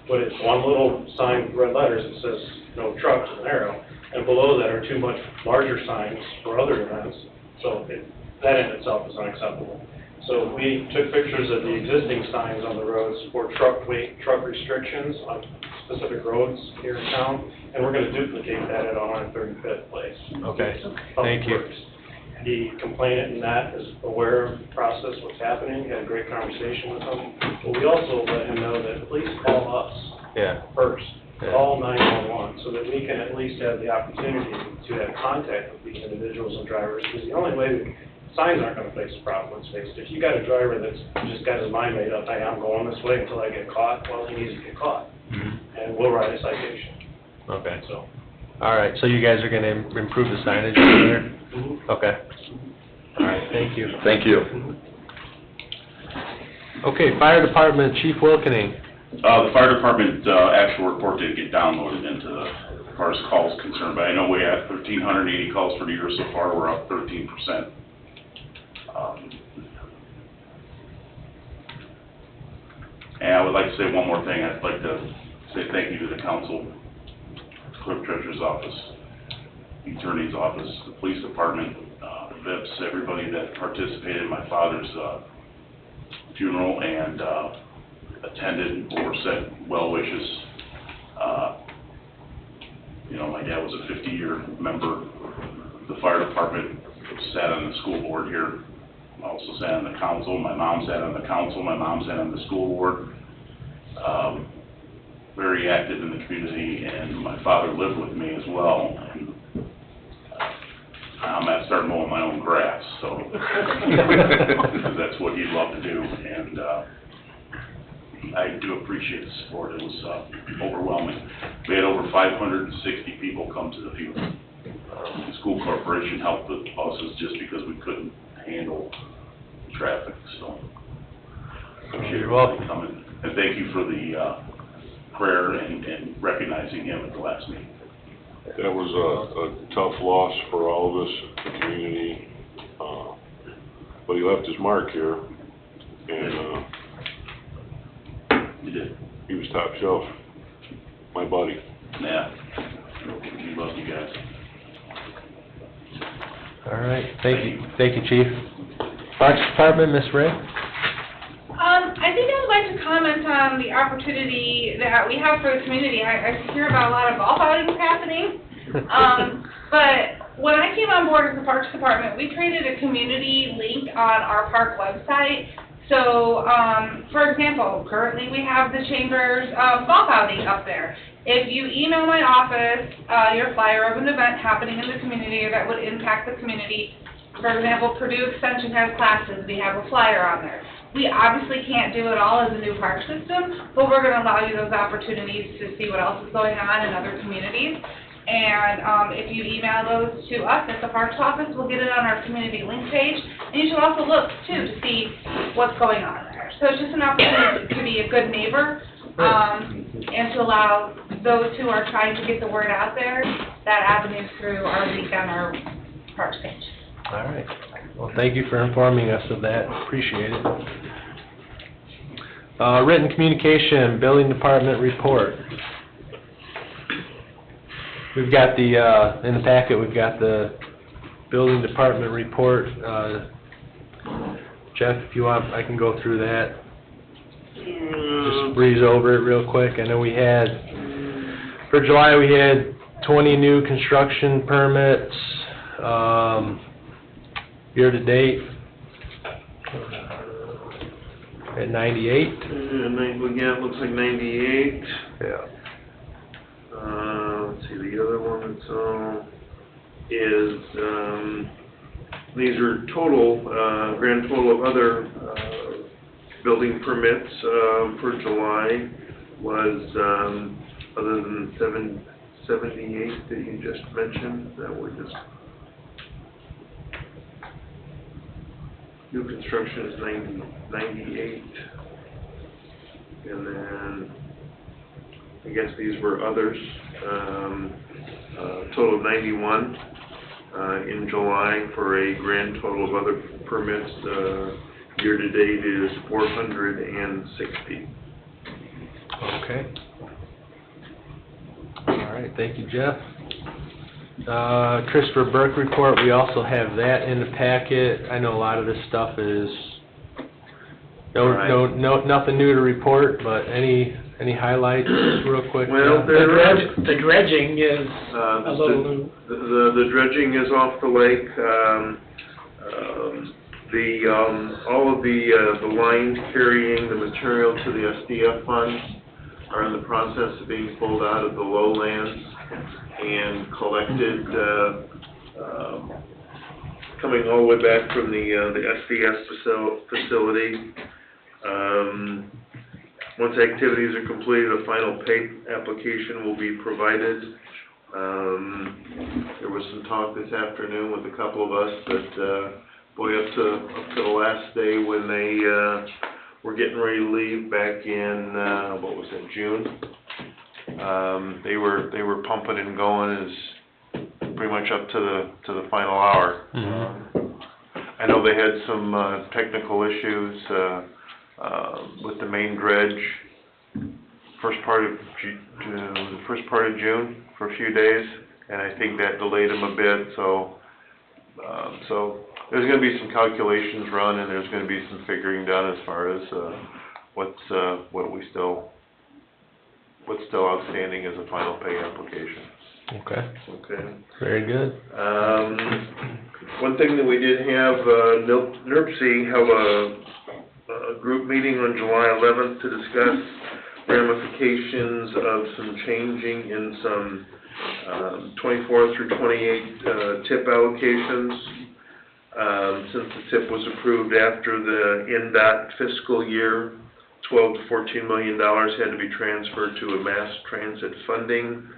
But it's one little sign with red letters that says no trucks with an arrow. And below that are two much larger signs for other events. So that in itself is unacceptable. So we took pictures of the existing signs on the roads for truck restrictions on specific roads here in town, and we're going to duplicate that at 135th Place. Okay, Public thank you. Works. The complainant in that is aware of the process, what's happening, had a great conversation with him. But we also let him know that please call us first. Yeah. Call 911, so that we can at least have the opportunity to have contact with these individuals and drivers, because the only way signs aren't going to fix the problem, let's face it. If you got a driver that's just got his mind made up, hey, I'm going this way until I get caught, well, he needs to get caught. And we'll write a citation. Okay. So. All right, so you guys are going to improve the signage over there? Okay. All right, thank you. Thank you. Okay, Fire Department, Chief Wilkening. The fire department, actual report did get downloaded into as far as calls concerned, but I know we have 1,380 calls for the year so far, we're up 13%. And I would like to say one more thing. I'd like to say thank you to the council, clerk treasurer's office, the attorney's office, the police department, the VIPs, everybody that participated in my father's funeral and attended or said well wishes. You know, my dad was a 50-year member of the fire department, sat on the school board here, also sat on the council. My mom sat on the council, my mom sat on the school board. very active in the community, and my father lived with me as well. And I'm gonna start mowing my own grass, so, because that's what he'd love to do, and I do appreciate the support. It was overwhelming. We had over 560 people come to the funeral. The school corporation helped with the buses just because we couldn't handle traffic, so. Appreciate everybody coming, and thank you for the prayer and recognizing him at the last meeting. That was a tough loss for all of us, the community, but he left his mark here, and He did. he was top shelf, my buddy. Yeah. We love you guys. All right, thank you, Chief. Parks Department, Ms. Ray? I think I would like to comment on the opportunity that we have for the community. I hear about a lot of golf outings happening. But when I came on board as the Parks Department, we created a community link on our park website. So, for example, currently we have the Chamber's golf outing up there. If you email my office your flyer of an event happening in the community that would impact the community, for example, Purdue Extension has classes, we have a flyer on there. We obviously can't do it all as a new park system, but we're going to allow you those opportunities to see what else is going on in other communities. And if you email those to us at the Parks Office, we'll get it on our community link page. And you should also look, too, to see what's going on there. So it's just an opportunity to be a good neighbor and to allow those who are trying to get the word out there that avenue through our link on our Parks page. All right. Well, thank you for informing us of that. Appreciate it. Written communication, building department report. We've got the, in the packet, we've got the building department report. Jeff, if you want, I can go through that. Just breeze over it real quick. I know we had, for July, we had 20 new construction permits. Year to date, at 98. Yeah, it looks like 98. Yeah. Let's see, the other one that's is, these are total, grand total of other building permits for July was, other than 78 that you just mentioned, that were just, new construction is 98, and then, I guess these were others, total of 91 in July for a grand total of other permits. Year to date is 460. Okay. All right, thank you, Jeff. Christopher Burke report, we also have that in the packet. I know a lot of this stuff is nothing new to report, but any highlights real quick? Well, The dredging is a little new. The dredging is off the lake. All of the lines carrying the material to the SDF funds are in the process of being pulled out of the lowlands and collected, coming all the way back from the SDS facility. Once activities are completed, a final pay application will be provided. There was some talk this afternoon with a couple of us that, boy, up to the last day when they were getting ready to leave back in, what was it, June? They were pumping and going as pretty much up to the final hour. I know they had some technical issues with the main dredge first part of June for a few days, and I think that delayed them a bit. So there's going to be some calculations run, and there's going to be some figuring done as far as what's still outstanding as a final pay application. Okay. Okay. Very good. One thing that we did have, NERC have a group meeting on July 11th to discuss ramifications of some changing in some 24 through 28 tip allocations. Since the tip was approved after the NDOT fiscal year, $12 to $14 million had to be transferred to a mass transit funding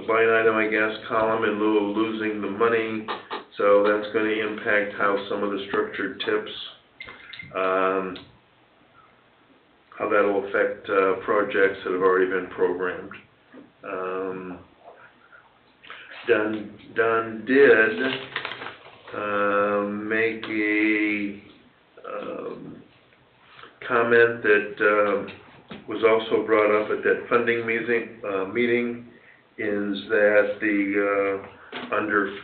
line item, I guess, column in lieu of losing the money. So that's going to impact how some of the structured tips, how that'll affect projects that have already been programmed. Don did make a comment that was also brought up at that funding meeting, is that the under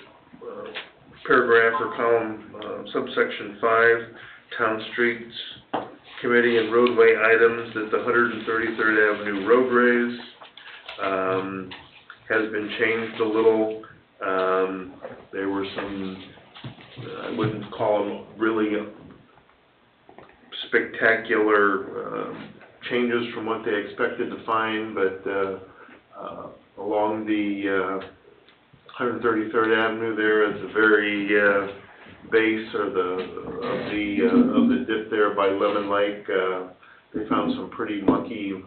paragraph or column subsection 5, Town Streets Committee and roadway items, that the 133rd Avenue roadways has been changed a little. There were some, I wouldn't call them really spectacular changes from what they expected to find, but along the 133rd Avenue there at the very base or of the dip there by Lemon Lake, they found some pretty mucky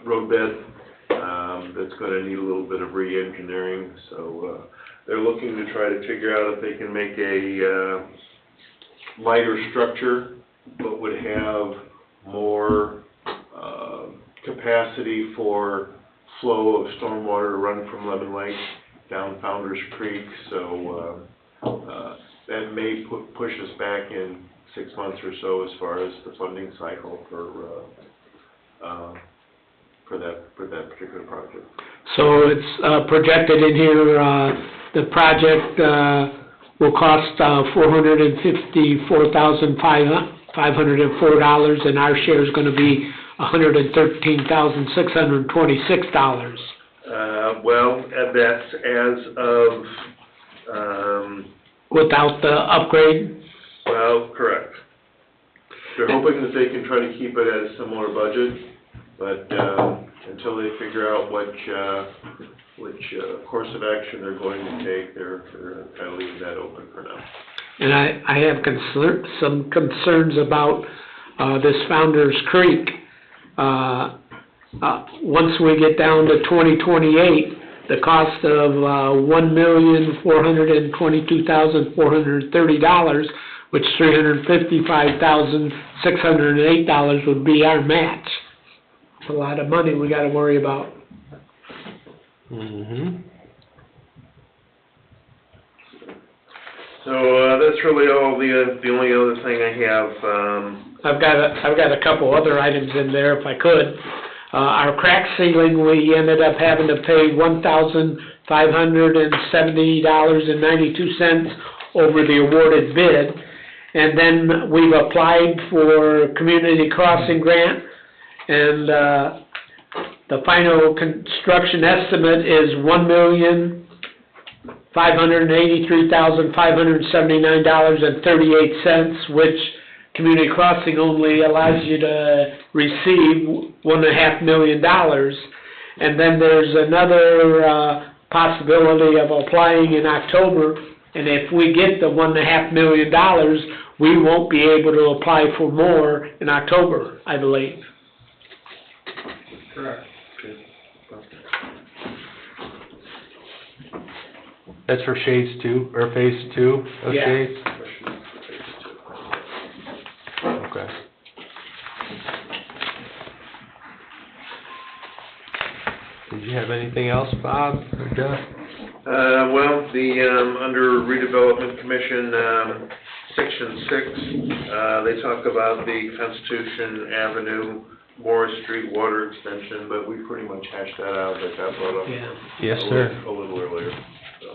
roadbed that's going to need a little bit of re-engineering. So they're looking to try to figure out if they can make a lighter structure, but would have more capacity for flow of stormwater to run from Lemon Lake down Founders Creek. So that may push us back in 6 months or so as far as the funding cycle for that particular project. So it's projected in here, the project will cost $454,504, and our share is going to be $113,626. Well, that's as of... without the upgrade? Well, correct. They're hoping that they can try to keep it at a similar budget, but until they figure out which course of action they're going to take, they're kind of leaving that open for now. And I have some concerns about this Founders Creek. Once we get down to 2028, the cost of $1,422,430, which $355,608 would be our match. It's a lot of money we got to worry about. Mm-hmm. So that's really all the only other thing I have. I've got a couple other items in there if I could. Our crack ceiling, we ended up having to pay $1,570.92 over the awarded bid. And then we've applied for community crossing grant, and the final construction estimate is $1,583,579.38, which community crossing only allows you to receive $1.5 million. And then there's another possibility of applying in October, and if we get the $1.5 million, we won't be able to apply for more in October, I believe. Correct. That's for Phase 2 of Yeah. Shades? Okay. Did you have anything else, Bob or Jeff? Well, under redevelopment commission, section 6, they talk about the Constitution Avenue, Morris Street water extension, but we pretty much hashed that out. That got brought up. Yeah. Yes, sir. A little earlier. So.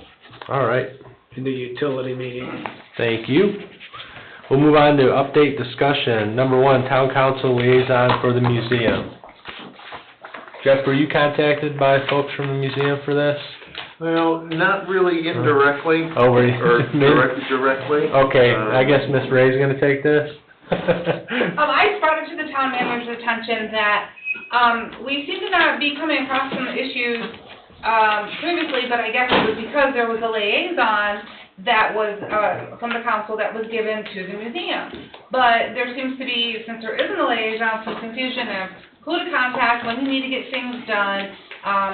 All right. In the utility meeting. Thank you. We'll move on to update discussion. Number 1, Town Council Liaison for the Museum. Jeff, were you contacted by folks from the museum for this? Well, not really indirectly. Oh, were you? Or directly. Okay, I guess Miss Ray's gonna take this? I just brought it to the town manager's attention that, we seem to not be coming across some issues, previously, but I guess it was because there was a liaison that was, from the council that was given to the museum. But there seems to be, since there isn't a liaison, some confusion of who to contact, when you need to get things done.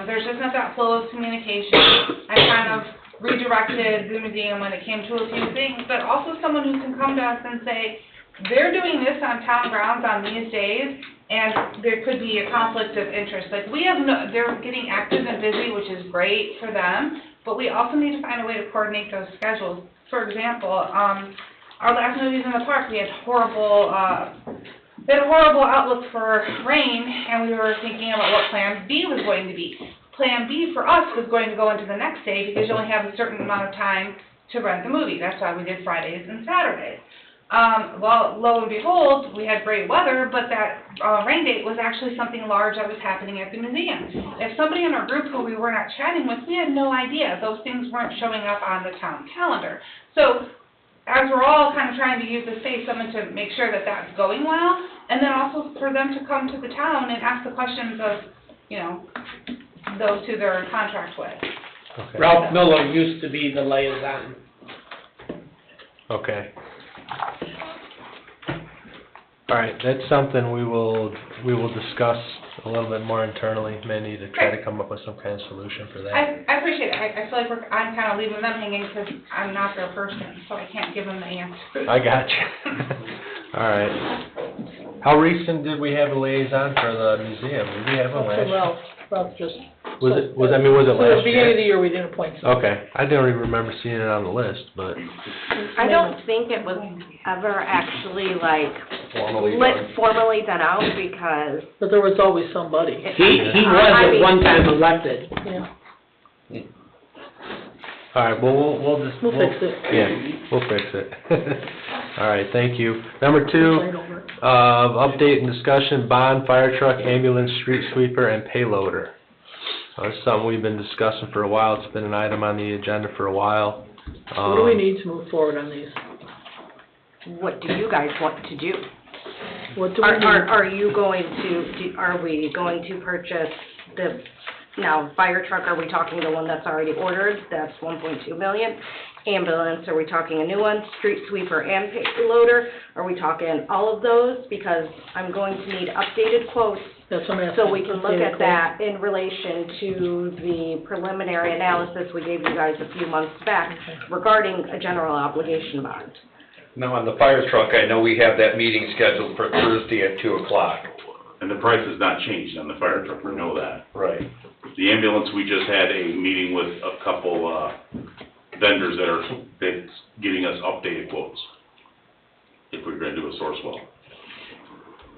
There's just not that flow of communication. I kind of redirected the museum when it came to a few things, but also someone who can come to us and say, they're doing this on town grounds on these days, and there could be a conflict of interest. Like, we have no, they're getting active and busy, which is great for them, but we also need to find a way to coordinate those schedules. For example, our last movies in the park, we had a horrible outlook for rain, and we were thinking about what Plan B was going to be. Plan B for us was going to go into the next day, because you only have a certain amount of time to rent the movie. That's why we did Fridays and Saturdays. Well, lo and behold, we had great weather, but that rain date was actually something large that was happening at the museum. If somebody in our group who we were not chatting with, we had no idea. Those things weren't showing up on the town calendar. So, as we're all kind of trying to use the space, someone to make sure that that's going well, and then also for them to come to the town and ask the questions of, you know, those who they're in contract with. Okay. Ralph Miller used to be the liaison. Okay. All right, that's something we will discuss a little bit more internally, maybe to try to come up with some kind of solution for that. I appreciate it. I feel like I'm kind of leaving them hanging because I'm not their person, so I can't give them the answer. I got you. All right. How recent did we have a liaison for the museum? Did we have one last year? Ralph just. Was it So last at the year? beginning of the year, we didn't appoint someone. Okay, I don't even remember seeing it on the list, but I don't think it was ever actually like Formally done. formally done out because. But there was always somebody. He was at one time elected. Yeah. all right, well, we'll just... We'll fix it. Yeah, we'll fix it. All right, thank you. Number 2, update and discussion, bond, fire truck, ambulance, street sweeper, and payloader. This is something we've been discussing for a while. It's been an item on the agenda for a while. What do we need to move forward on these? What do you guys want to do? What do we need? Are you going to, are we going to purchase the, now, fire truck, are we talking the one that's already ordered? That's 1.2 million. Ambulance, are we talking a new one? Street sweeper and payloader? Are we talking all of those? Because I'm going to need updated quotes. That's what I'm asking. So we can look at that in relation to the preliminary analysis we gave you guys a few months back regarding a general obligation bond. Now, on the fire truck, I know we have that meeting scheduled for Thursday at 2 o'clock. And the price has not changed on the fire truck, we know that. Right. The ambulance, we just had a meeting with a couple, vendors that's getting us updated quotes, if we're gonna do a source well.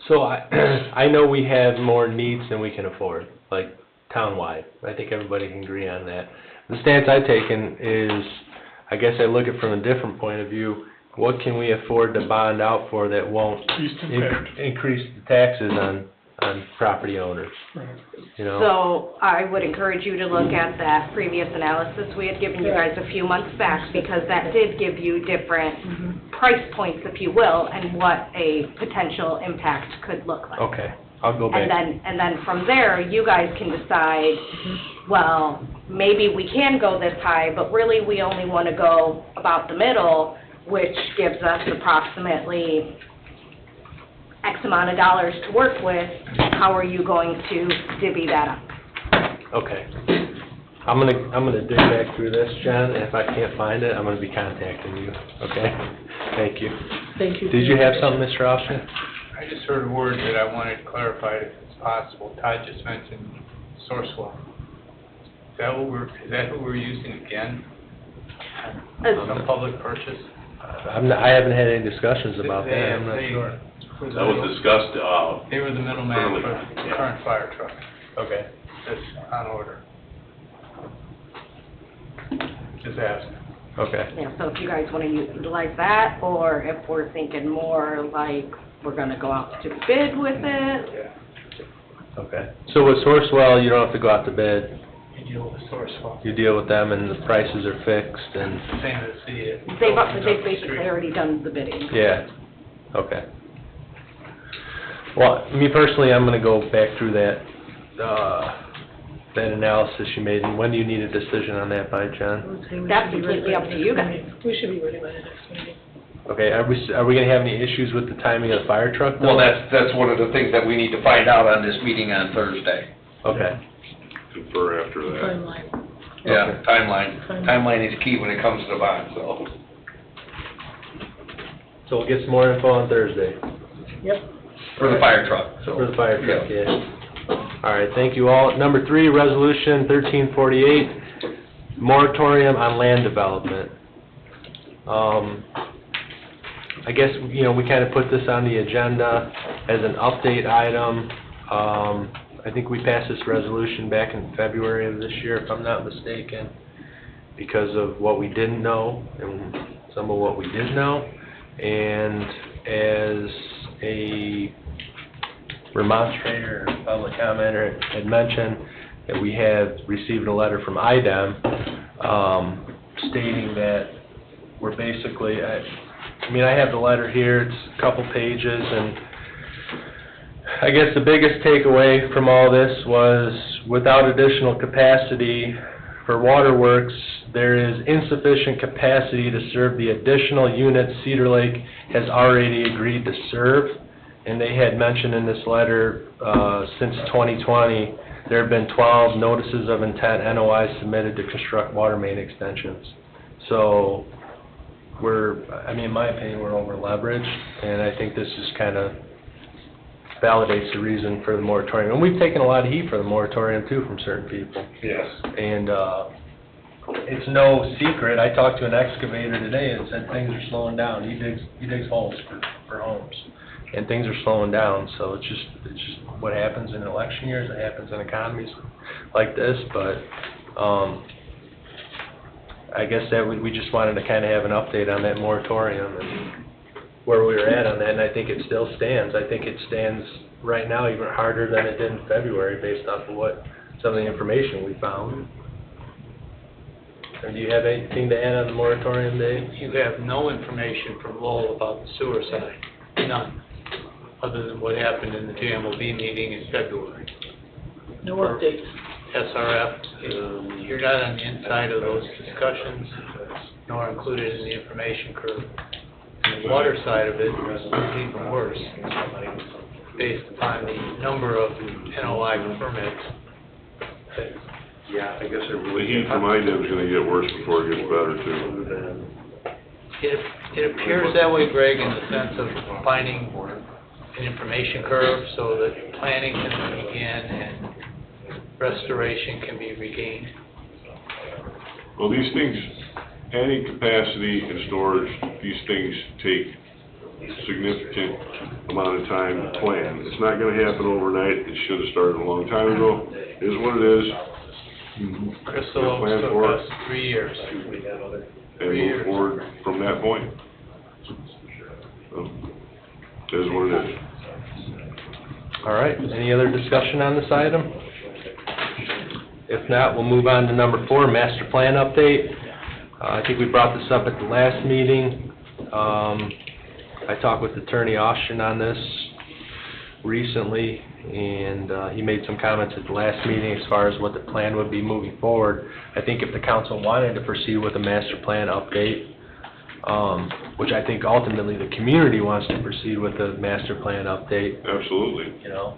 So I know we have more needs than we can afford, like townwide. I think everybody can agree on that. The stance I've taken is, I guess I look at it from a different point of view. What can we afford to bond out for that won't increase the taxes on property owners? You know? So I would encourage you to look at that previous analysis we had given you guys a few months back, because that did give you different price points, if you will, and what a potential impact could look like. Okay, I'll go back. And then from there, you guys can decide, well, maybe we can go this high, but really we only want to go about the middle, which gives us approximately X amount of dollars to work with. How are you going to divvy that up? Okay. I'm gonna dig back through this, John, and if I can't find it, I'm gonna be contacting you, okay? Thank you. Thank you. Did you have something, Mr. Austin? I just heard a word that I wanted clarified if it's possible. Todd just mentioned Sourcewell. Is that who we're using again? Some public purchase? I haven't had any discussions about that, I'm not sure. That was discussed, They were the middleman early. for the current fire truck. Okay. That's on order. Just asking. Okay. Yeah, so if you guys want to utilize that, or if we're thinking more like we're going to go out to bid with it. Okay. So with Sourcewell, you don't have to go out to bid. You deal with Sourcewell. You deal with them and the prices are fixed and... Same as the... They've basically already done the bidding. Yeah. Okay. Well, me personally, I'm gonna go back through that analysis you made, and when do you need a decision on that by, John? That's completely up to you guys. We should be ready by the next meeting. Okay, are we gonna have any issues with the timing of the fire truck, though? Well, that's one of the things that we need to find out on this meeting on Thursday. Okay. Confer after that. Timeline. Yeah, timeline. Timeline is key when it comes to the bond, so. So we'll get some more info on Thursday. Yep. For the fire truck, so. For the fire truck, yeah. All right, thank you all. Number 3, Resolution 1348, moratorium on land development. I guess, you know, we kind of put this on the agenda as an update item. I think we passed this resolution back in February of this year, if I'm not mistaken, because of what we didn't know and some of what we did know. And as a remonstrator, public commenter had mentioned, that we had received a letter from IDEM stating that we're basically, I mean, I have the letter here, it's a couple pages, and I guess the biggest takeaway from all this was, without additional capacity for waterworks, there is insufficient capacity to serve the additional units Cedar Lake has already agreed to serve. And they had mentioned in this letter, since 2020, there have been 12 notices of intent, NOIs submitted to construct water main extensions. So I mean, in my opinion, we're over leveraged, and I think this just kind of validates the reason for the moratorium. And we've taken a lot of heat for the moratorium too from certain people. Yes. And it's no secret, I talked to an excavator today and said things are slowing down. He digs holes for homes, and things are slowing down. So it's just what happens in election years, it happens in economies like this. But I guess that we just wanted to kind of have an update on that moratorium and where we were at on that, and I think it still stands. I think it stands right now even harder than it did in February based off of some of the information we found. And do you have anything to add on the moratorium, Dave? You have no information from Lowell about the sewer side, none, other than what happened in the GMOB meeting in February. No updates. SRF, you're not on the inside of those discussions, nor included in the information curve. The water side of it is even worse, based upon the number of NOI permits. Yeah, I guess it really. The heat from IDEM's gonna get worse before it gets better too. It appears that way, Greg, in the sense of finding an information curve so that planning can begin and restoration can be regained. Well, these things, adding capacity and storage, these things take a significant amount of time to plan. It's not gonna happen overnight. It should have started a long time ago. It is what it is. Crystal Oaks took us 3 years. And move forward from that point. So, it is what it is. All right, any other discussion on this item? If not, we'll move on to number 4, master plan update. I think we brought this up at the last meeting. I talked with Attorney Austin on this recently, and he made some comments at the last meeting as far as what the plan would be moving forward. I think if the council wanted to proceed with a master plan update, which I think ultimately the community wants to proceed with a master plan update. Absolutely. You know,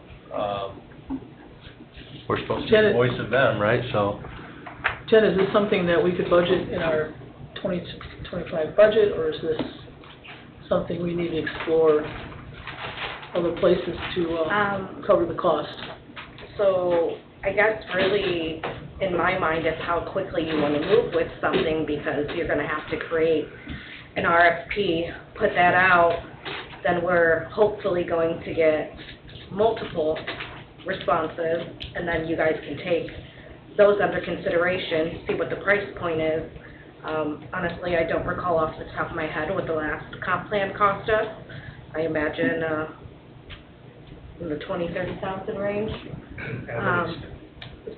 we're supposed to be the voice of them, right? So, Jen, is this something that we could budget in our 2025 budget, or is this something we need to explore other places to cover the cost? So I guess really, in my mind, it's how quickly you want to move with something, because you're going to have to create an RFP, put that out, then we're hopefully going to get multiple responses, and then you guys can take those under consideration, see what the price point is. Honestly, I don't recall off the top of my head what the last comp plan cost us. I imagine in the $20,000-$30,000 range.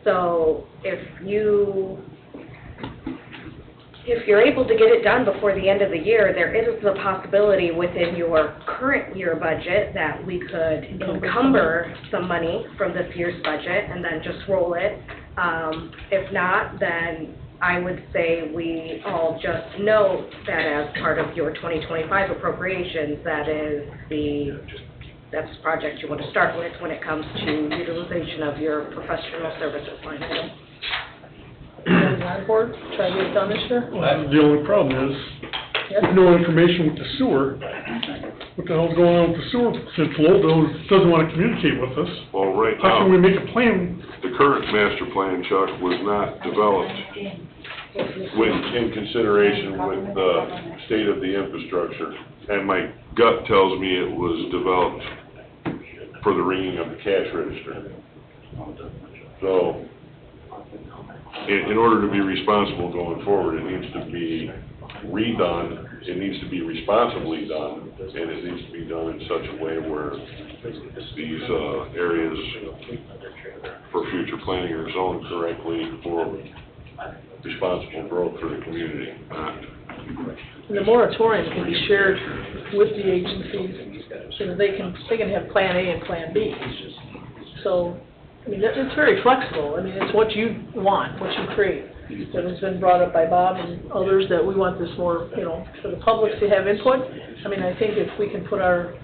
So if you if you're able to get it done before the end of the year, there is the possibility within your current year budget that we could encumber some money from this year's budget and then just roll it. If not, then I would say we all just note that as part of your 2025 appropriations, that's the project you want to start with when it comes to utilization of your professional services line item. On board, try to get it done this year? Well, the only problem is, there's no information with the sewer. What the hell's going on with the sewer, since Lowell doesn't want to communicate with us? Well, right How can we now, make a plan? the current master plan, Chuck, was not developed in consideration with the state of the infrastructure. And my gut tells me it was developed for the ringing of the cash register. So, in order to be responsible going forward, it needs to be redone, it needs to be responsibly done, and it needs to be done in such a way where these areas for future planning are zoned correctly for responsible growth for the community. And the moratorium can be shared with the agencies, so that they can have Plan A and Plan B. So, I mean, it's very flexible. I mean, it's what you want, what you create. That has been brought up by Bob and others, that we want this more, for the public to have input. I mean, I think if we can put our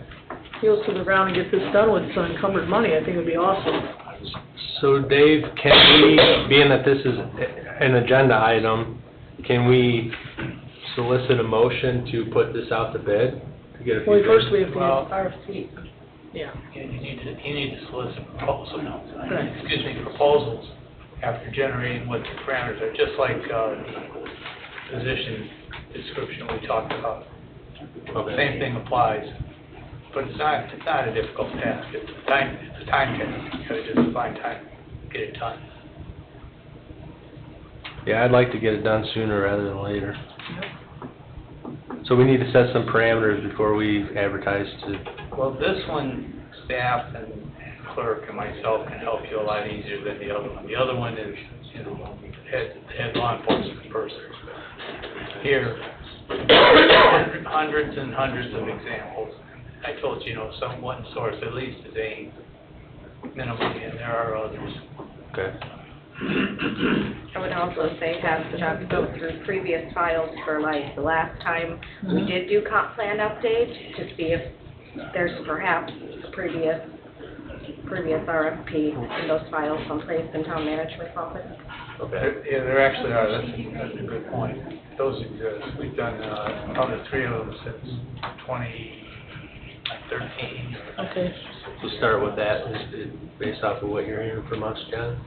heels to the ground and get this done with some encumbered money, I think it'd be awesome. So Dave, can we, being that this is an agenda item, can we solicit a motion to put this out to bid? To get a few Well, first bids? we have to have RFP. Yeah. You need to solicit proposals, Right. proposals after generating what the parameters are, just like the position description we talked about. Okay. Same thing applies, but it's not a difficult task. It's a time task. You gotta just find time, get it done. Yeah, I'd like to get it done sooner rather than later. So we need to set some parameters before we advertise to... Well, this one, staff and clerk and myself can help you a lot easier than the other one. The other one is, head law enforcement person. Here, hundreds and hundreds of examples. I told you, one source at least is AIM, minimum, and there are others. Okay. I would also say have Chuck go through previous files for like the last time we did do comp plan update to see if there's perhaps a previous RFP in those files someplace in town management's office. Okay. Yeah, there actually are, that's a good point. Those exist. We've done probably 3 of them since 2013. Okay. So start with that, based off of what you're hearing from us, John?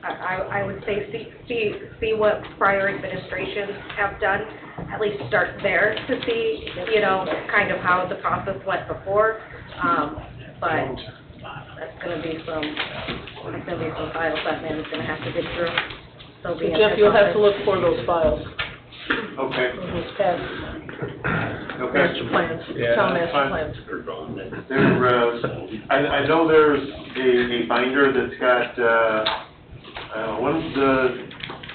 I would say see what prior administrations have done, at least start there to see, kind of how the process went before. But that's gonna be some files that man's gonna have to get through. So Jeff, you'll have to look for those files, Okay. those past Okay. master plans, town master Fine. plans. I know there's a binder that's got, when's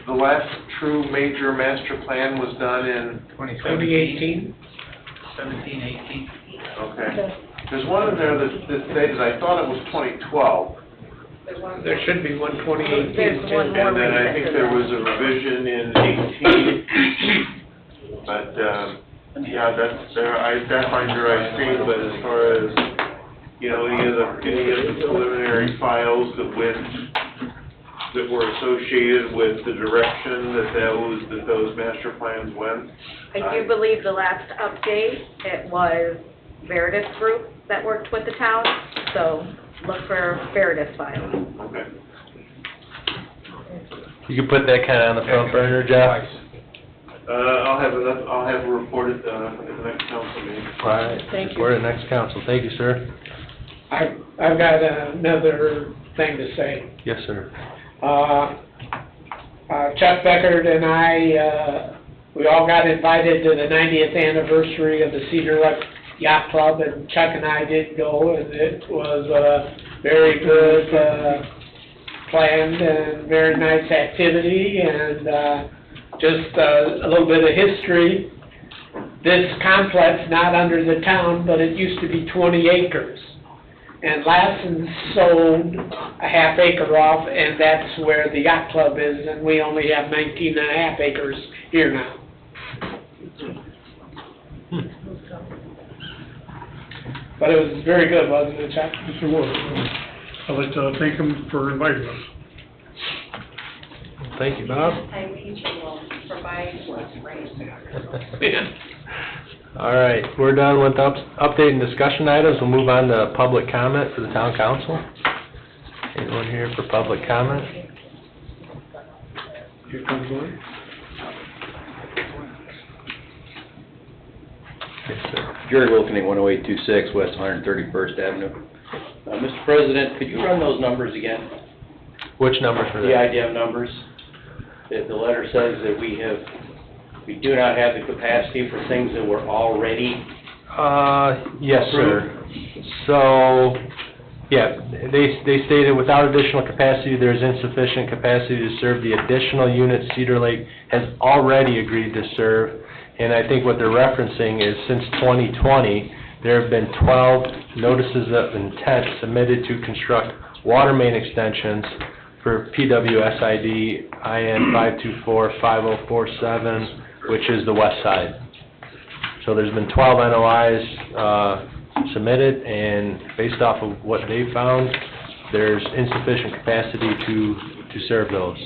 the last true major master plan was done in? 2018? 17, 18. Okay. There's one in there that states, I thought it was 2012. There should be one 2018. There's one more And then I recent think than there that. was a revision in 18. But, yeah, that binder I've seen, but as far as, any of the preliminary files that were associated with the direction that those master plans went. I do believe the last update, it was Veritas Group that worked with the town, so look for Veritas files. Okay. You can put that kind of on the front burner, Jeff? I'll have a report at the next council meeting. All right. Thank you. We're at next council. Thank you, sir. I've got another thing to say. Yes, sir. Chuck Beckert and I, we all got invited to the 90th anniversary of the Cedar Lake Yacht Club, and Chuck and I did go, and it was a very good, planned and very nice activity, and just a little bit of history. This complex, not under the town, but it used to be 20 acres. And Lassen sold a half acre off, and that's where the yacht club is, and we only have 19 and a half acres here now. But it was very good, wasn't it, Chuck? Yes, it was. I'd like to thank him for inviting us. Thank you, Bob. Time teacher will provide what's raised. All right, we're done with update and discussion items. We'll move on to public comment for the town council. Anyone here for public comment? Here comes one. Yes, sir. Jerry Wilkening, 10826 West 131st Avenue. Mr. President, could you run those numbers again? Which numbers for The that? IDM numbers. The letter says that we do not have the capacity for things that were already Yes, sir. So, yeah, they stated without additional capacity, there is insufficient capacity to serve the additional units Cedar Lake has already agreed to serve. And I think what they're referencing is since 2020, there have been 12 notices of intent submitted to construct water main extensions for PWSID IN 524-5047, which is the west side. So there's been 12 NOIs submitted, and based off of what they found, there's insufficient capacity to serve those.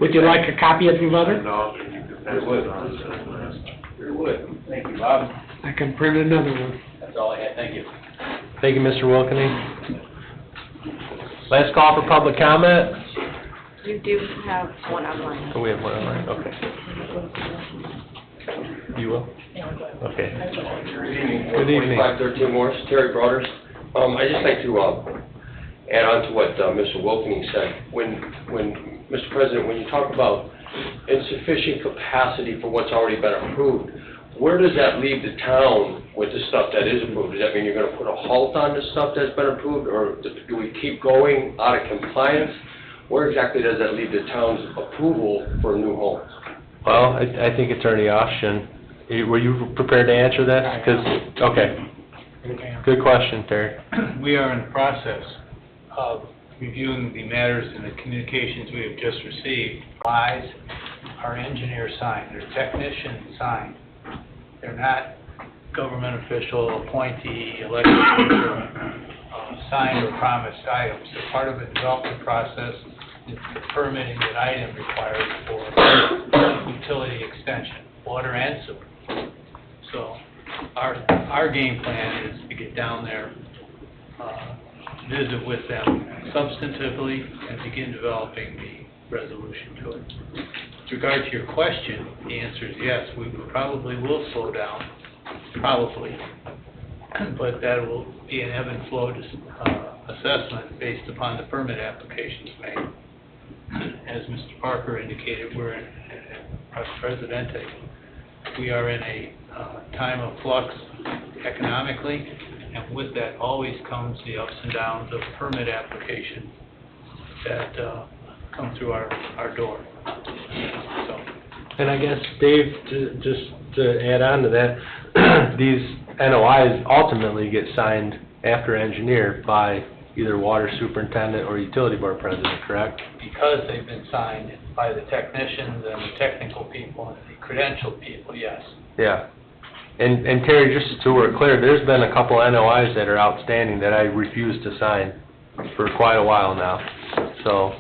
Would you like a copy of your letter? No. Sure would. Thank you, Bob. I can print another one. That's all I had. Thank you. Thank you, Mr. Wilkening. Last call for public comment. You do have one online. Oh, we have one online, okay. You will? Okay. Good evening. Good evening. 2513 Morris, Terry Brothers. I'd just like to add on to what Mr. Wilkening said. Mr. President, when you talk about insufficient capacity for what's already been approved, where does that leave the town with the stuff that is approved? Does that mean you're going to put a halt on the stuff that's been approved, or do we keep going out of compliance? Where exactly does that leave the town's approval for new homes? Well, I think Attorney Austin, were you prepared to answer that? 'Cause okay. Good question, Terry. We are in the process of reviewing the matters and the communications we have just received. Our engineer signed, their technician signed. They're not government official, appointee, elected, signed or promised items. They're part of a development process. It's the permitting that item requires for utility extension, water and sewer. So our game plan is to get down there, visit with them substantively, and begin developing the resolution to it. With regard to your question, the answer is yes, we probably will slow down, probably, but that will be an ebb and flow assessment based upon the permit applications made. As Mr. Parker indicated, we're in Presidente. We are in a time of flux economically, and with that always comes the ups and downs of permit applications that come through our door. So. And I guess, Dave, just to add on to that, these NOIs ultimately get signed after engineered by either water superintendent or utility board president, correct? Because they've been signed by the technicians and the technical people and the credentialed people, yes. Yeah. And Terry, just so we're clear, there's been a couple NOIs that are outstanding that I refuse to sign for quite a while now. So,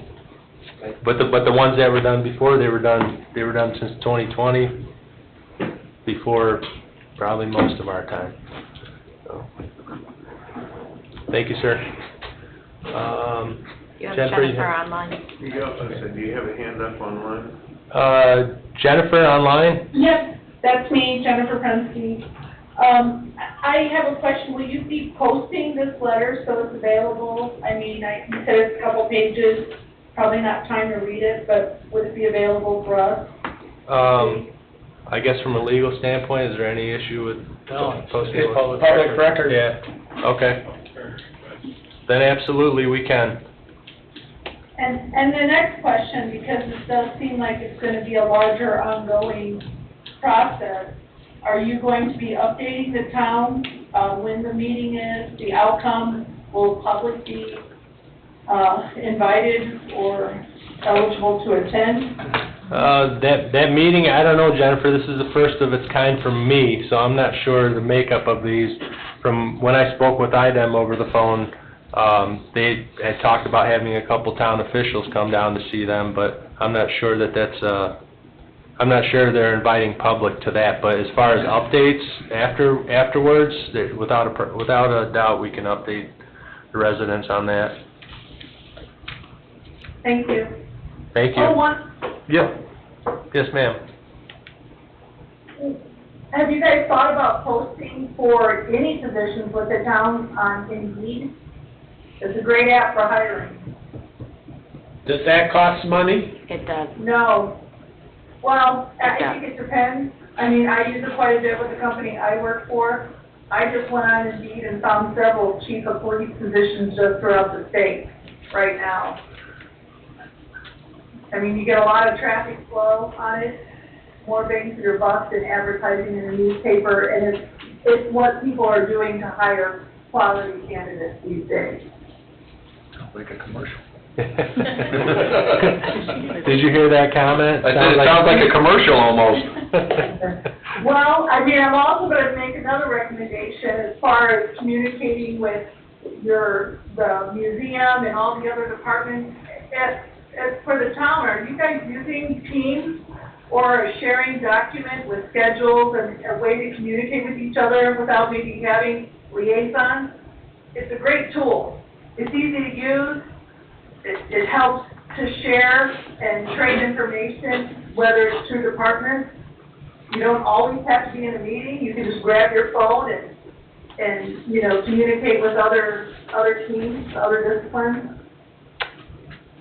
but the ones that were done before, they were done since 2020, before probably most of our time. So, thank you, sir. You have Jennifer, Jennifer online. Do you have a hand up online? Jennifer online? Yes, that's me, Jennifer Prensky. I have a question. Will you be posting this letter so it's available? I mean, you said it's a couple pages, probably not time to read it, but would it be available for us? I guess from a legal standpoint, is there any issue with posting? It's Public record. Yeah, okay. Then absolutely, we can. And the next question, because it does seem like it's gonna be a larger ongoing process, are you going to be updating the town, when the meeting is, the outcome? Will the public be, invited or eligible to attend? That meeting, I don't know, Jennifer, this is the first of its kind for me, so I'm not sure the makeup of these. From when I spoke with IDEM over the phone, they had talked about having a couple town officials come down to see them, but I'm not sure that I'm not sure they're inviting public to that, but as far as updates afterwards, without a doubt, we can update the residents on that. Thank you. Thank you. Oh, one, Yep. Yes, ma'am. have you guys thought about posting for any positions with the town on Indeed? It's a great app for hiring. Does that cost money? It does. No. Well, I Yeah. think it depends. I mean, I use it quite a bit with the company I work for. I just went on Indeed and found several chief of police positions just throughout the state right now. I mean, you get a lot of traffic flow on it, more bang for your buck than advertising in the newspaper, and it's what people are doing to hire quality candidates these days. Sounds like a commercial. Did you hear that comment? I said, it sounds like a commercial almost. Well, I mean, I'm also going to make another recommendation as far as communicating with the museum and all the other departments. As for the town, are you guys using Teams or a sharing document with schedules and a way to communicate with each other without maybe having liaisons? It's a great tool. It's easy to use. It helps to share and trade information, whether it's through departments. You don't always have to be in a meeting. You can just grab your phone and communicate with other teams, other disciplines.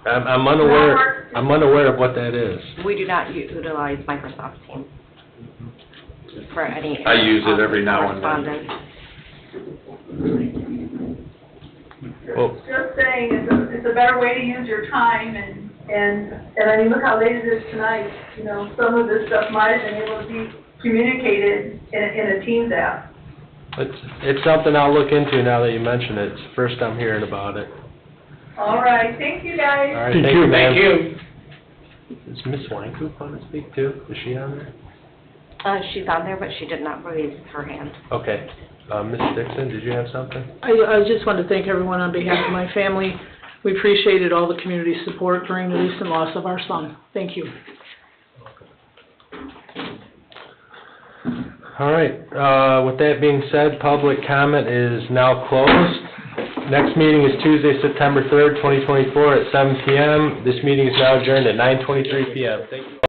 I'm unaware of what that is. We do not utilize Microsoft Teams for any. I use it every now and then. correspondence. Well, Just saying, it's a better way to use your time, and I mean, look how late it is tonight. You know, some of this stuff might have been able to be communicated in a Teams app. it's something I'll look into now that you mention it. It's the first I'm hearing about it. All right, thank you, guys. All right, thank you, ma'am. Thank you. Is Miss Weinkoop want to speak too? Is she on there? She's on there, but she did not raise her hand. Okay. Ms. Dixon, did you have something? I just want to thank everyone on behalf of my family. We appreciated all the community support during the recent loss of our son. Thank you. All right, with that being said, public comment is now closed. Next meeting is Tuesday, September 3rd, 2024 at 7 p.m. This meeting is now adjourned at 9:23 p.m. Thank you.